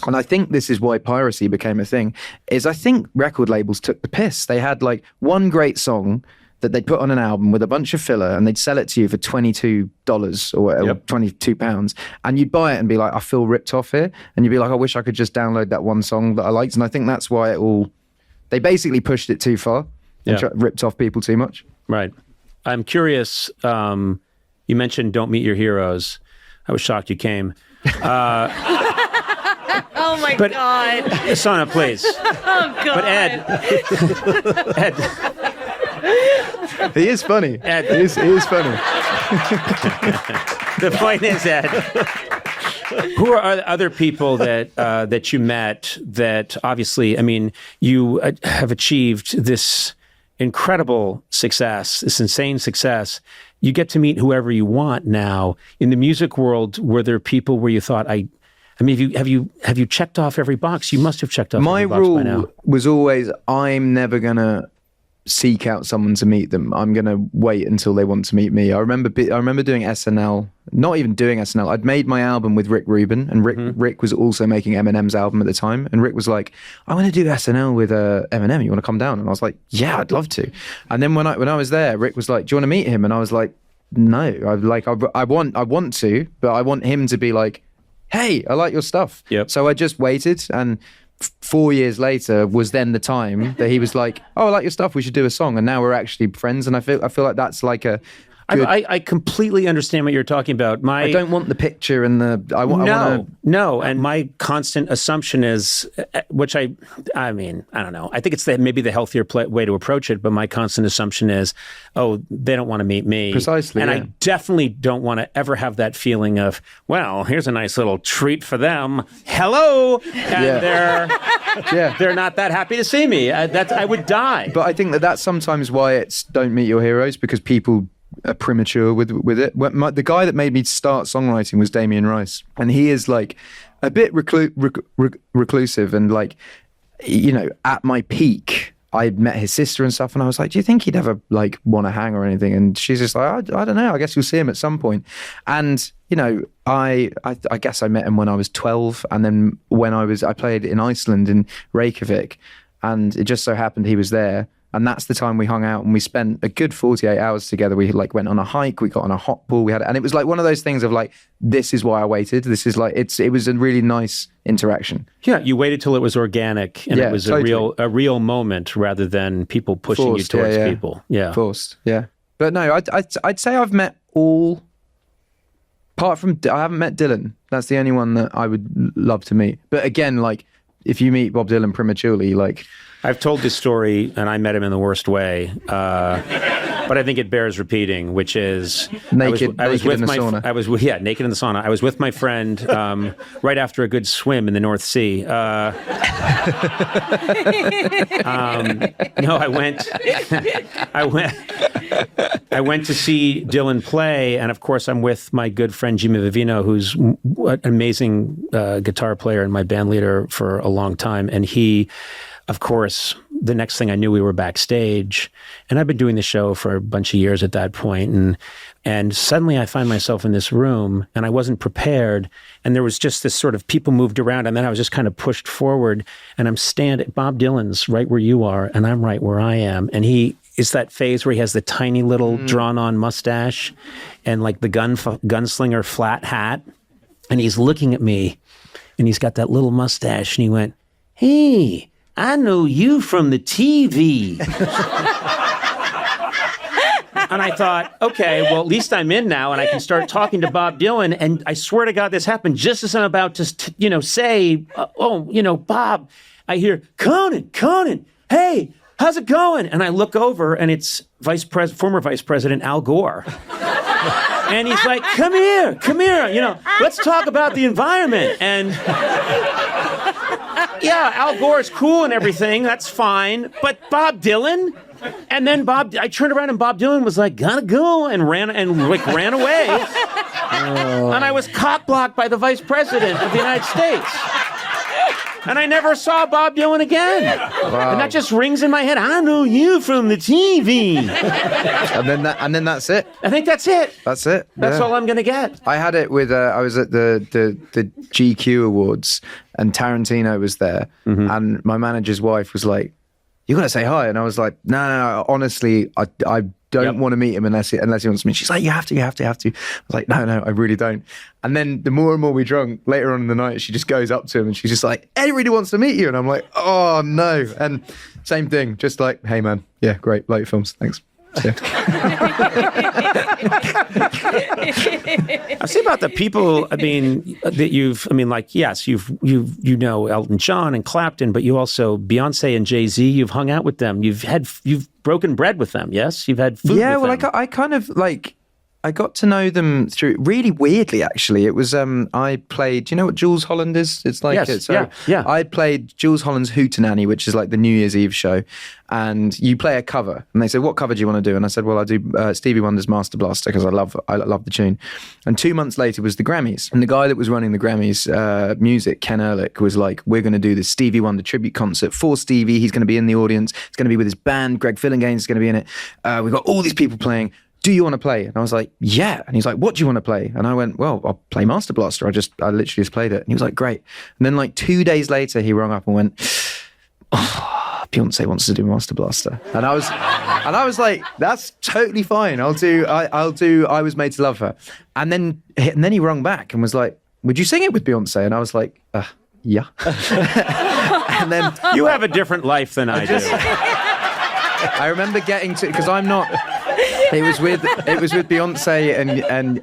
Speaker 6: and I think this is why piracy became a thing, is I think record labels took the piss. They had like one great song that they'd put on an album with a bunch of filler, and they'd sell it to you for $22 or £22, and you'd buy it and be like, I feel ripped off here, and you'd be like, I wish I could just download that one song that I liked. And I think that's why they basically pushed it too far and ripped off people too much.
Speaker 1: Right. I'm curious, you mentioned don't meet your heroes. I was shocked you came.
Speaker 4: Oh my God.
Speaker 1: Sona, please.
Speaker 4: Oh God.
Speaker 1: But Ed.
Speaker 6: He is funny.
Speaker 1: Ed.
Speaker 6: He is funny.
Speaker 1: The point is, Ed, who are other people that you met that obviously, I mean, you have achieved this incredible success, this insane success. You get to meet whoever you want now. In the music world, were there people where you thought, I mean, have you checked off every box? You must have checked off every box by now.
Speaker 6: My rule was always, I'm never going to seek out someone to meet them. I'm going to wait until they want to meet me. I remember doing SNL, not even doing SNL. I'd made my album with Rick Rubin, and Rick was also making Eminem's album at the time. And Rick was like, I want to do SNL with Eminem. You want to come down? And I was like, yeah, I'd love to. And then when I was there, Rick was like, do you want to meet him? And I was like, no, I want to, but I want him to be like, hey, I like your stuff.
Speaker 1: Yep.
Speaker 6: So I just waited, and 4 years later was then the time that he was like, oh, I like your stuff, we should do a song. And now we're actually friends. And I feel like that's like
Speaker 1: I completely understand what you're talking about.
Speaker 6: I don't want the picture and
Speaker 1: No. And my constant assumption is, which I mean, I don't know. I think it's maybe the healthier way to approach it, but my constant assumption is, oh, they don't want to meet me.
Speaker 6: Precisely.
Speaker 1: And I definitely don't want to ever have that feeling of, well, here's a nice little treat for them. Hello. And they're not that happy to see me. I would die.
Speaker 6: But I think that's sometimes why it's don't meet your heroes, because people are premature with it. The guy that made me start songwriting was Damien Rice, and he is like a bit reclusive, and like, you know, at my peak I met his sister and stuff, and I was like, do you think he'd ever like want to hang or anything? And she's just like, I don't know, I guess you'll see him at some point. And you know, I guess I met him when I was 12, and then when I played in Iceland in Reykjavik, and it just so happened he was there. And that's the time we hung out, and we spent a good 48 hours together. We like went on a hike, we got on a hot pool, and it was like one of those things of like, this is why I waited. This is like, it was a really nice interaction.
Speaker 1: Yeah, you waited till it was organic, and it was totally a real moment rather than people pushing you towards people. Yeah,
Speaker 6: forced. Yeah, but no, I'd say I've met all. Apart from, I haven't met Dylan. That's the only one that I would love to meet. But again, like, if you meet Bob Dylan prematurely, like.
Speaker 1: I've told this story, and I met him in the worst way, but I think it bears repeating, which is
Speaker 6: naked in the sauna.
Speaker 1: Naked in the sauna. I was with my friend right after a good swim in the North Sea. I went to see Dylan play, and of course I'm with my good friend Jimmy Vivino, who's an amazing guitar player and my band leader for a long time, and he. Of course, the next thing I knew, we were backstage, and I've been doing the show for a bunch of years at that point, and suddenly I find myself in this room, and I wasn't prepared, and there was just this sort of people moved around, and then I was just kind of pushed forward, and I'm standing. Bob Dylan's right where you are, and I'm right where I am, and he is that phase where he has the tiny little drawn-on mustache, and like the gunslinger flat hat, and he's looking at me, and he's got that little mustache, and he went, "Hey, I know you from the TV." And I thought, okay, well, at least I'm in now, and I can start talking to Bob Dylan. And I swear to God, this happened just as I'm about to, say, Bob. I hear, Conan, hey, how's it going? And I look over, and it's former Vice President Al Gore. And he's like, come here, let's talk about the environment. And yeah, Al Gore's cool and everything, that's fine. But Bob Dylan? And then I turned around and Bob Dylan was like, gotta go, and ran away. And I was cock-blocked by the Vice President of the United States. And I never saw Bob Dylan again. Wow. And that just rings in my head. I know you from the TV.
Speaker 6: and then that's it.
Speaker 1: I think that's it.
Speaker 6: That's it.
Speaker 1: That's all I'm going to get.
Speaker 6: I had it with, I was at the GQ Awards, and Tarantino was there. Mm-hmm. And my manager's wife was like, you got to say hi. And I was like, no, honestly, I don't want to meet him unless he wants to meet. She's like, you have to. I was like, no, I really don't. And then the more and more we drunk, later on in the night, she just goes up to him and she's just like, Eddie really wants to meet you. And I'm like, oh no. And same thing, just like, hey man, yeah, great, like your films, thanks. Yeah.
Speaker 1: I say about the people, that yes, you know Elton John and Clapton, but you also, Beyonce and Jay-Z, you've hung out with them. You've broken bread with them, yes? You've had food with them.
Speaker 6: Yeah, well, I kind of like, I got to know them through, really weirdly, actually. It was, I played, do you know what Jules Holland is? It's like,
Speaker 1: yes, yeah.
Speaker 6: I played Jules Holland's Hootenanny, which is like the New Year's Eve show. And you play a cover. And they said, what cover do you want to do? And I said, well, I do Stevie Wonder's Master Blaster, because I love the tune. And 2 months later was the Grammys. And the guy that was running the Grammys music, Ken Ehrlich, was like, we're going to do this Stevie Wonder tribute concert for Stevie. He's going to be in the audience. It's going to be with his band. Greg Fillingane's is going to be in it. We've got all these people playing. Do you want to play? And I was like, yeah. And he's like, what do you want to play? And I went, well, I'll play Master Blaster. I literally just played it. And he was like, great. And then like 2 days later, he rang up and went, Beyonce wants to do Master Blaster. And I was like, that's totally fine. I'll do I Was Made to Love Her. And then he rung back and was like, would you sing it with Beyonce? And I was like, yeah. And then
Speaker 1: you have a different life than I do.
Speaker 6: I remember getting to, because I'm not It was with Beyonce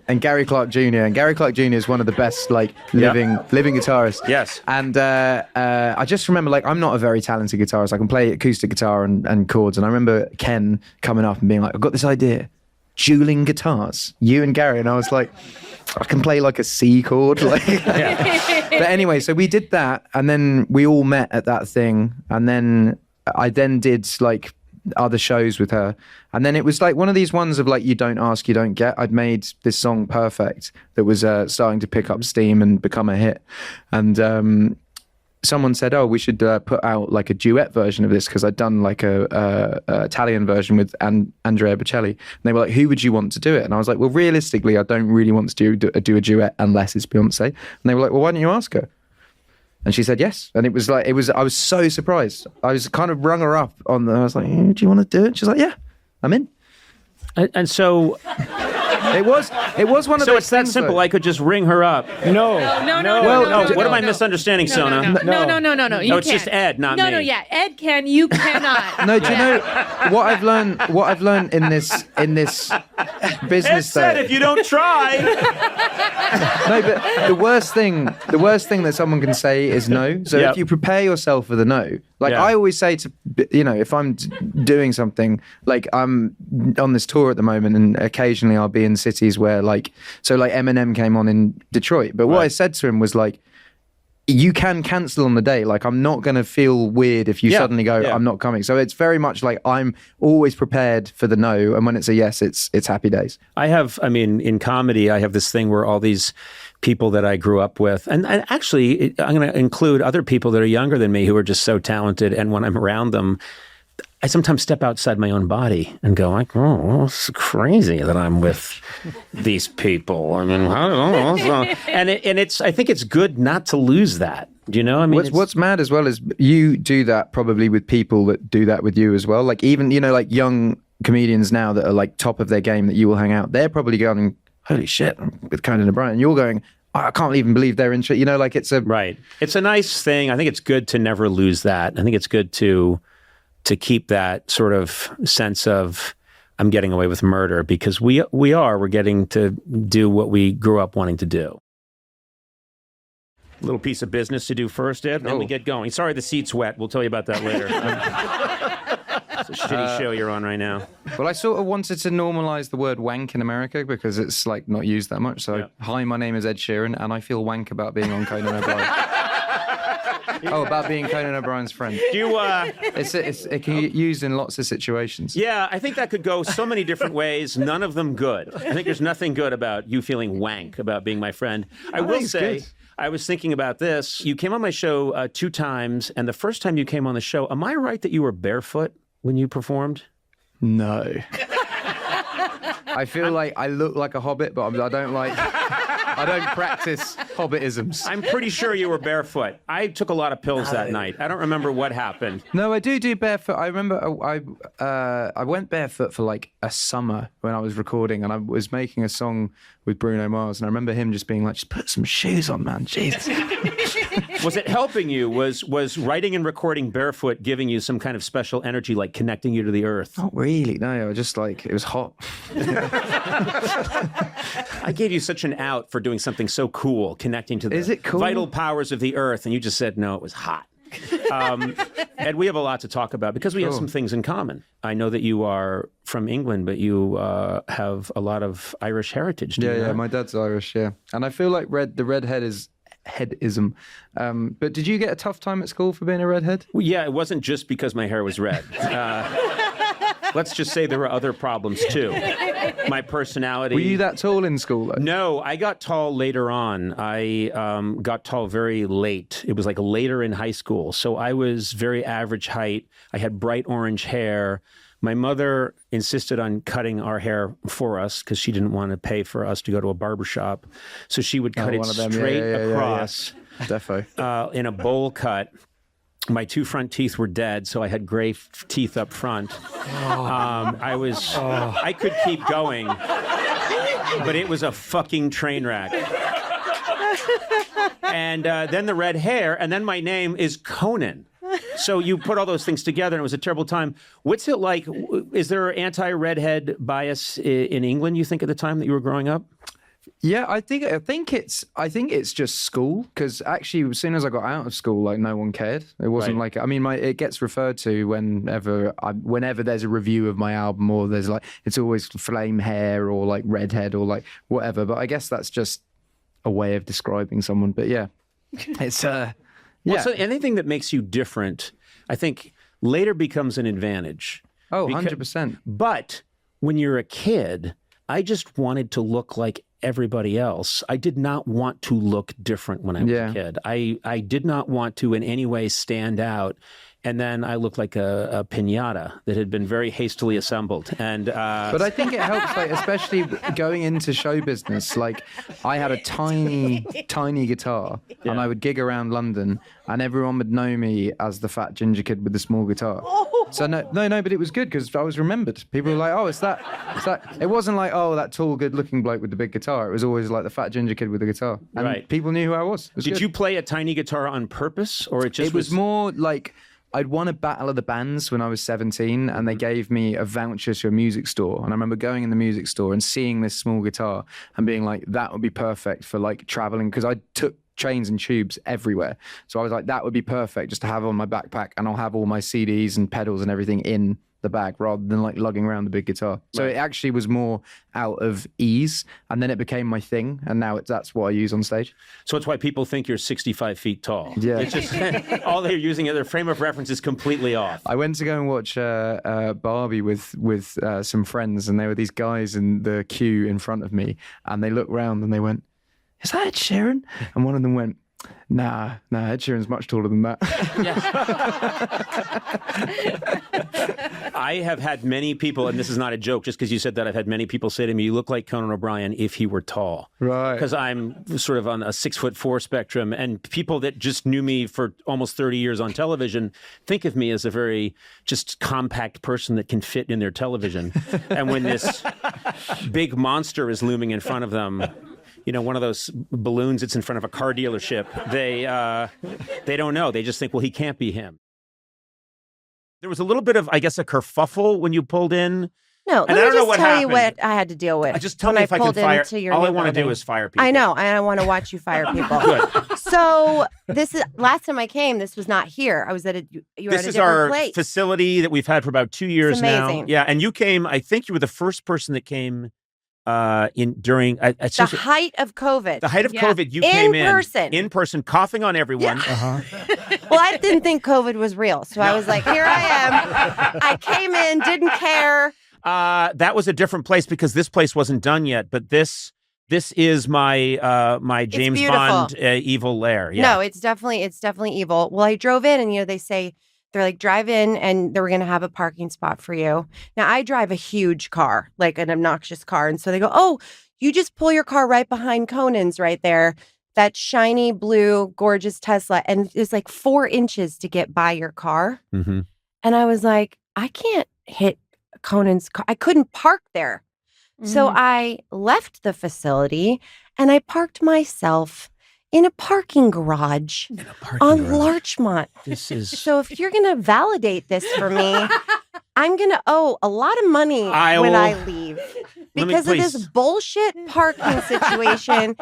Speaker 6: and Gary Clark Jr. And Gary Clark Jr. is one of the best living guitarists.
Speaker 1: Yes.
Speaker 6: And I just remember I'm not a very talented guitarist. I can play acoustic guitar and chords. And I remember Ken coming up and being like, "I've got this idea, dueling guitars, you and Gary." And I was like, I can play a C chord. But anyway, so we did that, and then we all met at that thing, and then I did other shows with her, and then it was one of these ones of you don't ask, you don't get. I'd made this song Perfect that was starting to pick up steam and become a hit, and someone said, "Oh, we should put out a duet version of this," because I'd done a Italian version with Andrea Bocelli. And they were like, "Who would you want to do it?" And I was like, "Well, realistically, I don't really want to do a duet unless it's Beyonce." And they were like, "Well, why don't you ask her?" And she said yes. And I was so surprised. I was kind of rung her up I was like, "Do you want to do it?" She's like, "Yeah, I'm in."
Speaker 1: And so
Speaker 6: it was one of those.
Speaker 1: So it's that simple. I could just ring her up.
Speaker 4: No.
Speaker 1: What am I misunderstanding, Sona?
Speaker 4: No.
Speaker 1: No, it's just Ed, not me.
Speaker 4: No, yeah, Ed can. You cannot.
Speaker 6: No, do you know what I've learned? What I've learned in this business?
Speaker 1: Ed said, if you don't try.
Speaker 6: No, but the worst thing that someone can say is no. So if you prepare yourself for the no, I always say to, if I'm doing something, I'm on this tour at the moment, and occasionally I'll be in cities where Eminem came on in Detroit. But what I said to him was you can cancel on the day. I'm not going to feel weird if you suddenly go, I'm not coming. So it's very much I'm always prepared for the no. And when it's a yes, it's happy days.
Speaker 1: In comedy, I have this thing where all these people that I grew up with, and actually I'm going to include other people that are younger than me who are just so talented. And when I'm around them, I sometimes step outside my own body and go "Oh, it's crazy that I'm with these people." I mean, I think it's good not to lose that. Do you know?
Speaker 6: What's mad as well is you do that probably with people that do that with you as well. Even young comedians now that are top of their game that you will hang out. They're probably going, "Holy shit, I'm with Conan O'Brien." And you're going, "I can't even believe they're in shit." It's a
Speaker 1: right. It's a nice thing. I think it's good to never lose that. I think it's good to keep that sort of sense of I'm getting away with murder, because we're getting to do what we grew up wanting to do. Little piece of business to do first, Ed, and then we get going. Sorry, the seat's wet. We'll tell you about that later. It's a shitty show you're on right now.
Speaker 6: Well, I sort of wanted to normalize the word wank in America because it's not used that much. So, Hi, my name is Ed Sheeran, and I feel wank about being on Conan O'Brien. About being Conan O'Brien's friend. It can be used in lots of situations.
Speaker 1: Yeah, I think that could go so many different ways, none of them good. I think there's nothing good about you feeling wank about being my friend. I will say, good. I was thinking about this. You came on my show 2 times, and the first time you came on the show, am I right that you were barefoot when you performed?
Speaker 6: No. I feel like I look like a hobbit, but I don't practice hobbitisms.
Speaker 1: I'm pretty sure you were barefoot. I took a lot of pills that night. I don't remember what happened.
Speaker 6: No, I do barefoot. I remember I went barefoot for a summer when I was recording, and I was making a song with Bruno Mars, and I remember him just being like, "Just put some shoes on, man. Jesus."
Speaker 1: Was it helping you? Was writing and recording barefoot giving you some kind of special energy, connecting you to the earth?
Speaker 6: Not really. No, I was just it was hot.
Speaker 1: I gave you such an out for doing something so cool, connecting to the vital powers of the earth, and you just said, no, it was hot. Ed, we have a lot to talk about because we have some things in common. I know that you are from England, but you have a lot of Irish heritage.
Speaker 6: Yeah, my dad's Irish, yeah. And I feel like the redhead is headism. But did you get a tough time at school for being a redhead?
Speaker 1: Well, yeah, it wasn't just because my hair was red. Let's just say there were other problems too. My personality.
Speaker 6: Were you that tall in school though?
Speaker 1: No, I got tall later on. I got tall very late. It was later in high school. So I was very average height. I had bright orange hair. My mother insisted on cutting our hair for us because she didn't want to pay for us to go to a barbershop. So she would cut it straight across.
Speaker 6: Yeah. Defo.
Speaker 1: In a bowl cut. My 2 front teeth were dead, so I had gray teeth up front. I could keep going, but it was a fucking train wreck. And then the red hair, and then my name is Conan. So you put all those things together, and it was a terrible time. What's it like? Is there anti-redhead bias in England, you think, at the time that you were growing up?
Speaker 6: Yeah, I think it's just school, because actually as soon as I got out of school, like no one cared. It wasn't like, I mean, it gets referred to whenever there's a review of my album, or there's like, it's always flame hair or like redhead or like whatever. But I guess that's just a way of describing someone. But yeah, it's yeah.
Speaker 1: Well, so anything that makes you different, I think later becomes an advantage.
Speaker 6: Oh, 100%.
Speaker 1: But when you're a kid, I just wanted to look like everybody else. I did not want to look different when I was a kid. I did not want to in any way stand out. And then I looked like a piñata that had been very hastily assembled. And
Speaker 6: but I think it helps, like, especially going into show business. Like, I had a tiny guitar, and I would gig around London, and everyone would know me as the fat ginger kid with the small guitar. So no, but it was good because I was remembered. People were like, "Oh, it's that." It wasn't like, "Oh, that tall, good-looking bloke with the big guitar." It was always like the fat ginger kid with the guitar, and people knew who I was.
Speaker 1: Did you play a tiny guitar on purpose, or it
Speaker 6: was more like, I'd won a battle of the bands when I was 17, and they gave me a voucher to a music store. And I remember going in the music store and seeing this small guitar and being like, that would be perfect for like traveling, because I took trains and tubes everywhere. So I was like, that would be perfect just to have on my backpack, and I'll have all my CDs and pedals and everything in the bag rather than like lugging around the big guitar. So it actually was more out of ease, and then it became my thing, and now that's what I use on stage.
Speaker 1: So it's why people think you're 65 feet tall.
Speaker 6: Yeah.
Speaker 1: It's just all they're using, their frame of reference is completely off.
Speaker 6: I went to go and watch Barbie with some friends, and there were these guys in the queue in front of me, and they looked round and they went, "Is that Ed Sheeran?" And one of them went, Nah, Ed Sheeran's much taller than that.
Speaker 1: I have had many people, and this is not a joke, just because you said that, I've had many people say to me, "You look like Conan O'Brien if he were tall."
Speaker 6: Right.
Speaker 1: Because I'm sort of on a 6'4" spectrum, and people that just knew me for almost 30 years on television think of me as a very just compact person that can fit in their television. And when this big monster is looming in front of them, you know, one of those balloons that's in front of a car dealership, they don't know. They just think, well, he can't be him. There was a little bit of, I guess, a kerfuffle when you pulled in.
Speaker 2: No, let me just tell you what I had to deal with.
Speaker 1: Just tell me if I can fire. All I want to do is fire people.
Speaker 2: I know, and I want to watch you fire people.
Speaker 1: Good.
Speaker 2: So this is last time I came. This was not here. I was at you were at a different place. This is our
Speaker 1: facility that we've had for about 2 years now. Yeah, and you came. I think you were the first person that came. During
Speaker 2: the height of COVID.
Speaker 1: The height of COVID, you came
Speaker 2: in
Speaker 1: person, coughing on everyone.
Speaker 2: Yeah. Well, I didn't think COVID was real, so I was like, "Here I am." I came in, didn't care.
Speaker 1: That was a different place because this place wasn't done yet. But this is my my James Bond evil lair. Yeah.
Speaker 2: No, it's definitely evil. Well, I drove in, and they say. They're like, drive in and they're going to have a parking spot for you. Now, I drive a huge car, like an obnoxious car. And so they go, "Oh, you just pull your car right behind Conan's right there. That shiny blue, gorgeous Tesla." And it's like 4 inches to get by your car.
Speaker 1: Mm-hmm.
Speaker 2: And I was like, I can't hit Conan's car. I couldn't park there. Mm-hmm. So I left the facility and I parked myself in a parking garage on Larchmont.
Speaker 1: This is
Speaker 2: so. If you're going to validate this for me, I'm going to owe a lot of money when I leave because of this bullshit parking situation.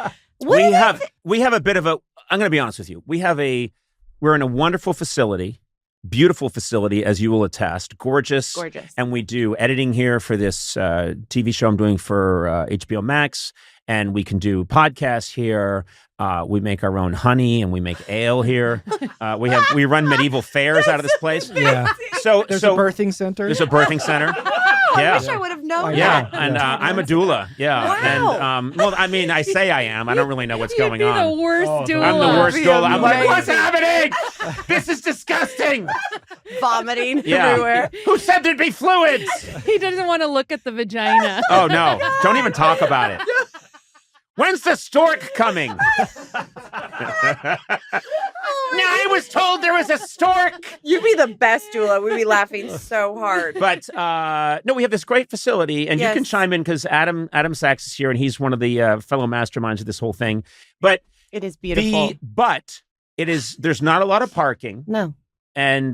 Speaker 1: We have a bit of a. I'm going to be honest with you. We're in a wonderful facility, beautiful facility, as you will attest, gorgeous. And we do editing here for this TV show I'm doing for HBO Max, and we can do podcasts here. We make our own honey, and we make ale here. We run medieval fairs out of this place.
Speaker 3: Yeah.
Speaker 1: So
Speaker 3: there's a birthing center.
Speaker 1: There's a birthing center.
Speaker 2: I wish I would have known
Speaker 1: that. And I'm a doula. Yeah.
Speaker 2: Wow.
Speaker 1: And well, I mean, I say I am. I don't really know what's going on.
Speaker 4: You'd be the worst doula.
Speaker 1: I'm the worst doula. I'm like, what's happening? This is disgusting.
Speaker 2: Vomiting everywhere.
Speaker 1: Who said there'd be fluids?
Speaker 4: He doesn't want to look at the vagina.
Speaker 1: Oh no! Don't even talk about it. When's the stork coming? I was told there was a stork.
Speaker 2: You'd be the best doula. We'd be laughing so hard.
Speaker 1: But no, we have this great facility, and you can chime in because Adam Sachs is here, and he's one of the fellow masterminds of this whole thing. But
Speaker 2: it is beautiful.
Speaker 1: There's not a lot of parking.
Speaker 2: No.
Speaker 1: And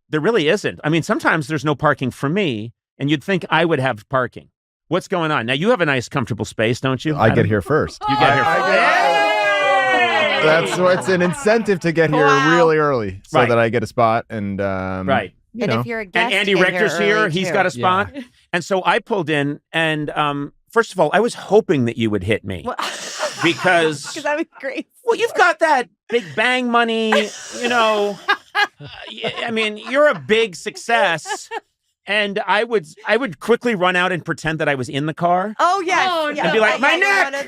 Speaker 1: there really isn't. I mean, sometimes there's no parking for me, and you'd think I would have parking. What's going on? Now, you have a nice, comfortable space, don't you?
Speaker 7: I get here first.
Speaker 1: You get here first.
Speaker 7: That's what's an incentive to get here really early so that I get a spot. And
Speaker 1: right.
Speaker 5: And if you're a guest,
Speaker 1: and Andy Richter's here. He's got a spot. Yeah. And so I pulled in, and first of all, I was hoping that you would hit me. Because
Speaker 2: that would be great.
Speaker 1: Well, you've got that big bang money, you know. I mean, you're a big success. And I would quickly run out and pretend that I was in the car.
Speaker 2: Oh, yes. Oh,
Speaker 1: and be like, my neck!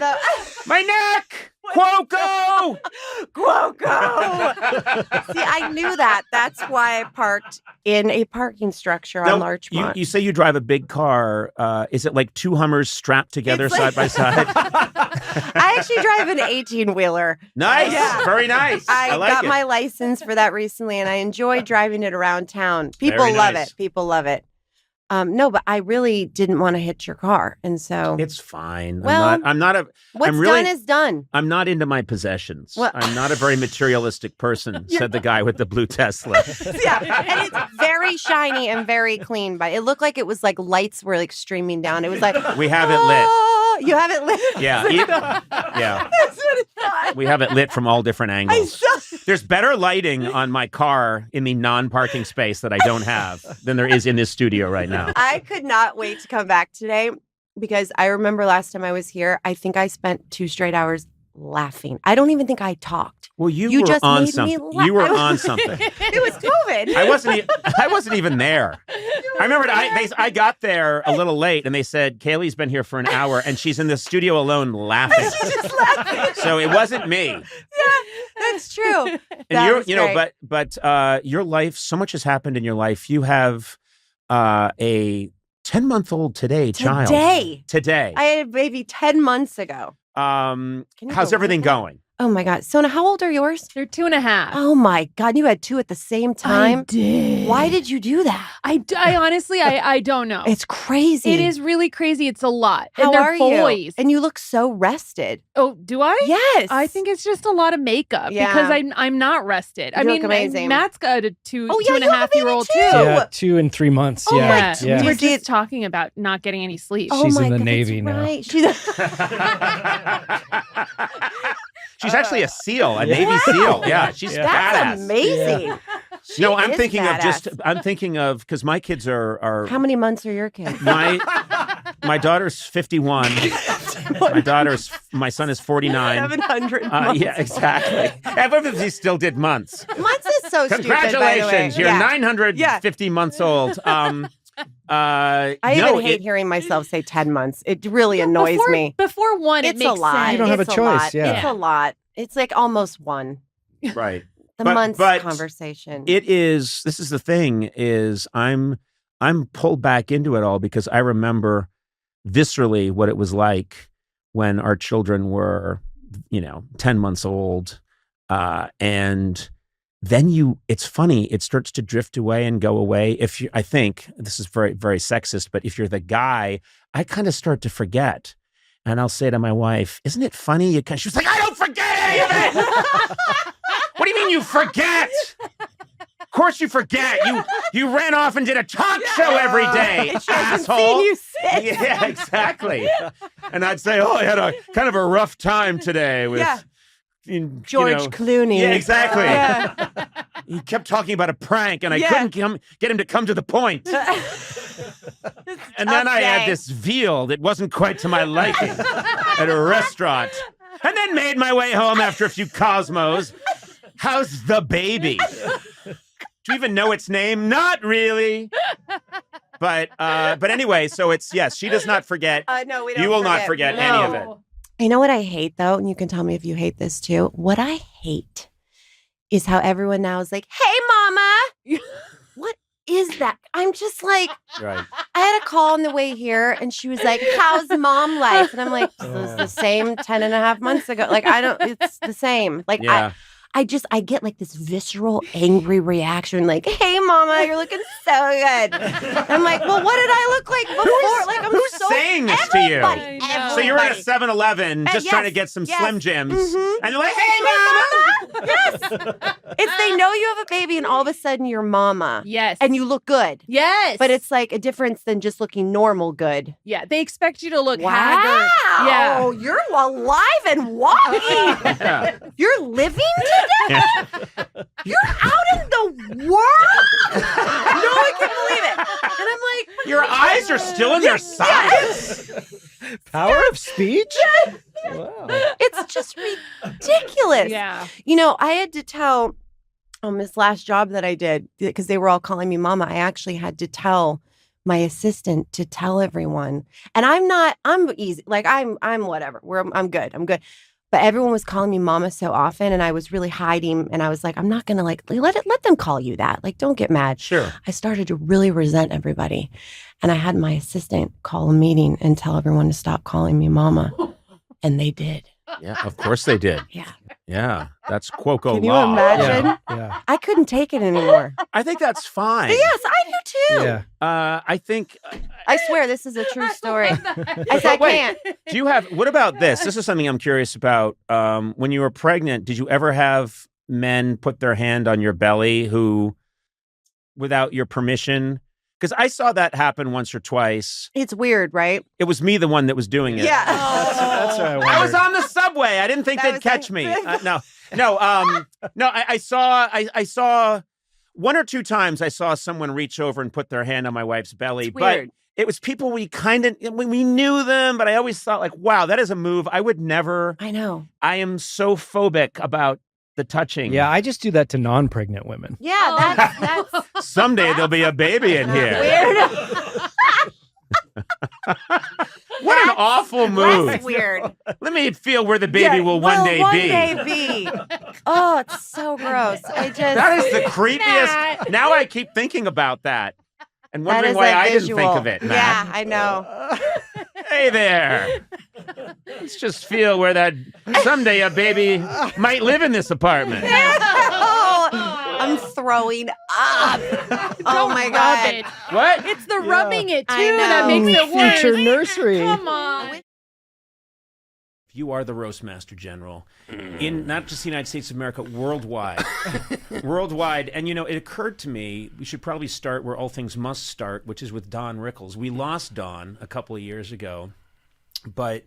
Speaker 1: My neck! Coco!
Speaker 2: Coco! See, I knew that. That's why I parked in a parking structure on Larchmont.
Speaker 1: You say you drive a big car. Is it like two Hummers strapped together side by side?
Speaker 2: I actually drive an 18-wheeler.
Speaker 1: Nice. Yeah. Very nice.
Speaker 2: I
Speaker 1: like
Speaker 2: got
Speaker 1: it.
Speaker 2: my license for that recently, and I enjoy driving it around town. People love it. People love it. No, but I really didn't want to hit your car, and so
Speaker 1: it's fine.
Speaker 2: Well,
Speaker 1: I'm not a.
Speaker 2: What's done is done.
Speaker 1: I'm not into my possessions. Well, I'm not a very materialistic person," said the guy with the blue Tesla.
Speaker 2: Yeah, and it's very shiny and very clean. But it looked like it was like lights were like streaming down. It was like
Speaker 1: we have it lit.
Speaker 2: You have it lit.
Speaker 1: Yeah, yeah.
Speaker 2: That's what it thought.
Speaker 1: We have it lit from all different angles. There's better lighting on my car in the non-parking space that I don't have than there is in this studio right now.
Speaker 2: I could not wait to come back today because I remember last time I was here, I think I spent 2 straight hours laughing. I don't even think I talked.
Speaker 1: Well, you were
Speaker 2: just
Speaker 1: on
Speaker 2: made
Speaker 1: something.
Speaker 2: Me laugh.
Speaker 1: You were on something.
Speaker 2: It was COVID.
Speaker 1: I wasn't even there. I remember I got there a little late, and they said Kaylee's been here for an hour, and she's in the studio alone laughing.
Speaker 2: She's just laughing.
Speaker 1: So it wasn't me.
Speaker 2: Yeah, that's true.
Speaker 1: And but your life, so much has happened in your life. You have a 10-month-old child. Today.
Speaker 2: I had a baby 10 months ago.
Speaker 1: How's everything going?
Speaker 2: Oh my God. Sona, how old are yours?
Speaker 4: They're 2.5.
Speaker 2: Oh my God. You had 2 at the same time?
Speaker 4: I did.
Speaker 2: Why did you do that?
Speaker 4: I honestly, I don't know.
Speaker 2: It's crazy.
Speaker 4: It is really crazy. It's a lot.
Speaker 2: How
Speaker 4: and they're
Speaker 2: are
Speaker 4: boys.
Speaker 2: you? And you look so rested.
Speaker 4: Oh, do I?
Speaker 2: Yes.
Speaker 4: I think it's just a lot of makeup because I'm not rested.
Speaker 2: You look amazing.
Speaker 4: Matt's got a 2.5-year-old too.
Speaker 3: Yeah, 2 and 3 months.
Speaker 4: Oh
Speaker 3: yeah.
Speaker 4: We were just talking about not getting any sleep.
Speaker 3: She's in the Navy now.
Speaker 2: Right.
Speaker 1: She's actually a SEAL, a Navy SEAL. Yeah, she's badass.
Speaker 2: That's amazing.
Speaker 3: Yeah.
Speaker 1: No, I'm thinking of because my kids are.
Speaker 2: How many months are your kids?
Speaker 1: My daughter's 51. My son is 49.
Speaker 2: 700 months.
Speaker 1: Yeah, exactly. Everybody still did months.
Speaker 2: Months is so stupid.
Speaker 1: Congratulations, you're 950 months old.
Speaker 2: I even hate hearing myself say 10 months. It really annoys me.
Speaker 4: Before 1, it makes
Speaker 2: a lot.
Speaker 4: sense.
Speaker 3: You don't have a choice. Yeah.
Speaker 2: It's a lot. It's like almost 1.
Speaker 1: Right.
Speaker 2: The months conversation.
Speaker 1: This is the thing is I'm pulled back into it all because I remember viscerally what it was like when our children were, 10 months old. And then it's funny, it starts to drift away and go away. I think this is very, very sexist, but if you're the guy, I kind of start to forget. And I'll say to my wife, isn't it funny? She was like, I don't forget any of it. What do you mean you forget? Of course you forget. You ran off and did a talk show every day, asshole.
Speaker 2: Seen you sit.
Speaker 1: Yeah, exactly. And I'd say, I had a kind of a rough time today with
Speaker 2: George Clooney.
Speaker 1: Yeah, exactly. Yeah. He kept talking about a prank, and I couldn't get him to come to the point. And then I had this veal that wasn't quite to my liking at a restaurant. And then made my way home after a few Cosmos. How's the baby? Do you even know its name? Not really. But anyway, so it's, yes, she does not forget.
Speaker 2: No, we don't.
Speaker 1: You will not forget any of it.
Speaker 2: You know what I hate, though? And you can tell me if you hate this, too. What I hate is how everyone now is like, hey, mama. What is that? I'm just like,
Speaker 1: right.
Speaker 2: I had a call on the way here, and she was like, how's mom life? And I'm like, this is the same 10 and a half months ago. Like, it's the same. Like,
Speaker 1: yeah.
Speaker 2: I get like this visceral, angry reaction, like, hey, mama, you're looking so good. I'm like, well, what did I look like before?
Speaker 1: Who's saying this to you?
Speaker 2: Everybody.
Speaker 1: So you're at a 7-Eleven just trying to get some Slim Jims, and you're like, hey, mama.
Speaker 2: Yes.
Speaker 8: It's they know you have a baby and all of a sudden you're mama.
Speaker 4: Yes.
Speaker 8: And you look good.
Speaker 4: Yes.
Speaker 8: But it's like a difference than just looking normal good.
Speaker 4: Yeah. They expect you to look haggard. Yeah.
Speaker 8: Oh, you're alive and walking.
Speaker 1: Yeah.
Speaker 8: You're living today?
Speaker 1: Yeah.
Speaker 8: You're out in the world? No, I can't believe it. And I'm like,
Speaker 1: your eyes are still in their sockets.
Speaker 3: Power of speech? Wow.
Speaker 8: It's just ridiculous.
Speaker 4: Yeah.
Speaker 8: You know, I had to tell this last job that I did, because they were all calling me mama. I actually had to tell my assistant to tell everyone. And I'm easy. Like I'm whatever. I'm good. But everyone was calling me mama so often, and I was really hiding. And I was like, I'm not gonna let them call you that. Like, don't get mad.
Speaker 1: Sure.
Speaker 8: I started to really resent everybody, and I had my assistant call a meeting and tell everyone to stop calling me mama, and they did.
Speaker 1: Yeah, of course they did.
Speaker 8: Yeah.
Speaker 1: Yeah, that's Coco
Speaker 8: Can you
Speaker 1: law.
Speaker 8: imagine?
Speaker 3: Yeah.
Speaker 8: I couldn't take it anymore.
Speaker 1: I think that's fine.
Speaker 8: Yes, I do too.
Speaker 3: Yeah.
Speaker 1: I think.
Speaker 8: I swear this is a true story. I said I can't.
Speaker 1: Do you have? What about this? This is something I'm curious about. When you were pregnant, did you ever have men put their hand on your belly who, without your permission? Because I saw that happen once or twice.
Speaker 8: It's weird, right?
Speaker 1: It was me, the one that was doing it.
Speaker 8: Yeah.
Speaker 3: That's what I wondered.
Speaker 1: I was on the subway. I didn't think they'd catch me. No. I saw one or two times. I saw someone reach over and put their hand on my wife's belly.
Speaker 8: It's weird.
Speaker 1: But it was people we knew them, but I always thought like, wow, that is a move I would never.
Speaker 8: I know.
Speaker 1: I am so phobic about the touching.
Speaker 3: Yeah, I just do that to non-pregnant women.
Speaker 8: Yeah, that's
Speaker 1: Someday there'll be a baby in here.
Speaker 8: weird.
Speaker 1: What an awful move.
Speaker 8: That's weird.
Speaker 1: Let me feel where the baby will one day be.
Speaker 8: Oh, it's so gross.
Speaker 1: That is the creepiest. Now I keep thinking about that and wondering why I didn't think of it, Matt.
Speaker 8: Yeah, I know.
Speaker 1: Hey there. Let's just feel where that someday a baby might live in this apartment.
Speaker 8: Oh, I'm throwing up. Oh my God.
Speaker 1: What?
Speaker 4: It's the rubbing it too
Speaker 8: I know.
Speaker 4: that makes it worse.
Speaker 3: Future nursery.
Speaker 4: Come on.
Speaker 1: You are the roast master general in not just the United States of America, worldwide. Worldwide. And, it occurred to me we should probably start where all things must start, which is with Don Rickles. We lost Don a couple of years ago, but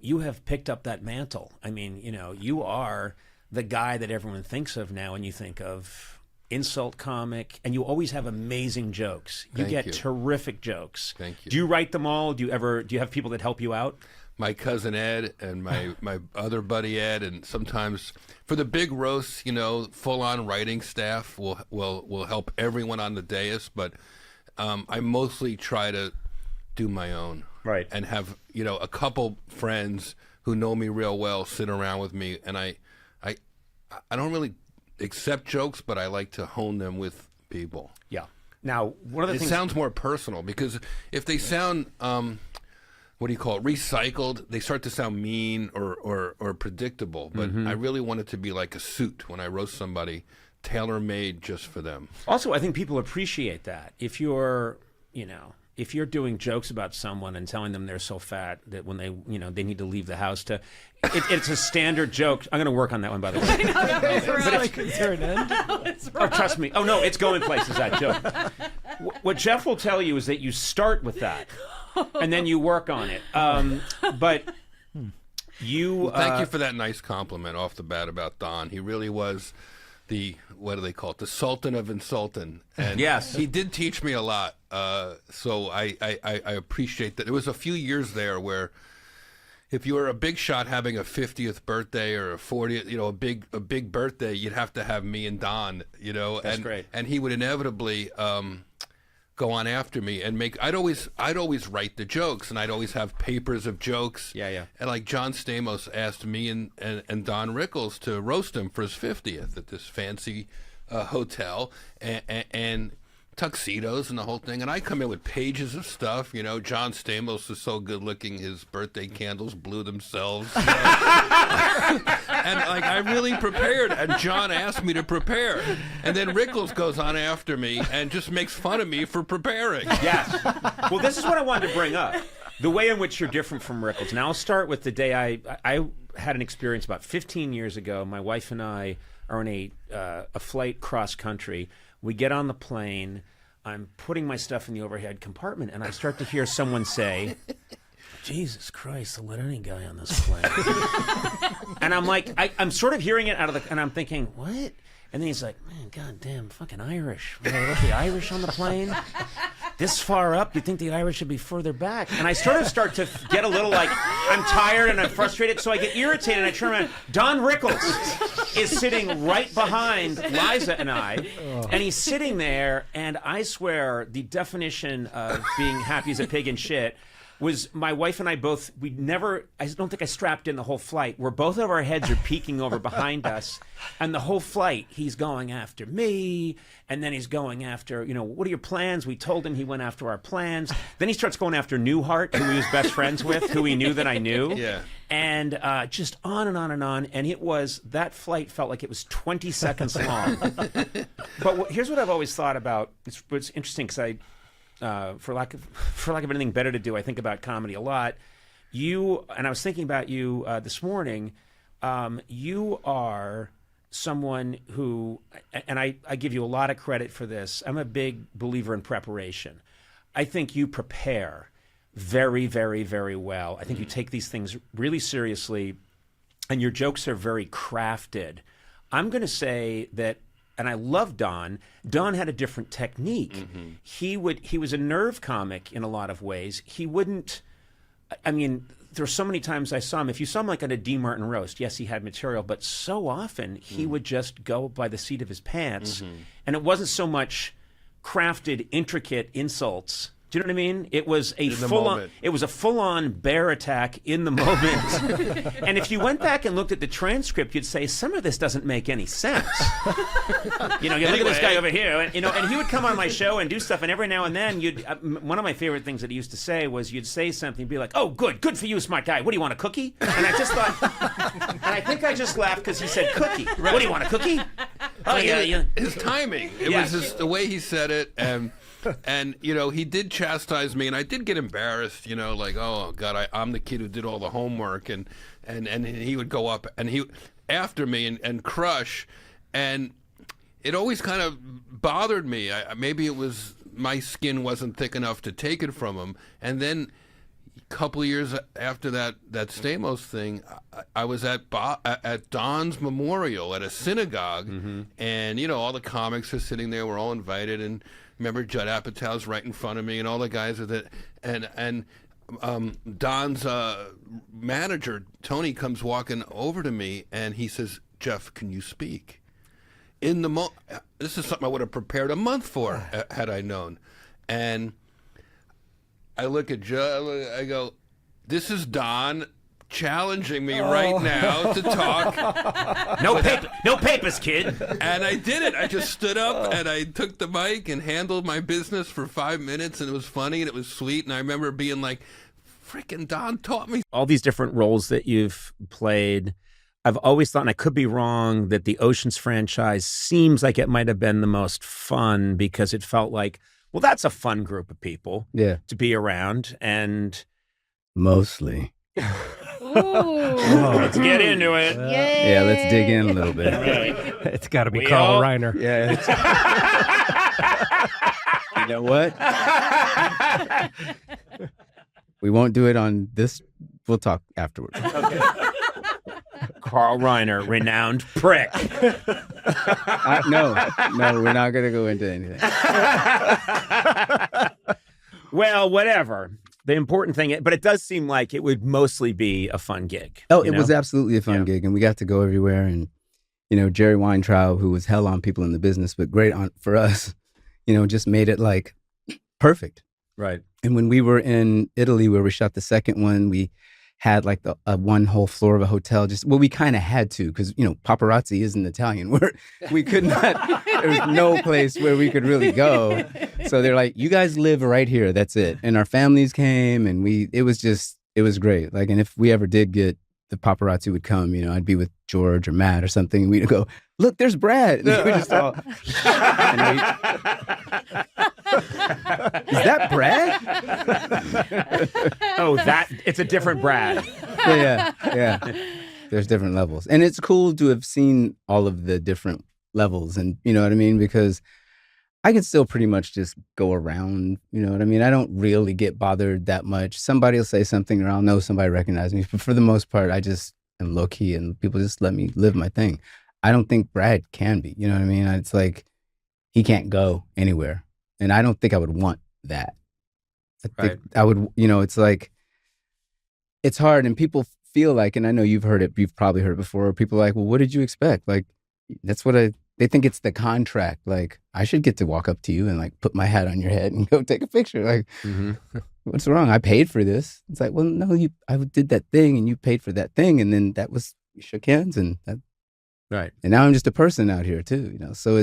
Speaker 1: you have picked up that mantle. I mean, you are the guy that everyone thinks of now when you think of insult comic, and you always have amazing jokes. You get terrific jokes.
Speaker 9: Thank you.
Speaker 1: Do you write them all? Do you have people that help you out?
Speaker 9: My cousin Ed and my other buddy Ed, and sometimes for the big roasts, full-on writing staff will help everyone on the dais. But I mostly try to do my own,
Speaker 1: right,
Speaker 9: and have a couple friends who know me real well sit around with me, and I don't really accept jokes, but I like to hone them with people.
Speaker 1: Yeah. Now, one of the things
Speaker 9: sounds more personal, because if they sound what do you call it, recycled, they start to sound mean or predictable. But I really want it to be like a suit when I roast somebody, tailor-made just for them.
Speaker 1: Also, I think people appreciate that. If you're doing jokes about someone and telling them they're so fat that when they need to leave the house it's a standard joke. I'm going to work on that one, by the way.
Speaker 3: Is there an end?
Speaker 1: Oh, trust me. Oh, no, it's going places, that joke. What Jeff will tell you is that you start with that, and then you work on it. But you...
Speaker 9: thank you for that nice compliment off the bat about Don. He really was what do they call it? The Sultan of Insultin. And
Speaker 1: yes.
Speaker 9: He did teach me a lot. So I appreciate that. There was a few years there where if you were a big shot having a 50th birthday or a 40th, a big birthday, you'd have to have me and Don,
Speaker 1: That's great.
Speaker 9: And he would inevitably go on after me and I'd always write the jokes, and I'd always have papers of jokes.
Speaker 1: Yeah.
Speaker 9: And like John Stamos asked me and Don Rickles to roast him for his 50th at this fancy hotel and tuxedos and the whole thing. And I come in with pages of stuff. John Stamos is so good looking, his birthday candles blew themselves. And I really prepared, and John asked me to prepare. And then Rickles goes on after me and just makes fun of me for preparing.
Speaker 1: Yes. Well, this is what I wanted to bring up. The way in which you're different from Rickles. Now, I'll start with the day I had an experience about 15 years ago. My wife and I are on a flight cross country. We get on the plane. I'm putting my stuff in the overhead compartment, and I start to hear someone say, Jesus Christ, they'll let any guy on this plane. And I'm like, I'm sort of hearing it and I'm thinking, what? And then he's like, man, goddamn, fucking Irish. Will they let the Irish on the plane? This far up, you think the Irish should be further back? And I start to get a little like, I'm tired and I'm frustrated, so I get irritated and I turn around. Don Rickles is sitting right behind Liza and I, and he's sitting there, and I swear the definition of being happy as a pig in shit was my wife and I both, I don't think I strapped in the whole flight, where both of our heads are peeking over behind us, and the whole flight, he's going after me, and then he's going after, what are your plans? We told him, he went after our plans. Then he starts going after Newhart, who he was best friends with, who he knew that I knew.
Speaker 9: Yeah.
Speaker 1: And just on and on and on, and that flight felt like it was 20 seconds long. But here's what I've always thought about. It's interesting because I, for lack of anything better to do, I think about comedy a lot. And I was thinking about you this morning. You are someone who, and I give you a lot of credit for this. I'm a big believer in preparation. I think you prepare very, very, very well. I think you take these things really seriously, and your jokes are very crafted. I'm going to say that. And I love Don. Don had a different technique. Mm-hmm. He was a nerve comic in a lot of ways. He wouldn't, there were so many times I saw him. If you saw him like on a D. Martin roast, yes, he had material, but so often he would just go by the seat of his pants. Mm-hmm. And it wasn't so much crafted, intricate insults. Do you know what I mean? It was a full-on bear attack in the moment. And if you went back and looked at the transcript, you'd say, some of this doesn't make any sense. You look at this guy over here, and he would come on my show and do stuff, and every now and then one of my favorite things that he used to say was, you'd say something, be like, oh, good for you, smart guy. What do you want, a cookie? And I just thought, and I think I just laughed because he said cookie. Right. What do you want, a cookie? Oh, yeah.
Speaker 9: His timing. It was just the way he said it, and he did chastise me, and I did get embarrassed, like, oh God, I'm the kid who did all the homework, and he would go up and he after me and crush, and it always kind of bothered me. Maybe it was my skin wasn't thick enough to take it from him. And then a couple of years after that Stamos thing, I was at Don's memorial at a synagogue, mm-hmm. and all the comics are sitting there. We're all invited, and remember Judd Apatow's right in front of me, and all the guys with it, and Don's manager Tony comes walking over to me, and he says, "Jeff, can you speak?" This is something I would have prepared a month for had I known. And I look at Judd, I go, "This is Don challenging me right now to talk."
Speaker 1: No papers, kid.
Speaker 9: And I did it. I just stood up and I took the mic and handled my business for 5 minutes, and it was funny and it was sweet. And I remember being like, freaking Don taught me.
Speaker 1: All these different roles that you've played, I've always thought, and I could be wrong, that the Oceans franchise seems like it might have been the most fun, because it felt like, well, that's a fun group of people to be around. And
Speaker 10: mostly.
Speaker 1: Let's get into it.
Speaker 10: Yay. Yeah, let's dig in a little bit.
Speaker 3: It's got to be Carl Reiner.
Speaker 10: Yeah. You know what? We won't do it on this. We'll talk afterwards.
Speaker 1: Okay. Carl Reiner, renowned prick.
Speaker 10: No, we're not going to go into anything.
Speaker 1: Well, whatever. The important thing, but it does seem like it would mostly be a fun gig.
Speaker 10: Oh, it was absolutely a fun gig, and we got to go everywhere. And, Jerry Weintraub, who was hell on people in the business, but great for us, just made it like perfect.
Speaker 1: Right.
Speaker 10: And when we were in Italy, where we shot the second one, we had like one whole floor of a hotel. We kind of had to, because, paparazzi isn't Italian. We could not, there was no place where we could really go. So they're like, you guys live right here. That's it. And our families came, and it was great. Like, and if we ever did get, the paparazzi would come, I'd be with George or Matt or something. And we'd go, look, there's Brad. And we just all, is that Brad?
Speaker 1: It's a different Brad.
Speaker 10: Yeah. There's different levels. And it's cool to have seen all of the different levels, and you know what I mean? Because I can still pretty much just go around, you know what I mean? I don't really get bothered that much. Somebody will say something or I'll know somebody recognizes me. But for the most part, I just am low key and people just let me live my thing. I don't think Brad can be, you know what I mean? It's like he can't go anywhere. And I don't think I would want that. I think I would, you know, it's like, it's hard and people feel like, and I know you've probably heard it before, people are like, well, what did you expect? Like, that's what they think it's the contract. Like, I should get to walk up to you and like put my hat on your head and go take a picture. Like, what's wrong? I paid for this. It's like, well, no, I did that thing and you paid for that thing. And then we shook hands and that.
Speaker 1: Right.
Speaker 10: And now I'm just a person out here too, you know? So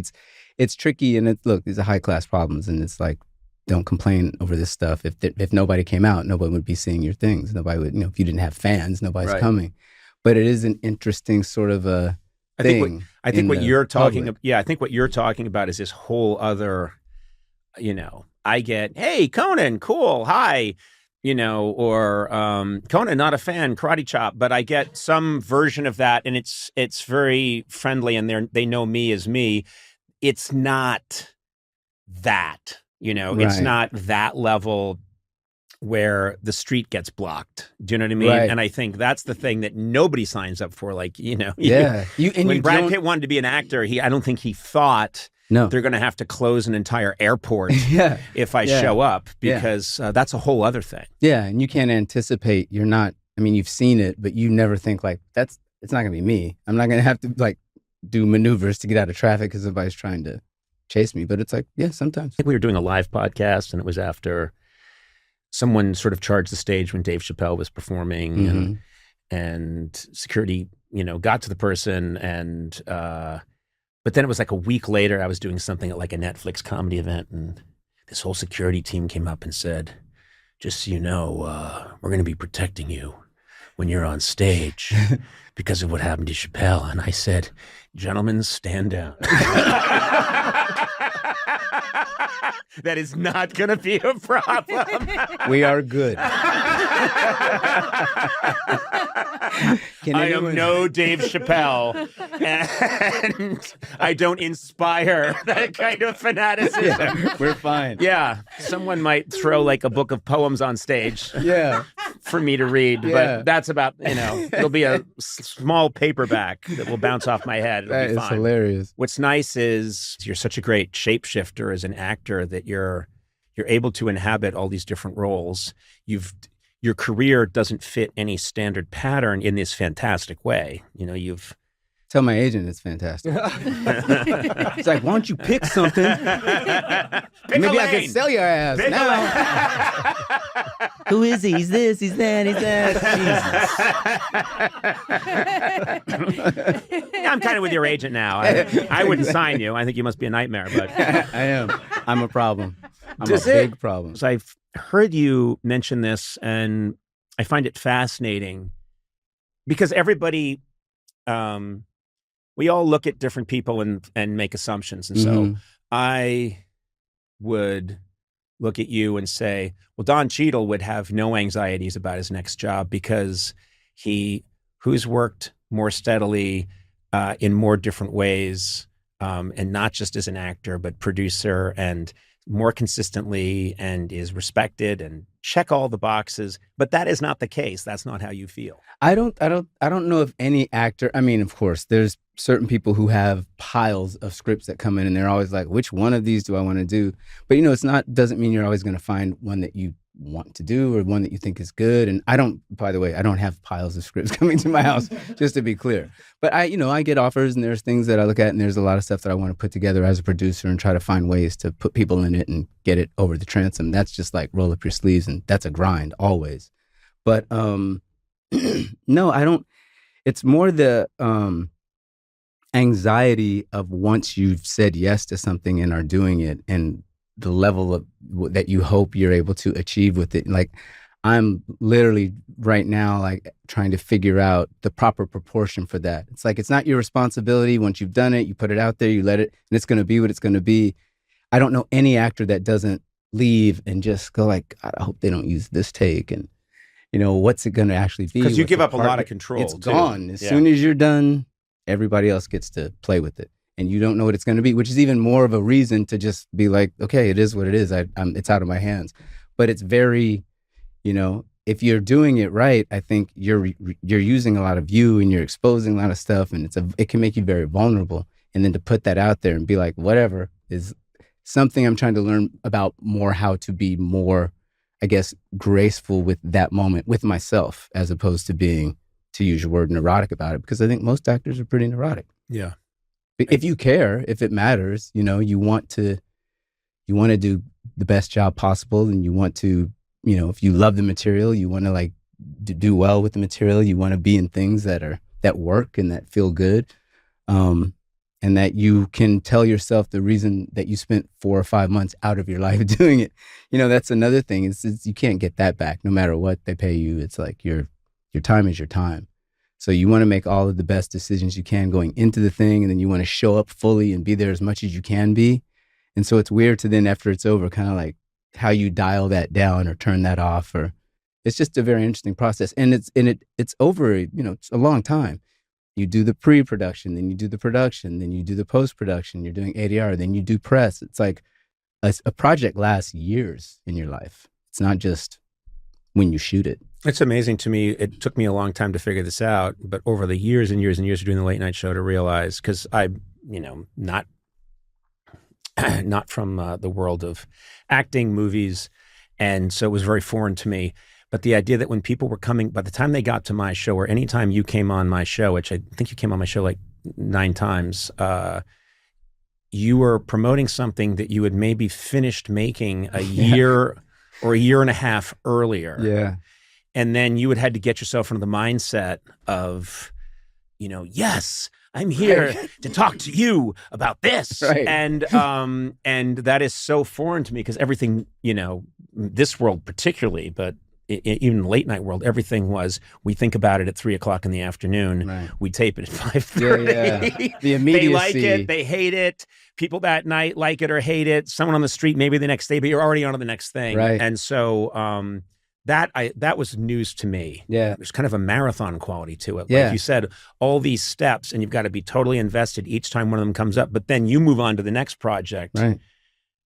Speaker 10: it's tricky and look, these are high class problems and it's like, don't complain over this stuff. If nobody came out, nobody would be seeing your things. Nobody would, you know, if you didn't have fans, nobody's coming. But it is an interesting sort of a thing.
Speaker 1: I think what you're talking about, I think what you're talking about is this whole other, you know, I get, hey, Conan, cool, hi, you know, or Conan, not a fan, karate chop, but I get some version of that and it's very friendly and they know me as me. It's not that. You know, it's not that level where the street gets blocked. Do you know what I mean?
Speaker 10: Right.
Speaker 1: And I think that's the thing that nobody signs up for. Like, you know,
Speaker 10: when
Speaker 1: Brad Pitt wanted to be an actor, I don't think he thought they're going to have to close an entire airport if I show up because that's a whole other thing.
Speaker 10: Yeah, and you can't anticipate. You've seen it, but you never think like it's not going to be me. I'm not going to have to like do maneuvers to get out of traffic because somebody's trying to chase me, but it's like, sometimes.
Speaker 1: I think we were doing a live podcast and it was after someone sort of charged the stage when Dave Chappelle was performing and security, you know, got to the person and, but then it was like a week later, I was doing something at like a Netflix comedy event and this whole security team came up and said, just so you know, we're going to be protecting you when you're on stage because of what happened to Chappelle. And I said, gentlemen, stand down. That is not going to be a problem.
Speaker 10: We are good.
Speaker 1: I am no Dave Chappelle, and I don't inspire that kind of fanaticism.
Speaker 10: Yeah, we're fine.
Speaker 1: Yeah, someone might throw like a book of poems on stage. For me to read, but that's about, you know, it'll be a small paperback that will bounce off my head. It'll be fine.
Speaker 10: Hilarious.
Speaker 1: What's nice is you're such a great shapeshifter as an actor that you're able to inhabit all these different roles. Your career doesn't fit any standard pattern in this fantastic way. You know,
Speaker 10: Tell my agent it's fantastic. It's like, why don't you pick something? Maybe I can sell your ass now. Who is he? He's this, he's that, he's that.
Speaker 1: Jesus. Yeah, I'm kind of with your agent now. I wouldn't sign you. I think you must be a nightmare, but
Speaker 10: I am. I'm a problem. I'm a big problem.
Speaker 1: So I've heard you mention this, and I find it fascinating because everybody, we all look at different people and make assumptions. And so I would look at you and say, well, Don Cheadle would have no anxieties about his next job because who's worked more steadily in more different ways, and not just as an actor, but producer and more consistently and is respected and check all the boxes. But that is not the case. That's not how you feel.
Speaker 10: I don't know if any actor, I mean, of course, there's certain people who have piles of scripts that come in and they're always like, which one of these do I want to do? But, you know, doesn't mean you're always going to find one that you want to do or one that you think is good. And by the way, I don't have piles of scripts coming to my house, just to be clear. But I get offers and there's things that I look at and there's a lot of stuff that I want to put together as a producer and try to find ways to put people in it and get it over the transom. That's just like roll up your sleeves and that's a grind always. But no, I don't. It's more the anxiety of once you've said yes to something and are doing it and the level of that you hope you're able to achieve with it. Like I'm literally right now, like trying to figure out the proper proportion for that. It's like, it's not your responsibility. Once you've done it, you put it out there, you let it, and it's going to be what it's going to be. I don't know any actor that doesn't leave and just go like, God, I hope they don't use this take. And what's it going to actually be?
Speaker 1: Because you give up a lot of control.
Speaker 10: It's gone. As soon as you're done, everybody else gets to play with it. And you don't know what it's going to be, which is even more of a reason to just be like, okay, it is what it is. It's out of my hands. But it's very, if you're doing it right, I think you're using a lot of you and you're exposing a lot of stuff, and it can make you very vulnerable. And then to put that out there and be like, whatever, is something I'm trying to learn about more, how to be more, I guess, graceful with that moment with myself, as opposed to being, to use your word, neurotic about it, because I think most actors are pretty neurotic.
Speaker 1: Yeah.
Speaker 10: If you care, if it matters, you want to do the best job possible, and you want to, if you love the material, you want to like do well with the material. You want to be in things that work and that feel good, and that you can tell yourself the reason that you spent 4 or 5 months out of your life doing it. That's another thing. Is you can't get that back, no matter what they pay you. It's like your time is your time. So you want to make all of the best decisions you can going into the thing, and then you want to show up fully and be there as much as you can be. And so it's weird to then, after it's over, kind of like how you dial that down or turn that off, or it's just a very interesting process. And it's over, it's a long time. You do the pre-production, then you do the production, then you do the post-production, you're doing ADR, then you do press. It's like a project lasts years in your life. It's not just when you shoot it.
Speaker 1: It's amazing to me. It took me a long time to figure this out, but over the years and years and years of doing the late night show, to realize, because I, not from the world of acting, movies, and so it was very foreign to me. But the idea that when people were coming, by the time they got to my show, or anytime you came on my show, which I think you came on my show like 9 times, you were promoting something that you had maybe finished making a year or a year and a half earlier.
Speaker 10: Yeah.
Speaker 1: And then you had had to get yourself into the mindset of, yes, I'm here to talk to you about this.
Speaker 10: Right.
Speaker 1: And that is so foreign to me, because everything, this world particularly, but even the late night world, everything was, we think about it at 3:00 in the afternoon.
Speaker 10: Right.
Speaker 1: We tape it at 5:30.
Speaker 10: Yeah. The immediacy.
Speaker 1: They like it. They hate it. People that night like it or hate it. Someone on the street, maybe the next day, but you're already on to the next thing.
Speaker 10: Right.
Speaker 1: And so, that was news to me.
Speaker 10: Yeah.
Speaker 1: There's kind of a marathon quality to it.
Speaker 10: Yeah.
Speaker 1: Like you said, all these steps, and you've got to be totally invested each time one of them comes up, but then you move on to the next project.
Speaker 10: Right.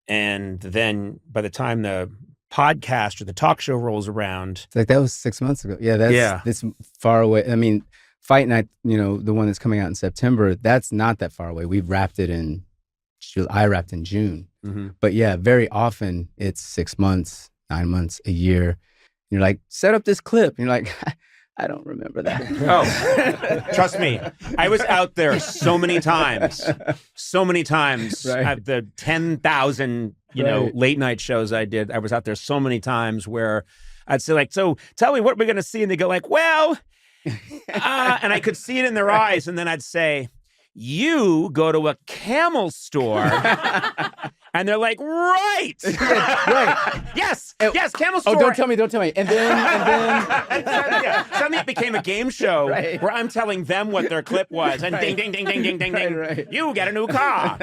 Speaker 1: And then by the time the podcast or the talk show rolls around.
Speaker 10: It's like, that was 6 months ago. Yeah. That's far away. I mean, Fight Night, the one that's coming out in September, that's not that far away. We wrapped it in, I wrapped in June.
Speaker 1: Mm-hmm.
Speaker 10: But yeah, very often it's 6 months, 9 months, a year. You're like, set up this clip. And you're like, I don't remember that.
Speaker 1: Oh, trust me. I was out there so many times
Speaker 10: right.
Speaker 1: at the 10,000, late night shows I did. I was out there so many times where I'd say like, so tell me what we're going to see. And they go like, well, and I could see it in their eyes. And then I'd say, you go to a camel store. And they're like, right.
Speaker 10: Right.
Speaker 1: Yes, camel store.
Speaker 10: Oh, don't tell me. And then.
Speaker 1: Suddenly it became a game show where I'm telling them what their clip was. And ding, ding, ding, ding, ding, ding, ding.
Speaker 10: Right.
Speaker 1: You get a new car.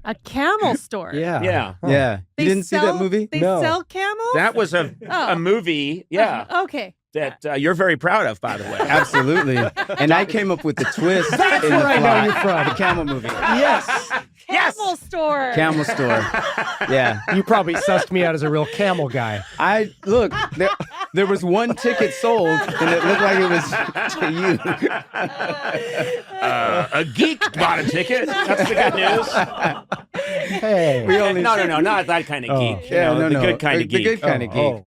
Speaker 4: A camel store.
Speaker 3: Yeah.
Speaker 1: Yeah.
Speaker 10: Huh. Yeah. You didn't see that movie?
Speaker 4: They
Speaker 3: No.
Speaker 4: sell camels?
Speaker 1: That was a movie. Yeah.
Speaker 4: Okay.
Speaker 1: That you're very proud of, by the way.
Speaker 10: Absolutely. And I came up with the twist.
Speaker 3: That's
Speaker 10: in
Speaker 3: where
Speaker 10: the
Speaker 3: I know
Speaker 10: plot.
Speaker 3: you're from.
Speaker 10: The camel movie.
Speaker 3: Yes.
Speaker 4: Camel store.
Speaker 10: Camel store. Yeah.
Speaker 3: You probably sussed me out as a real camel guy.
Speaker 10: Look, there was one ticket sold, and it looked like it was to you.
Speaker 1: A geek bought a ticket. That's the good news.
Speaker 3: Hey.
Speaker 1: No, not that kind of geek.
Speaker 10: Yeah,
Speaker 1: the good kind of geek.
Speaker 10: The good kind of geek.